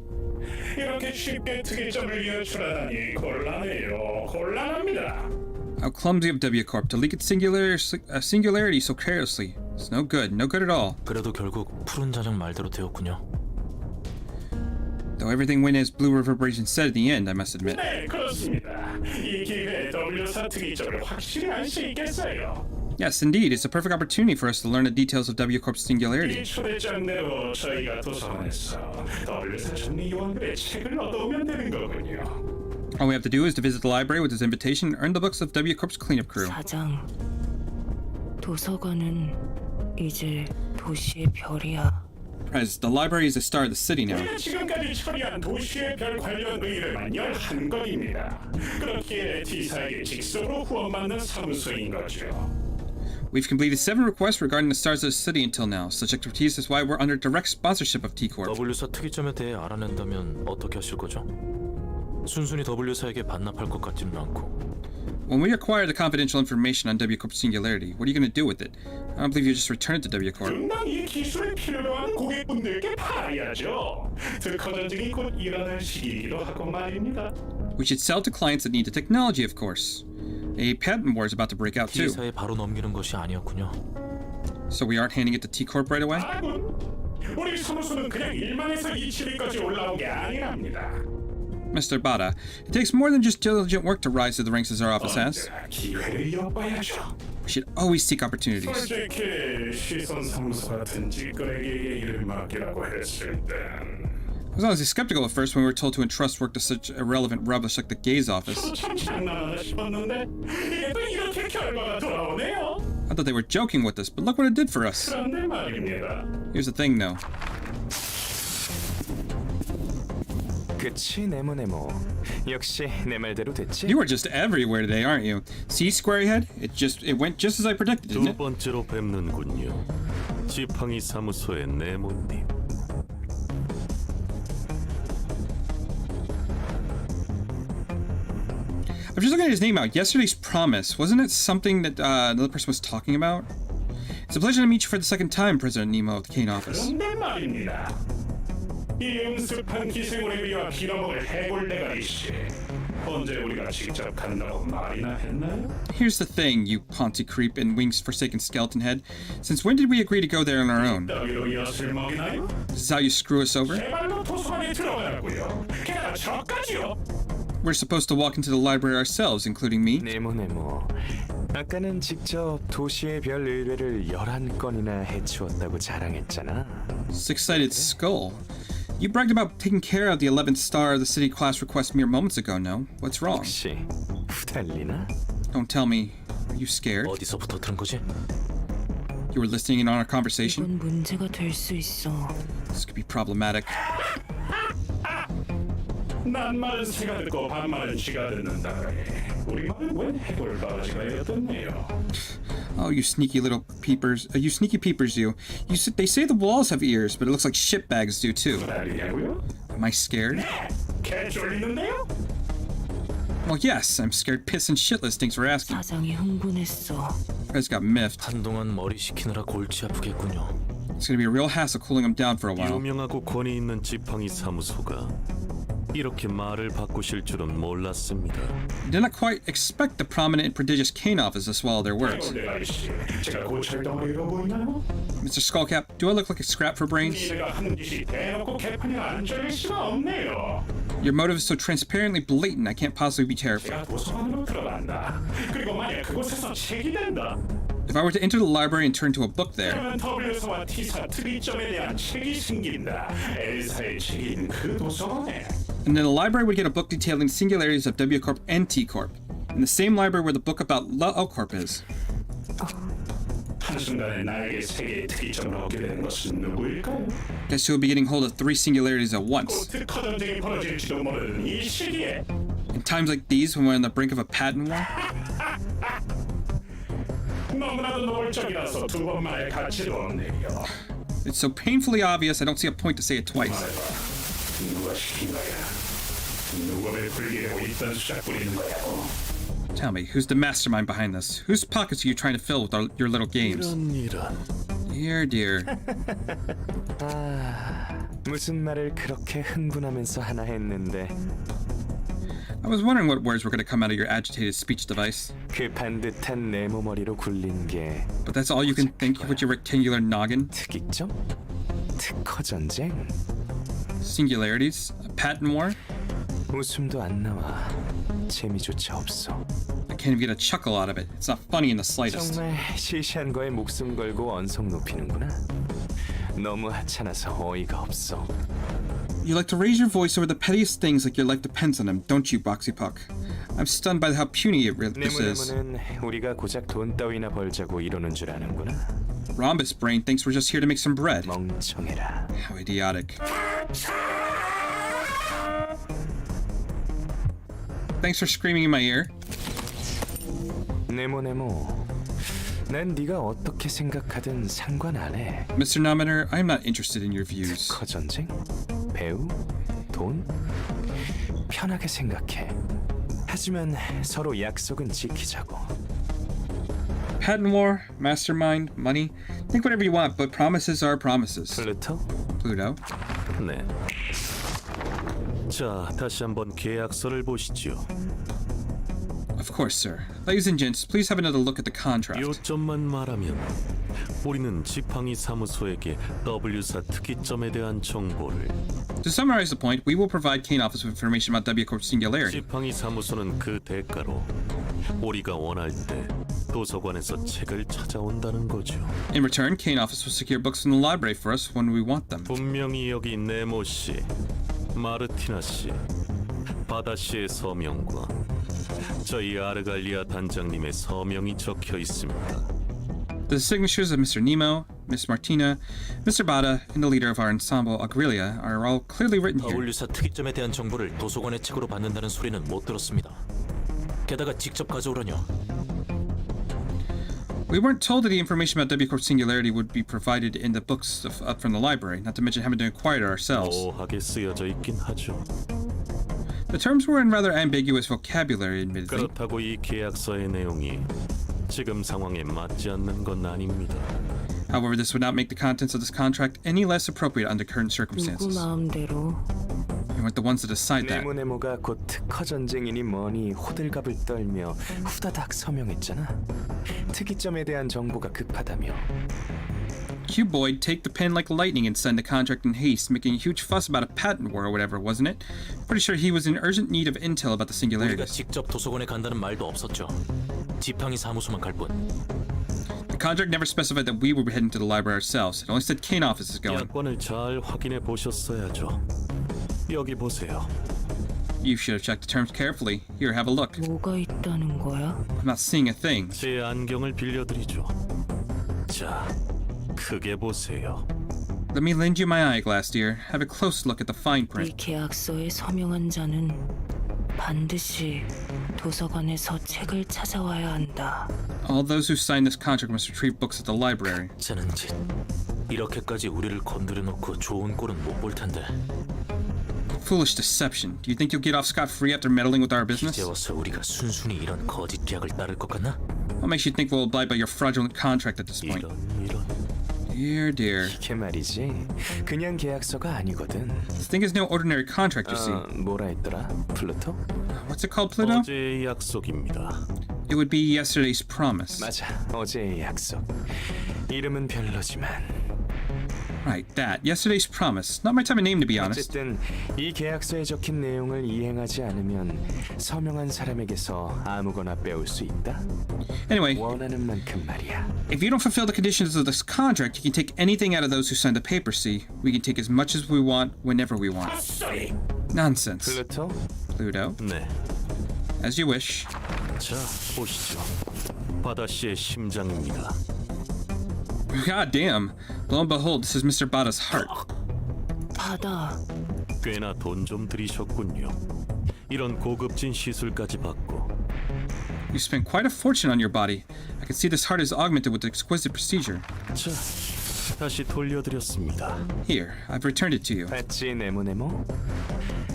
이렇게 쉽게 특이점을 유출하다니 곤란해요. 곤란합니다. How clumsy of W Corp to leak its singularity so carelessly. It's no good at all. 그래도 결국 푸른 자장 말대로 되었군요. Though everything went as Blue Reverberation said at the end, I must admit. 네, 그렇습니다. 이 기회에 W사 특이점을 확실히 알 수 있겠어요. Yes, indeed. It's a perfect opportunity for us to learn the details of W Corp's singularity. 이 초대장내로 저희가 도서관에서 W사 정리 요원들의 책을 얻어오면 되는 거군요. All we have to do is to visit the library with his invitation and earn the books of W Corp's cleanup crew. 사장, 도서관은 이제 도시의 별이야. Prez, the library is the star of the city now. 우리가 지금까지 처리한 도시의 별 관련 의뢰만 11건입니다. 그렇기에 T사에게 직속으로 후원받는 사무소인 거죠. We've completed 7 requests regarding the stars of the city until now. Such expertise is why we're under direct sponsorship of T-Corp. W사 특이점에 대해 알아낸다면 어떻게 하실 거죠? 순순히 W사에게 반납할 것 같지는 않고. When we acquire the confidential information on W-Corp Singularity, what are you going to do with it? I don't believe you just return it to W-Corp. 금방 이 기술을 필요로 하는 고객분들께 팔아야죠. 특허 전쟁이 곧 일어날 시기이기도 하고 말입니다. We should sell to clients that need the technology, of course. A patent war is about to break out too. T사에 바로 넘기는 것이 아니었군요. So we aren't handing it to T-Corp right away? 아군, 우리 사무소는 그냥 1만에서 2,000위까지 올라온 게 아니랍니다. Mr. Bada, it takes more than just diligent work to rise to the ranks as our office has. 기회를 엿봐야죠. We should always seek opportunities. 솔직히 시선 사무소 같은 직거래계의 일을 맡기라고 했을 땐 I was honestly skeptical at first when we were told to entrust work to such irrelevant rubbish like the gaze office. 참 장난하나 싶었는데 이게 또 이렇게 결과가 돌아오네요. I thought they were joking with us, but look what it did for us. 그런데 말입니다. Here's the thing though. 그치 네모네모. 역시 내 말대로 됐지? You are just everywhere today, aren't you? See, Squarehead? It went just as I predicted, didn't 두 it? 번째로 뵙는군요. 지팡이 사무소의 네모님. I'm just looking at his name out. Yesterday's Promise. Wasn't it something that another person was talking about? It's a pleasure to meet you for the second time, President Nemo of the Kane office. 그런데 말입니다. 이 음습한 기생물에 비와 빌어먹을 해골 대가리씨. 언제 우리가 직접 간다고 말이나 했나요? Here's the thing, you Ponty creep and wings forsaken skeleton head. Since when did we agree to go there on our own? 따위로 엿을 먹이나요? This is how you screw us over? 제발로 도서관에 들어가라고요. 게다가 저까지요. We're supposed to walk into the library ourselves, including me. 네모네모. 아까는 직접 도시의 별 의뢰를 11건이나 해치웠다고 자랑했잖아. Six-sided skull. You bragged about taking care of the 11th star of the city class request mere moments ago, no? What's wrong? 혹시 후달리나? Don't tell me. Are you scared? 어디서부터 들은 거지? You were listening in on our conversation? 이건 문제가 될 수 있어. This could be problematic. 난 말은 새가 듣고 반말은 쥐가 듣는다네. 우리 말은 웬 해골 바가지가 였던네요. Oh, you sneaky little peepers. You sneaky peepers, you. They say the walls have ears, but it looks like shitbags do too. 말이냐고요? Am I scared? 개 쫄리는데요? Well, yes, I'm scared piss and shitless. Thanks for asking. 사장이 흥분했어. Prez got miffed. 한동안 머리 식히느라 골치 아프겠군요. It's gonna be a real hassle cooling him down for a while. 유명하고 권위 있는 지팡이 사무소가 이렇게 말을 바꾸실 줄은 몰랐습니다. I did not quite expect the prominent and prodigious Kane office to swallow their words. 해골 대가리씨, 제가 고철덩어리로 보이나요? Mr. Skullcap, do I look like a scrap for brains? 니네가 하는 짓이 대놓고 개판에 안 잘릴 수가 없네요. Your motive is so transparently blatant, I can't possibly be terrified. 제가 도서관으로 들어간다. 그리고 만약 그곳에서 책이 된다. If I were to enter the library and turn to a book there, 그러면 W사와 T사 특이점에 대한 책이 생긴다. L사의 책인 그 도서관에. and then the library would get a book detailing the singularities of W Corp and T Corp, in the same library where the book about L Corp is. 한순간에 나에게 세 개의 특이점을 얻게 되는 것은 누구일까요? Guess who will be getting hold of 3 singularities at once? 특허 전쟁이 벌어질지도 모르는 이 시기에 In times like these, when we're on the brink of a patent war, 너무나도 노골적이라서 두 번 말할 가치도 없네요. it's so painfully obvious I don't see a point to say it twice. 누가 시킨 거야? 누가 왜 불리하고 이딴 수작 부리는 거냐고. Tell me, who's the mastermind behind this? Whose pockets are you trying to fill with your little games? 이런. Dear, dear. 무슨 말을 그렇게 흥분하면서 하나 했는데 I was wondering what words were going to come out of your agitated speech device. 그 반듯한 네모 머리로 굴린 게 But that's all you can think with your rectangular noggin? 특이점? 특허 전쟁? Singularities? A patent war? 웃음도 안 나와. 재미조차 없어. I can't even get a chuckle out of it. It's not funny in the slightest. 정말 시시한 거에 목숨 걸고 언성 높이는구나. 너무 하찮아서 어이가 없어. You like to raise your voice over the pettiest things like your life depends on them, don't you, Boxy Puck? I'm stunned by how puny this is. 네모네모는 우리가 고작 돈 따위나 벌자고 이러는 줄 아는구나. Rhombus brain thinks we're just here to make some bread. 멍청해라. How idiotic. Thanks for screaming in my ear. 네모. 난 네가 어떻게 생각하든 상관 안 해. Mr. Nominator, I'm not interested in your views. 특허 전쟁? 배우? 돈? 편하게 생각해. 하지만 서로 약속은 지키자고. Patent war, mastermind, money. Think whatever you want, but promises are promises. 플루토? Pluto. 네. 자, 다시 한번 계약서를 보시죠. Of course, sir. Ladies and gents, please have another look at the contract. 요점만 말하면 우리는 지팡이 사무소에게 W사 특이점에 대한 정보를, To summarize the point, we will provide Kane Office with information about W Corp Singularity. 지팡이 사무소는 그 대가로 우리가 원할 때 도서관에서 책을 찾아온다는 거죠. In return, Kane Office will secure books from the library for us when we want them. 분명히 여기 네모 씨, 마르티나 씨, 바다 씨의 서명과 저희 아르갈리아 단장님의 서명이 적혀 있습니다. The signatures of Mr. Nemo, Miss Martina, Mr. Bada, and the leader of our ensemble, Agrilia, are all clearly written here. W사 특이점에 대한 정보를 도서관의 책으로 받는다는 소리는 못 들었습니다. 게다가 직접 가져오라뇨. We weren't told that the information about W Corp Singularity would be provided in the books from the library, not to mention having to acquire it ourselves. 모호하게 쓰여져 있긴 하죠. The terms were in rather ambiguous vocabulary, admittedly. 그렇다고 이 계약서의 내용이 지금 상황에 맞지 않는 건 아닙니다. However, this would not make the contents of this contract any less appropriate under current 누구 circumstances. 마음대로 We weren't the ones to decide that. 네모가 곧 특허 전쟁이니 뭐니 호들갑을 떨며 후다닥 서명했잖아. 특이점에 대한 정보가 급하다며. Q Boyd take the pen like lightning and send the contract in haste, making a huge fuss about a patent war or whatever, wasn't it? Pretty sure he was in urgent need of intel about the 우리가 singularities. 직접 도서관에 간다는 말도 없었죠. 지팡이 사무소만 갈 뿐. The contract never specified that we were heading to the library ourselves. It only said Kane Office is going. 약관을 잘 확인해 보셨어야죠. 여기 보세요. You should have checked the terms carefully. Here, have a look. 뭐가 있다는 거야? I'm not seeing a thing. 제 안경을 빌려드리죠. 자, 크게 보세요. Let me lend you my eyeglass, dear. Have a close look at the fine 이 print. 계약서에 서명한 자는 반드시 도서관에서 책을 찾아와야 한다. All those who signed this contract must retrieve books at the library. 쟤는 짓. 이렇게까지 우리를 건드려 놓고 좋은 꼴은 못 볼 텐데. Foolish deception. Do you think you'll get off scot-free after meddling with our business? 이제 와서 우리가 순순히 이런 거짓 계약을 따를 것 같나? What makes you think we'll abide by your fraudulent contract at this point? 이런. Dear, dear. 이게 말이지. 그냥 계약서가 아니거든. This thing is no ordinary contract, you see. 뭐라 했더라? 플루토? What's it called, Pluto? 어제의 약속입니다. It would be yesterday's promise. 맞아. 어제의 약속. 이름은 별로지만. Right, that. Yesterday's promise. Not my type of name, to be honest. 어쨌든 이 계약서에 적힌 내용을 이행하지 않으면 서명한 사람에게서 아무거나 빼올 수 있다. Anyway, 원하는 만큼 말이야. if you don't fulfill the conditions of this contract, you can take anything out of those who signed the paper, see? We can take as much as we want, whenever we want. Nonsense. 플루토? Pluto, 네. as you wish. 자, 보시죠. 바다 씨의 심장입니다. God damn. Lo and behold, this is Mr. Bada's heart. 바다. 꽤나 돈 좀 들이셨군요. 이런 고급진 시술까지 받고. You spent quite a fortune on your body. I can see this heart is augmented with exquisite procedure. 자, 다시 돌려드렸습니다. Here, I've returned it to you. 봤지 네모네모?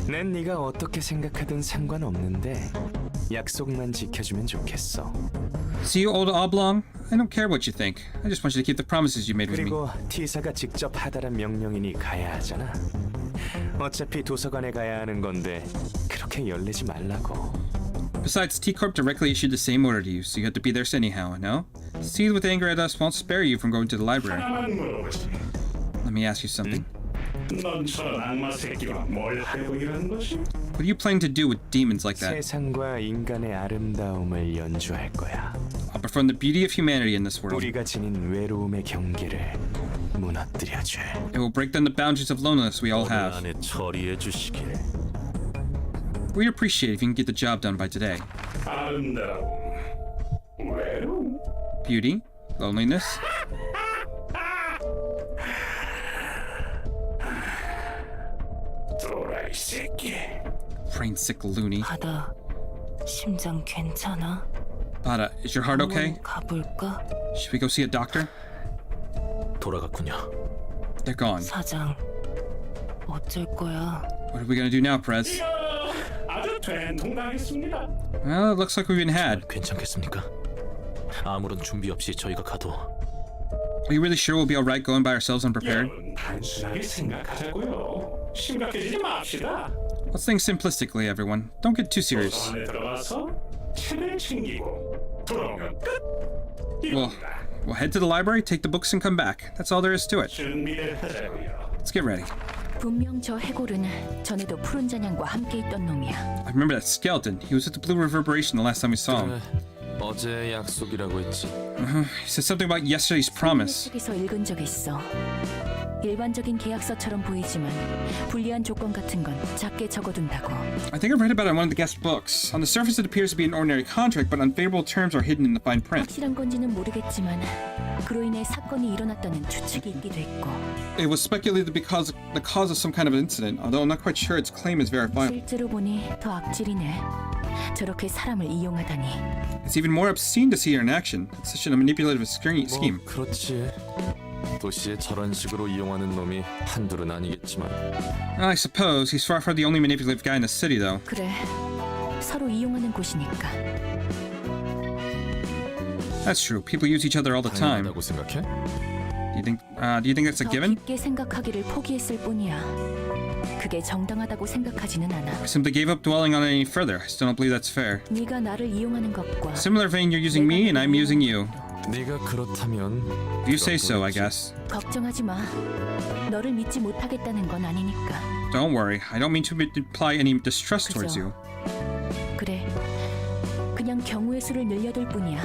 난 네가 어떻게 생각하든 상관없는데 약속만 지켜주면 좋겠어. See you, old oblong? I don't care what you think. I just want you to keep the promises you made with me. 그리고 T사가 직접 하다란 명령이니 가야 하잖아. 어차피 도서관에 가야 하는 건데 그렇게 열내지 말라고. Besides, T-Corp directly issued the same order to you, so you have to be there anyhow, no? Seethe with anger at us won't spare you from going to the library. 하나만 물어보지. Let me ask you something. 넌 저런 악마 새끼가 뭘 하려고 이러는 거지? What are you planning to do with demons like that? 세상과 인간의 아름다움을 연주할 거야. I'll perform the beauty of humanity in this world. 우리가 지닌 외로움의 경계를 무너뜨려줄. It will break down the boundaries of loneliness we all 오늘 have. 안에 처리해 주시길. We'd appreciate it if you can get the job done by today. 아름다움, 외로움. Beauty, loneliness. 새끼. Brain sick loony. 바다, 심장 괜찮아? Bada, is your heart okay? 가볼까? Should we go see a doctor? 돌아갔군요. They're gone. 사장, 어쩔 거야? What are we gonna do now, Prez? 이거 아주 된통당했습니다. Well, it looks like we've been had. 괜찮겠습니까? 아무런 준비 없이 저희가 가도 Are you really sure we'll be alright going by ourselves unprepared? 여러분 단순하게 생각하자고요. 심각해지지 맙시다. Let's think simplistically, everyone. Don't get too serious. 도서 안에 들어가서 책을 챙기고 돌아오면 끝. Well, 이겁니다. we'll head to the library, take the books, and come back. That's all there is to it. 준비를 하자고요. Let's get ready. 분명 저 해골은 전에도 푸른 잔향과 함께 있던 놈이야. I remember that skeleton. He was at the Blue Reverberation the last time we saw him. 어제 약속이라고 했지. He said something about yesterday's promise. 책에서 읽은 적 있어. 일반적인 계약서처럼 보이지만 불리한 조건 같은 건 작게 적어둔다고. I think I've read about it in one of the guest books. On the surface it appears to be an ordinary contract, but unfavorable terms are hidden in the fine print. 확실한 건지는 모르겠지만 그로 인해 사건이 일어났다는 추측이 있기도 했고. It was speculated because the cause of some kind of incident, although I'm not quite sure its claim is verifiable. 실제로 보니 더 악질이네. 저렇게 사람을 이용하다니. It's even more obscene to see her in action. It's such a manipulative scheme. 그렇지. 도시에 저런 식으로 이용하는 놈이 한둘은 아니겠지만. Well, I suppose he's far from the only manipulative guy in the city, though. 그래. 서로 이용하는 곳이니까. That's true. People use each other all the time. 당연하다고 생각해? Do you think that's a 더 given? 깊게 생각하기를 포기했을 뿐이야. 그게 정당하다고 생각하지는 않아. I simply gave up dwelling on it any further. I still don't believe that's fair. 네가 나를 이용하는 것과 Similar vein, you're using me and I'm using you. 네가 그렇다면 If you say so, I guess. 걱정하지 마. 너를 믿지 못하겠다는 건 아니니까. Don't worry. I don't mean to imply any distrust towards you. 그래. 그냥 경우의 수를 늘려둘 뿐이야.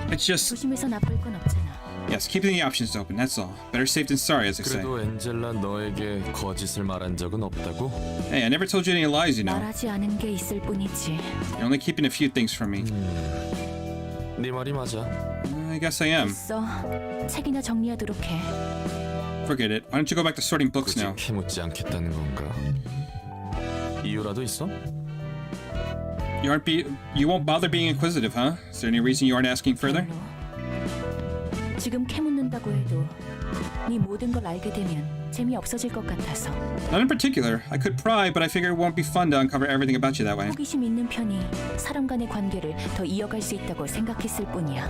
It's just, 조심해서 나쁠 건 없잖아. yes, keeping the options open, that's all. Better safe than sorry, as they say. 그래도 엔젤라 너에게 거짓을 말한 적은 없다고? Hey, I never told you any lies, you know. 말하지 않은 게 있을 뿐이지. You're only keeping a few things from me. 네 말이 맞아. I guess I am. 됐어. 책이나 정리하도록 해. Forget it. Why don't you go back to sorting books 굳이 now? 캐묻지 않겠다는 건가? 이유라도 있어? You won't bother being inquisitive, huh? Is there any reason you aren't asking further? 별로. 지금 캐묻는다고 해도 네 모든 걸 알게 되면 재미없어질 것 같아서. Not in particular. I could pry, but I figure it won't be fun to uncover everything about you that way. 호기심 있는 편이 사람 간의 관계를 더 이어갈 수 있다고 생각했을 뿐이야.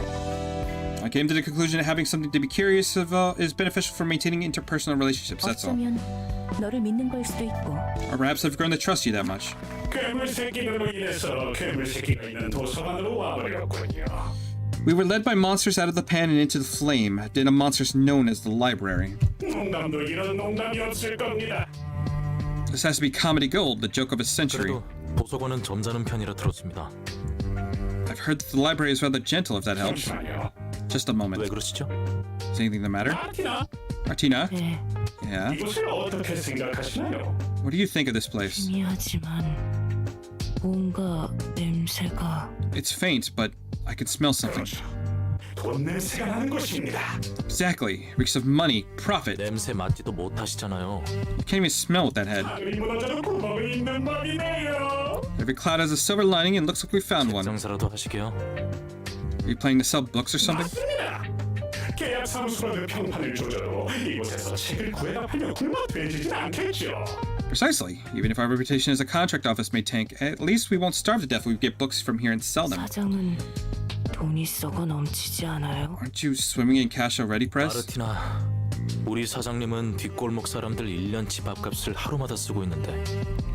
I came to the conclusion that having something to be curious of is beneficial for maintaining interpersonal relationships, that's all. 어쩌면 너를 믿는 걸 수도 있고. Or perhaps I've grown to trust you that much. 괴물 새끼들로 인해서 괴물 새끼가 있는 도서관으로 와버렸군요. We were led by monsters out of the pan and into the flame, den of monsters known as the library. 농담도 이런 농담이 없을 겁니다. This has to be comedy gold, the joke of a century. 그래도 도서관은 점잖은 편이라 들었습니다. I've heard that the library is rather gentle, if that helps. 잠시만요. Just a moment. 왜 그러시죠? Is anything the matter? 마티나, Martina? 네, Yeah? 이곳을 어떻게 생각하시나요? What do you think of this place? 미하지만 뭔가 냄새가. It's faint, but I can smell something. 돈 냄새가 나는 곳입니다. Exactly. Reeks of money, profit. 냄새 맡지도 못하시잖아요. You can't even smell with that head. 하늘이 무너져도 구멍이 있는 법이네요. Every cloud has a silver lining and looks like we found one. 장사라도 하시게요. Are you planning to sell books or something? 맞습니다. 계약 사무소라도 평판을 조져도 이곳에서 책을 구해다 팔면 굶어 돼지진 않겠죠. Precisely. Even if our reputation as a contract office may tank, at least we won't starve to death if we get books from here and sell them. 사장은 돈이 썩어 넘치지 않아요? Aren't you swimming in cash already, Press? 마르티나, 우리 사장님은 뒷골목 사람들 1년치 밥값을 하루마다 쓰고 있는데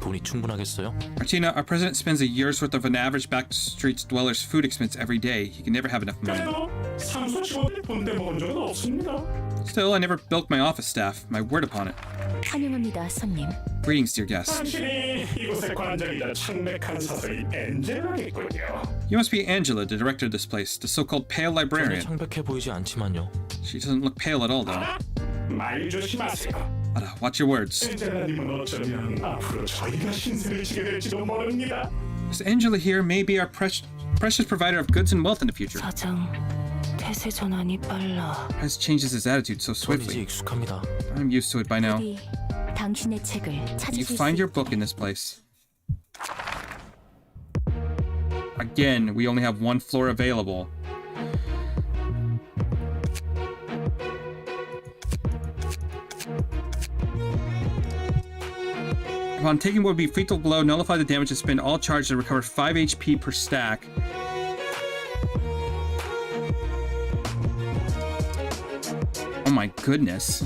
돈이 충분하겠어요? Martina, our president spends a year's worth of an average back streets dweller's food expense every day. He can never have enough money. 그래도 사무소 직원들이 돈 떼먹은 적은 없습니다. Still, I never bilked my office staff. My word upon it. 환영합니다, 손님. Greetings, dear guests. 당신이 이곳의 관장이자 창백한 사서인 엔젤라겠군요. You must be Angela, the director of this place, the so-called pale 전혀 librarian. 창백해 보이지 않지만요. She doesn't look pale at all, though. 말 조심하세요. Watch your words. 엔젤라님은 어쩌면 앞으로 저희가 신세를 지게 될지도 모릅니다. This Angela here may be our precious provider of goods and wealth in the future. 사장, 태세 전환이 빨라. Has changes his attitude so 전 이제 swiftly. 익숙합니다. I'm used to it by now. 일이 당신의 책을 You 찾으실 수 find your book in this place. Again, we only have one floor available. Upon taking what would be fatal blow, nullify the damage and spend all charges to recover 5 HP per stack. Oh my goodness.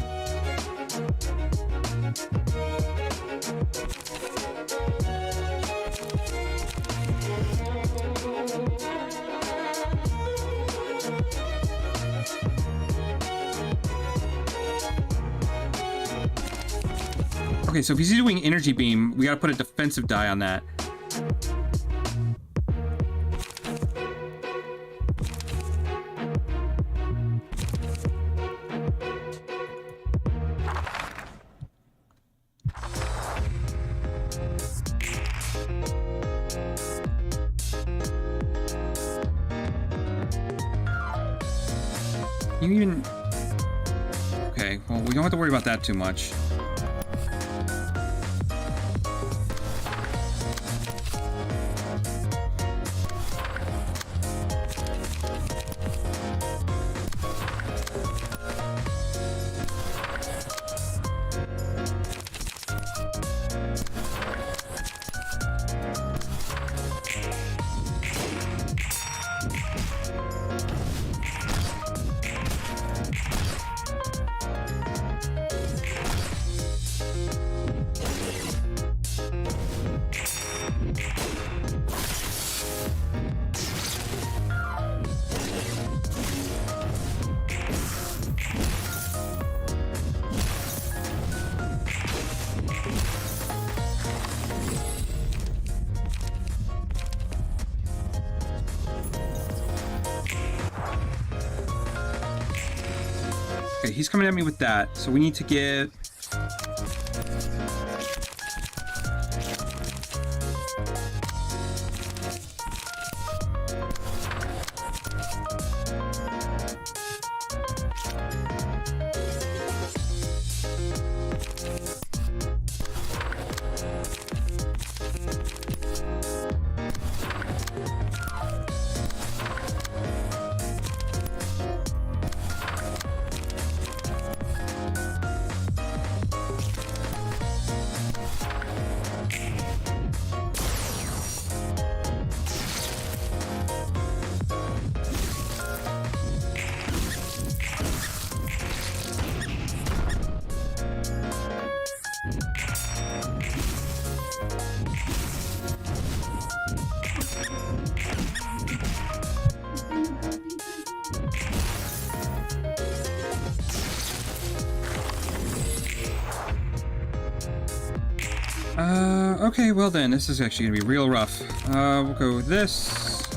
Okay, so if he's doing energy beam, we gotta put a defensive die on that. You even... Okay, well, we don't have to worry about that too much. Okay, he's coming at me with that, so we need to get... Okay, well then, this is actually gonna be real rough. We'll go with this.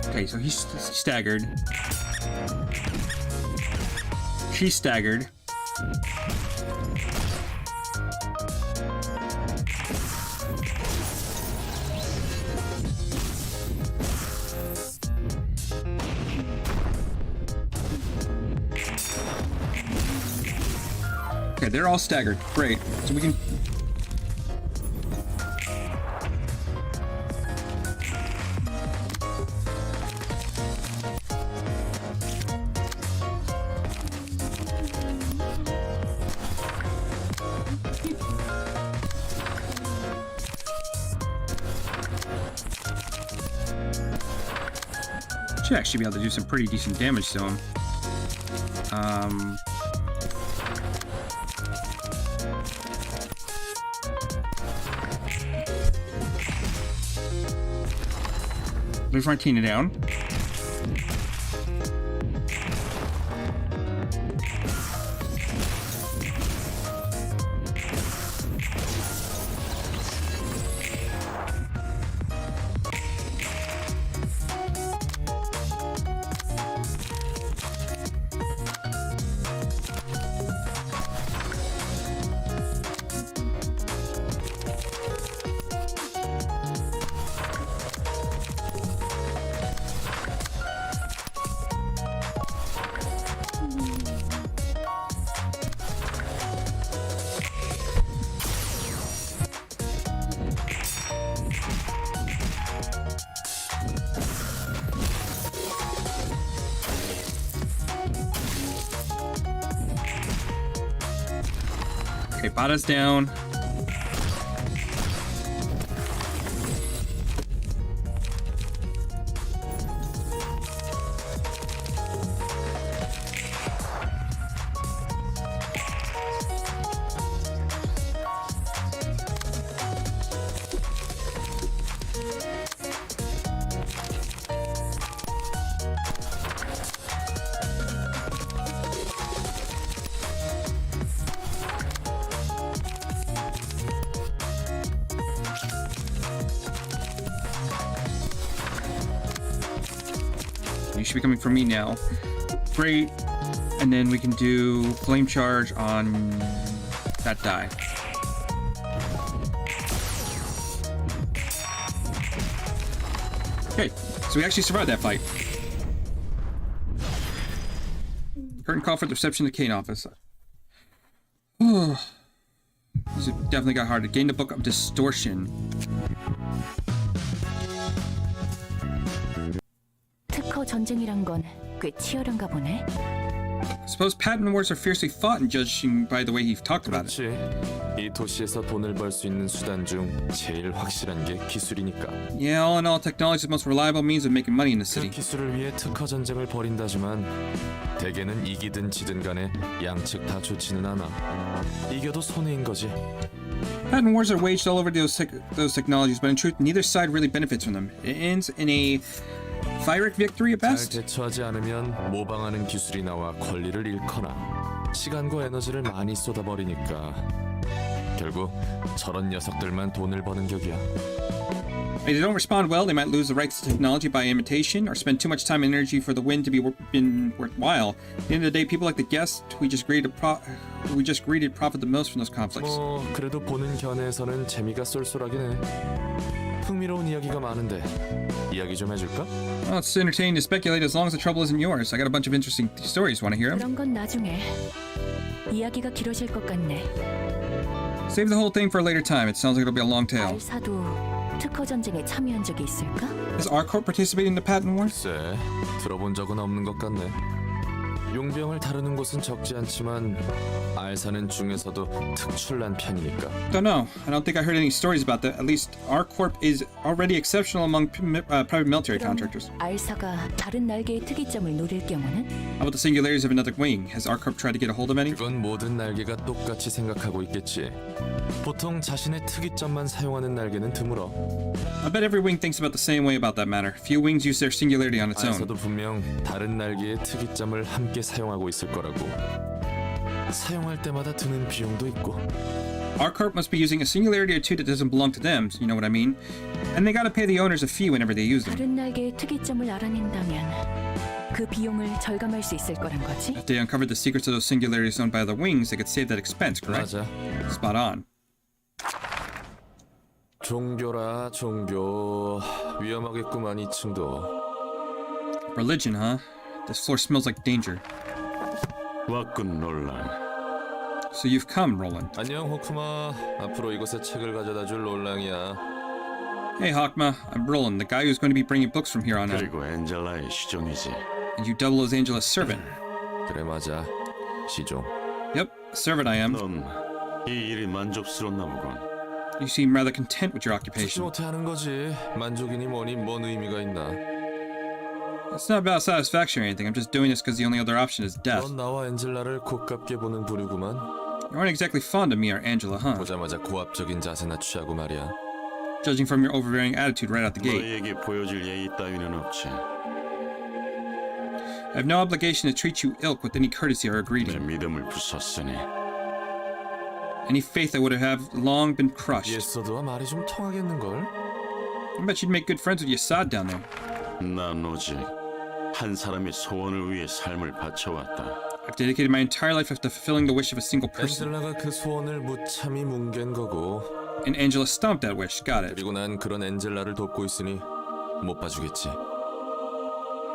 Okay, so he's staggered. She's staggered. Okay, they're all staggered. Great. So we can... Should actually be able to do some pretty decent damage to him. Leave Martina down. Bada's down. You should be coming for me now. Great. And then we can do flame charge on that die. Okay, so we actually survived that fight. Curtain call for the reception of the Kane office. Oh, these have definitely got harder. Gain the book of distortion. 특허 전쟁이란 건 꽤 치열한가 보네. I suppose patent wars are fiercely fought, and judging by the way he talked about it. 그렇지. 이 도시에서 돈을 벌 수 있는 수단 중 제일 확실한 게 기술이니까. Yeah, all in all, technology is the most reliable means of making money in the 그 city. 기술을 위해 특허 전쟁을 벌인다지만 대개는 이기든 지든 간에 양측 다 좋지는 않아. 이겨도 손해인 거지. Patent wars are waged all over those technologies, but in truth, neither side really benefits from them. It ends in a Pyrrhic victory at 잘 best. 대처하지 않으면 모방하는 기술이 나와 권리를 잃거나 시간과 에너지를 많이 쏟아버리니까 결국 저런 녀석들만 돈을 버는 격이야. If they don't respond well, they might lose the rights to technology by imitation, or spend too much time and energy for the win to be worthwhile. At the end of the day, people like the guest we just greeted profit the most from those conflicts. 그래도 보는 견해에서는 재미가 쏠쏠하긴 해. 흥미로운 이야기가 많은데 이야기 좀 해줄까? Well, it's entertaining to speculate as long as the trouble isn't yours. I got a bunch of interesting stories. Want to hear them? 그런 건 나중에. 이야기가 길어질 것 같네. Save the whole thing for a later time. It sounds like it'll be a long tale. 알사도 특허 전쟁에 참여한 적이 있을까? Has our court participated in the patent wars? 글쎄, 들어본 적은 없는 것 같네. 용병을 다루는 곳은 적지 않지만 알사는 중에서도 특출난 편이니까. Don't know. I don't think I heard any stories about that. At least our corp is already exceptional among private military contractors. 알사가 다른 날개의 특이점을 노릴 경우는? How about the singularities of another wing? Has our corp tried to get a hold of any? 그건 모든 날개가 똑같이 생각하고 있겠지. 보통 자신의 특이점만 사용하는 날개는 드물어. I bet every wing thinks about the same way about that matter. Few wings use their singularity on its own. 알사도 분명 다른 날개의 특이점을 함께 사용하고 있을 거라고. 사용할 때마다 드는 비용도 있고. Our corp must be using a singularity or two that doesn't belong to them, you know what I mean? And they gotta pay the owners a fee whenever they use them. 다른 날개의 특이점을 알아낸다면 그 비용을 절감할 수 있을 거란 거지? If they uncovered the secrets of those singularities owned by other wings, they could save that expense, correct? 맞아. Spot on. 종교라 종교. 위험하겠구만 2층도. Religion, huh? This floor smells like danger. 왔군 롤란. So you've come, Roland. 안녕 호쿠마. 앞으로 이곳에 책을 가져다줄 롤랑이야. Hey, Hakma. I'm Roland, the guy who's going to be bringing books from here on out. 그리고 엔젤라의 시종이지. And you double as Angela's servant. 그래 맞아. 시종. Yep, servant I am. 넌 이 일이 만족스럽나 보군. You seem rather content with your 죽지 occupation. 못해 하는 거지. 만족이니 뭐니 뭔 의미가 있나. It's not about satisfaction or anything. I'm just doing this because the only other option is death. 넌 나와 엔젤라를 곱깝게 보는 부류구만. You aren't exactly fond of me or Angela, huh? 보자마자 고압적인 자세나 취하고 말이야. Judging from your overbearing attitude right out the gate. 너에게 보여줄 예의 따위는 없지. I have no obligation to treat you ilk with any courtesy or 내 greeting. 믿음을 부쉈으니 Any faith I would have long been crushed. 예서드와 말이 좀 통하겠는걸? I bet you'd make good friends with Yesod down there. 난 오직 한 사람의 소원을 위해 삶을 바쳐왔다. I've dedicated my entire life to fulfilling the wish of a single person. 엔젤라가 그 소원을 무참히 뭉갠 거고 And Angela stomped that wish. Got it. 그리고 난 그런 엔젤라를 돕고 있으니 못 봐주겠지.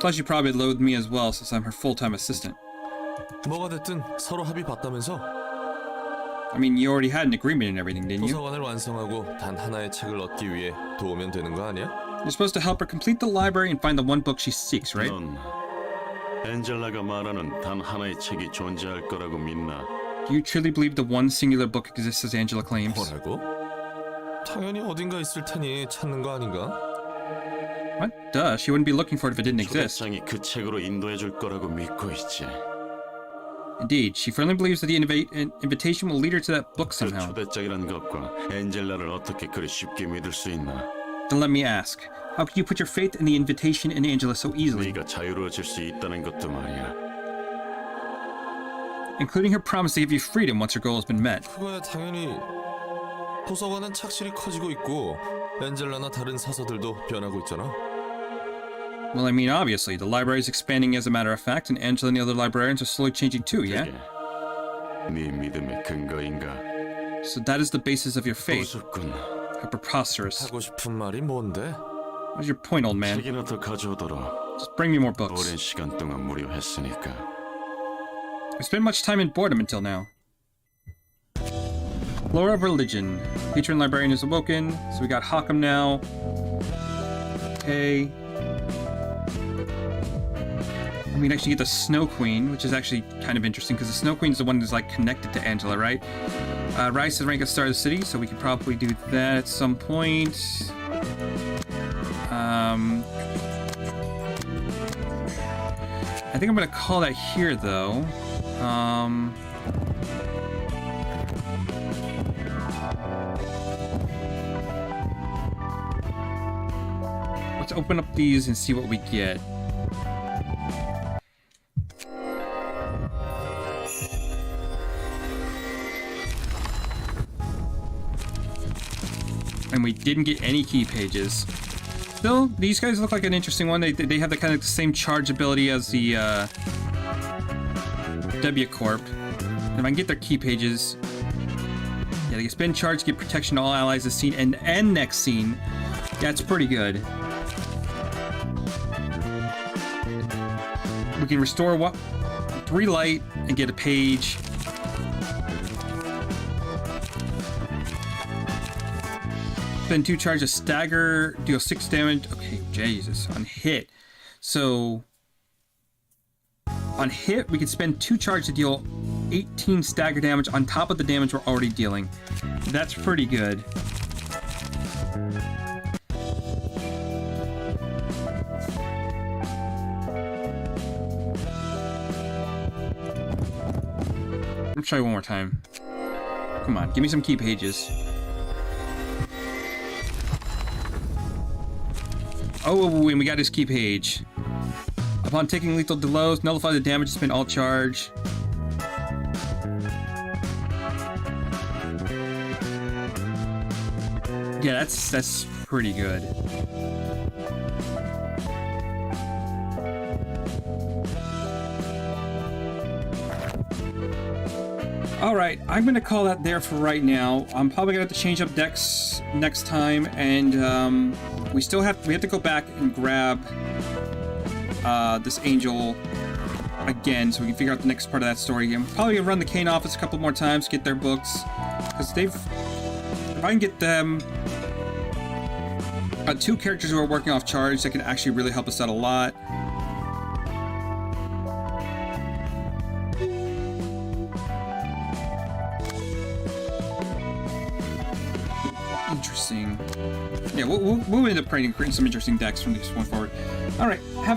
Plus, you probably loathe me as well since I'm her full-time assistant. 뭐가 됐든 서로 합의 봤다면서? I mean, you already had an agreement and everything, didn't you? 도서관을 완성하고 단 하나의 책을 얻기 위해 도우면 되는 거 아니야? You're supposed to help her complete the library and find the one book she seeks, right? 넌 엔젤라가 말하는 단 하나의 책이 존재할 거라고 믿나? Do you truly believe the one singular book exists as Angela claims? 뭐라고? 당연히 어딘가 있을 테니 찾는 거 아닌가? What? Duh, she wouldn't be looking for it if it didn't exist. 초대장이 그 책으로 인도해 줄 거라고 믿고 있지. Indeed, she firmly believes that the invitation will lead her to that book 그 somehow. 초대장이란 것과 엔젤라를 어떻게 그리 쉽게 믿을 수 있나? Then let me ask, how could you put your faith in the invitation and Angela so easily? 네가 자유로워질 수 있다는 것도 말이야. Including her promise to give you freedom once her goal has been met. 그거야 당연히 도서관은 착실히 커지고 있고 엔젤라나 다른 사서들도 변하고 있잖아. Well, I mean, obviously, the library is expanding as a matter of fact, and Angela and the other librarians are slowly changing too, yeah? 네 믿음의 근거인가? So that is the basis of your faith. 우습군. How preposterous. 하고 싶은 말이 뭔데? What's your point, old man? 책이나 더 가져오도록. Just bring me more books. 오랜 시간 동안 무료했으니까. I spent much time in boredom until now. Lore of Religion. Patron librarian is awoken, so we got Hawkham now. Okay. And we can actually get the Snow Queen, which is actually kind of interesting because the Snow Queen is the one that's like connected to Angela, right? Rise to the rank of Star of the City, so we could probably do that at some point. I think I'm gonna call that here though. Let's open up these and see what we get. And we didn't get any key pages. Still, these guys look like an interesting one. They have the kind of same charge ability as the W Corp. If I can get their key pages, yeah, they can spend charge, get protection to all allies this scene and next scene. That's pretty good. We can restore 3 light and get a page. Spend 2 charge, a stagger, deal 6 damage. Okay, Jesus, on hit. So on hit, we can spend 2 charge to deal 18 stagger damage on top of the damage we're already dealing. That's pretty good. Let's try one more time. Come on, give me some key pages. Oh, and we got his key page. Upon taking lethal blows, nullify the damage, spend all charge. Yeah, that's pretty good. Alright, I'm gonna call that there for right now. I'm probably gonna have to change up decks next time, and we have to go back and grab this angel again so we can figure out the next part of that story again. We're probably gonna run the Kane office a couple more times, get their books, because if I can get them 2 characters who are working off charge, that can actually really help us out a lot. Interesting. Yeah, we'll end up creating some interesting decks from this point forward. All right, have a good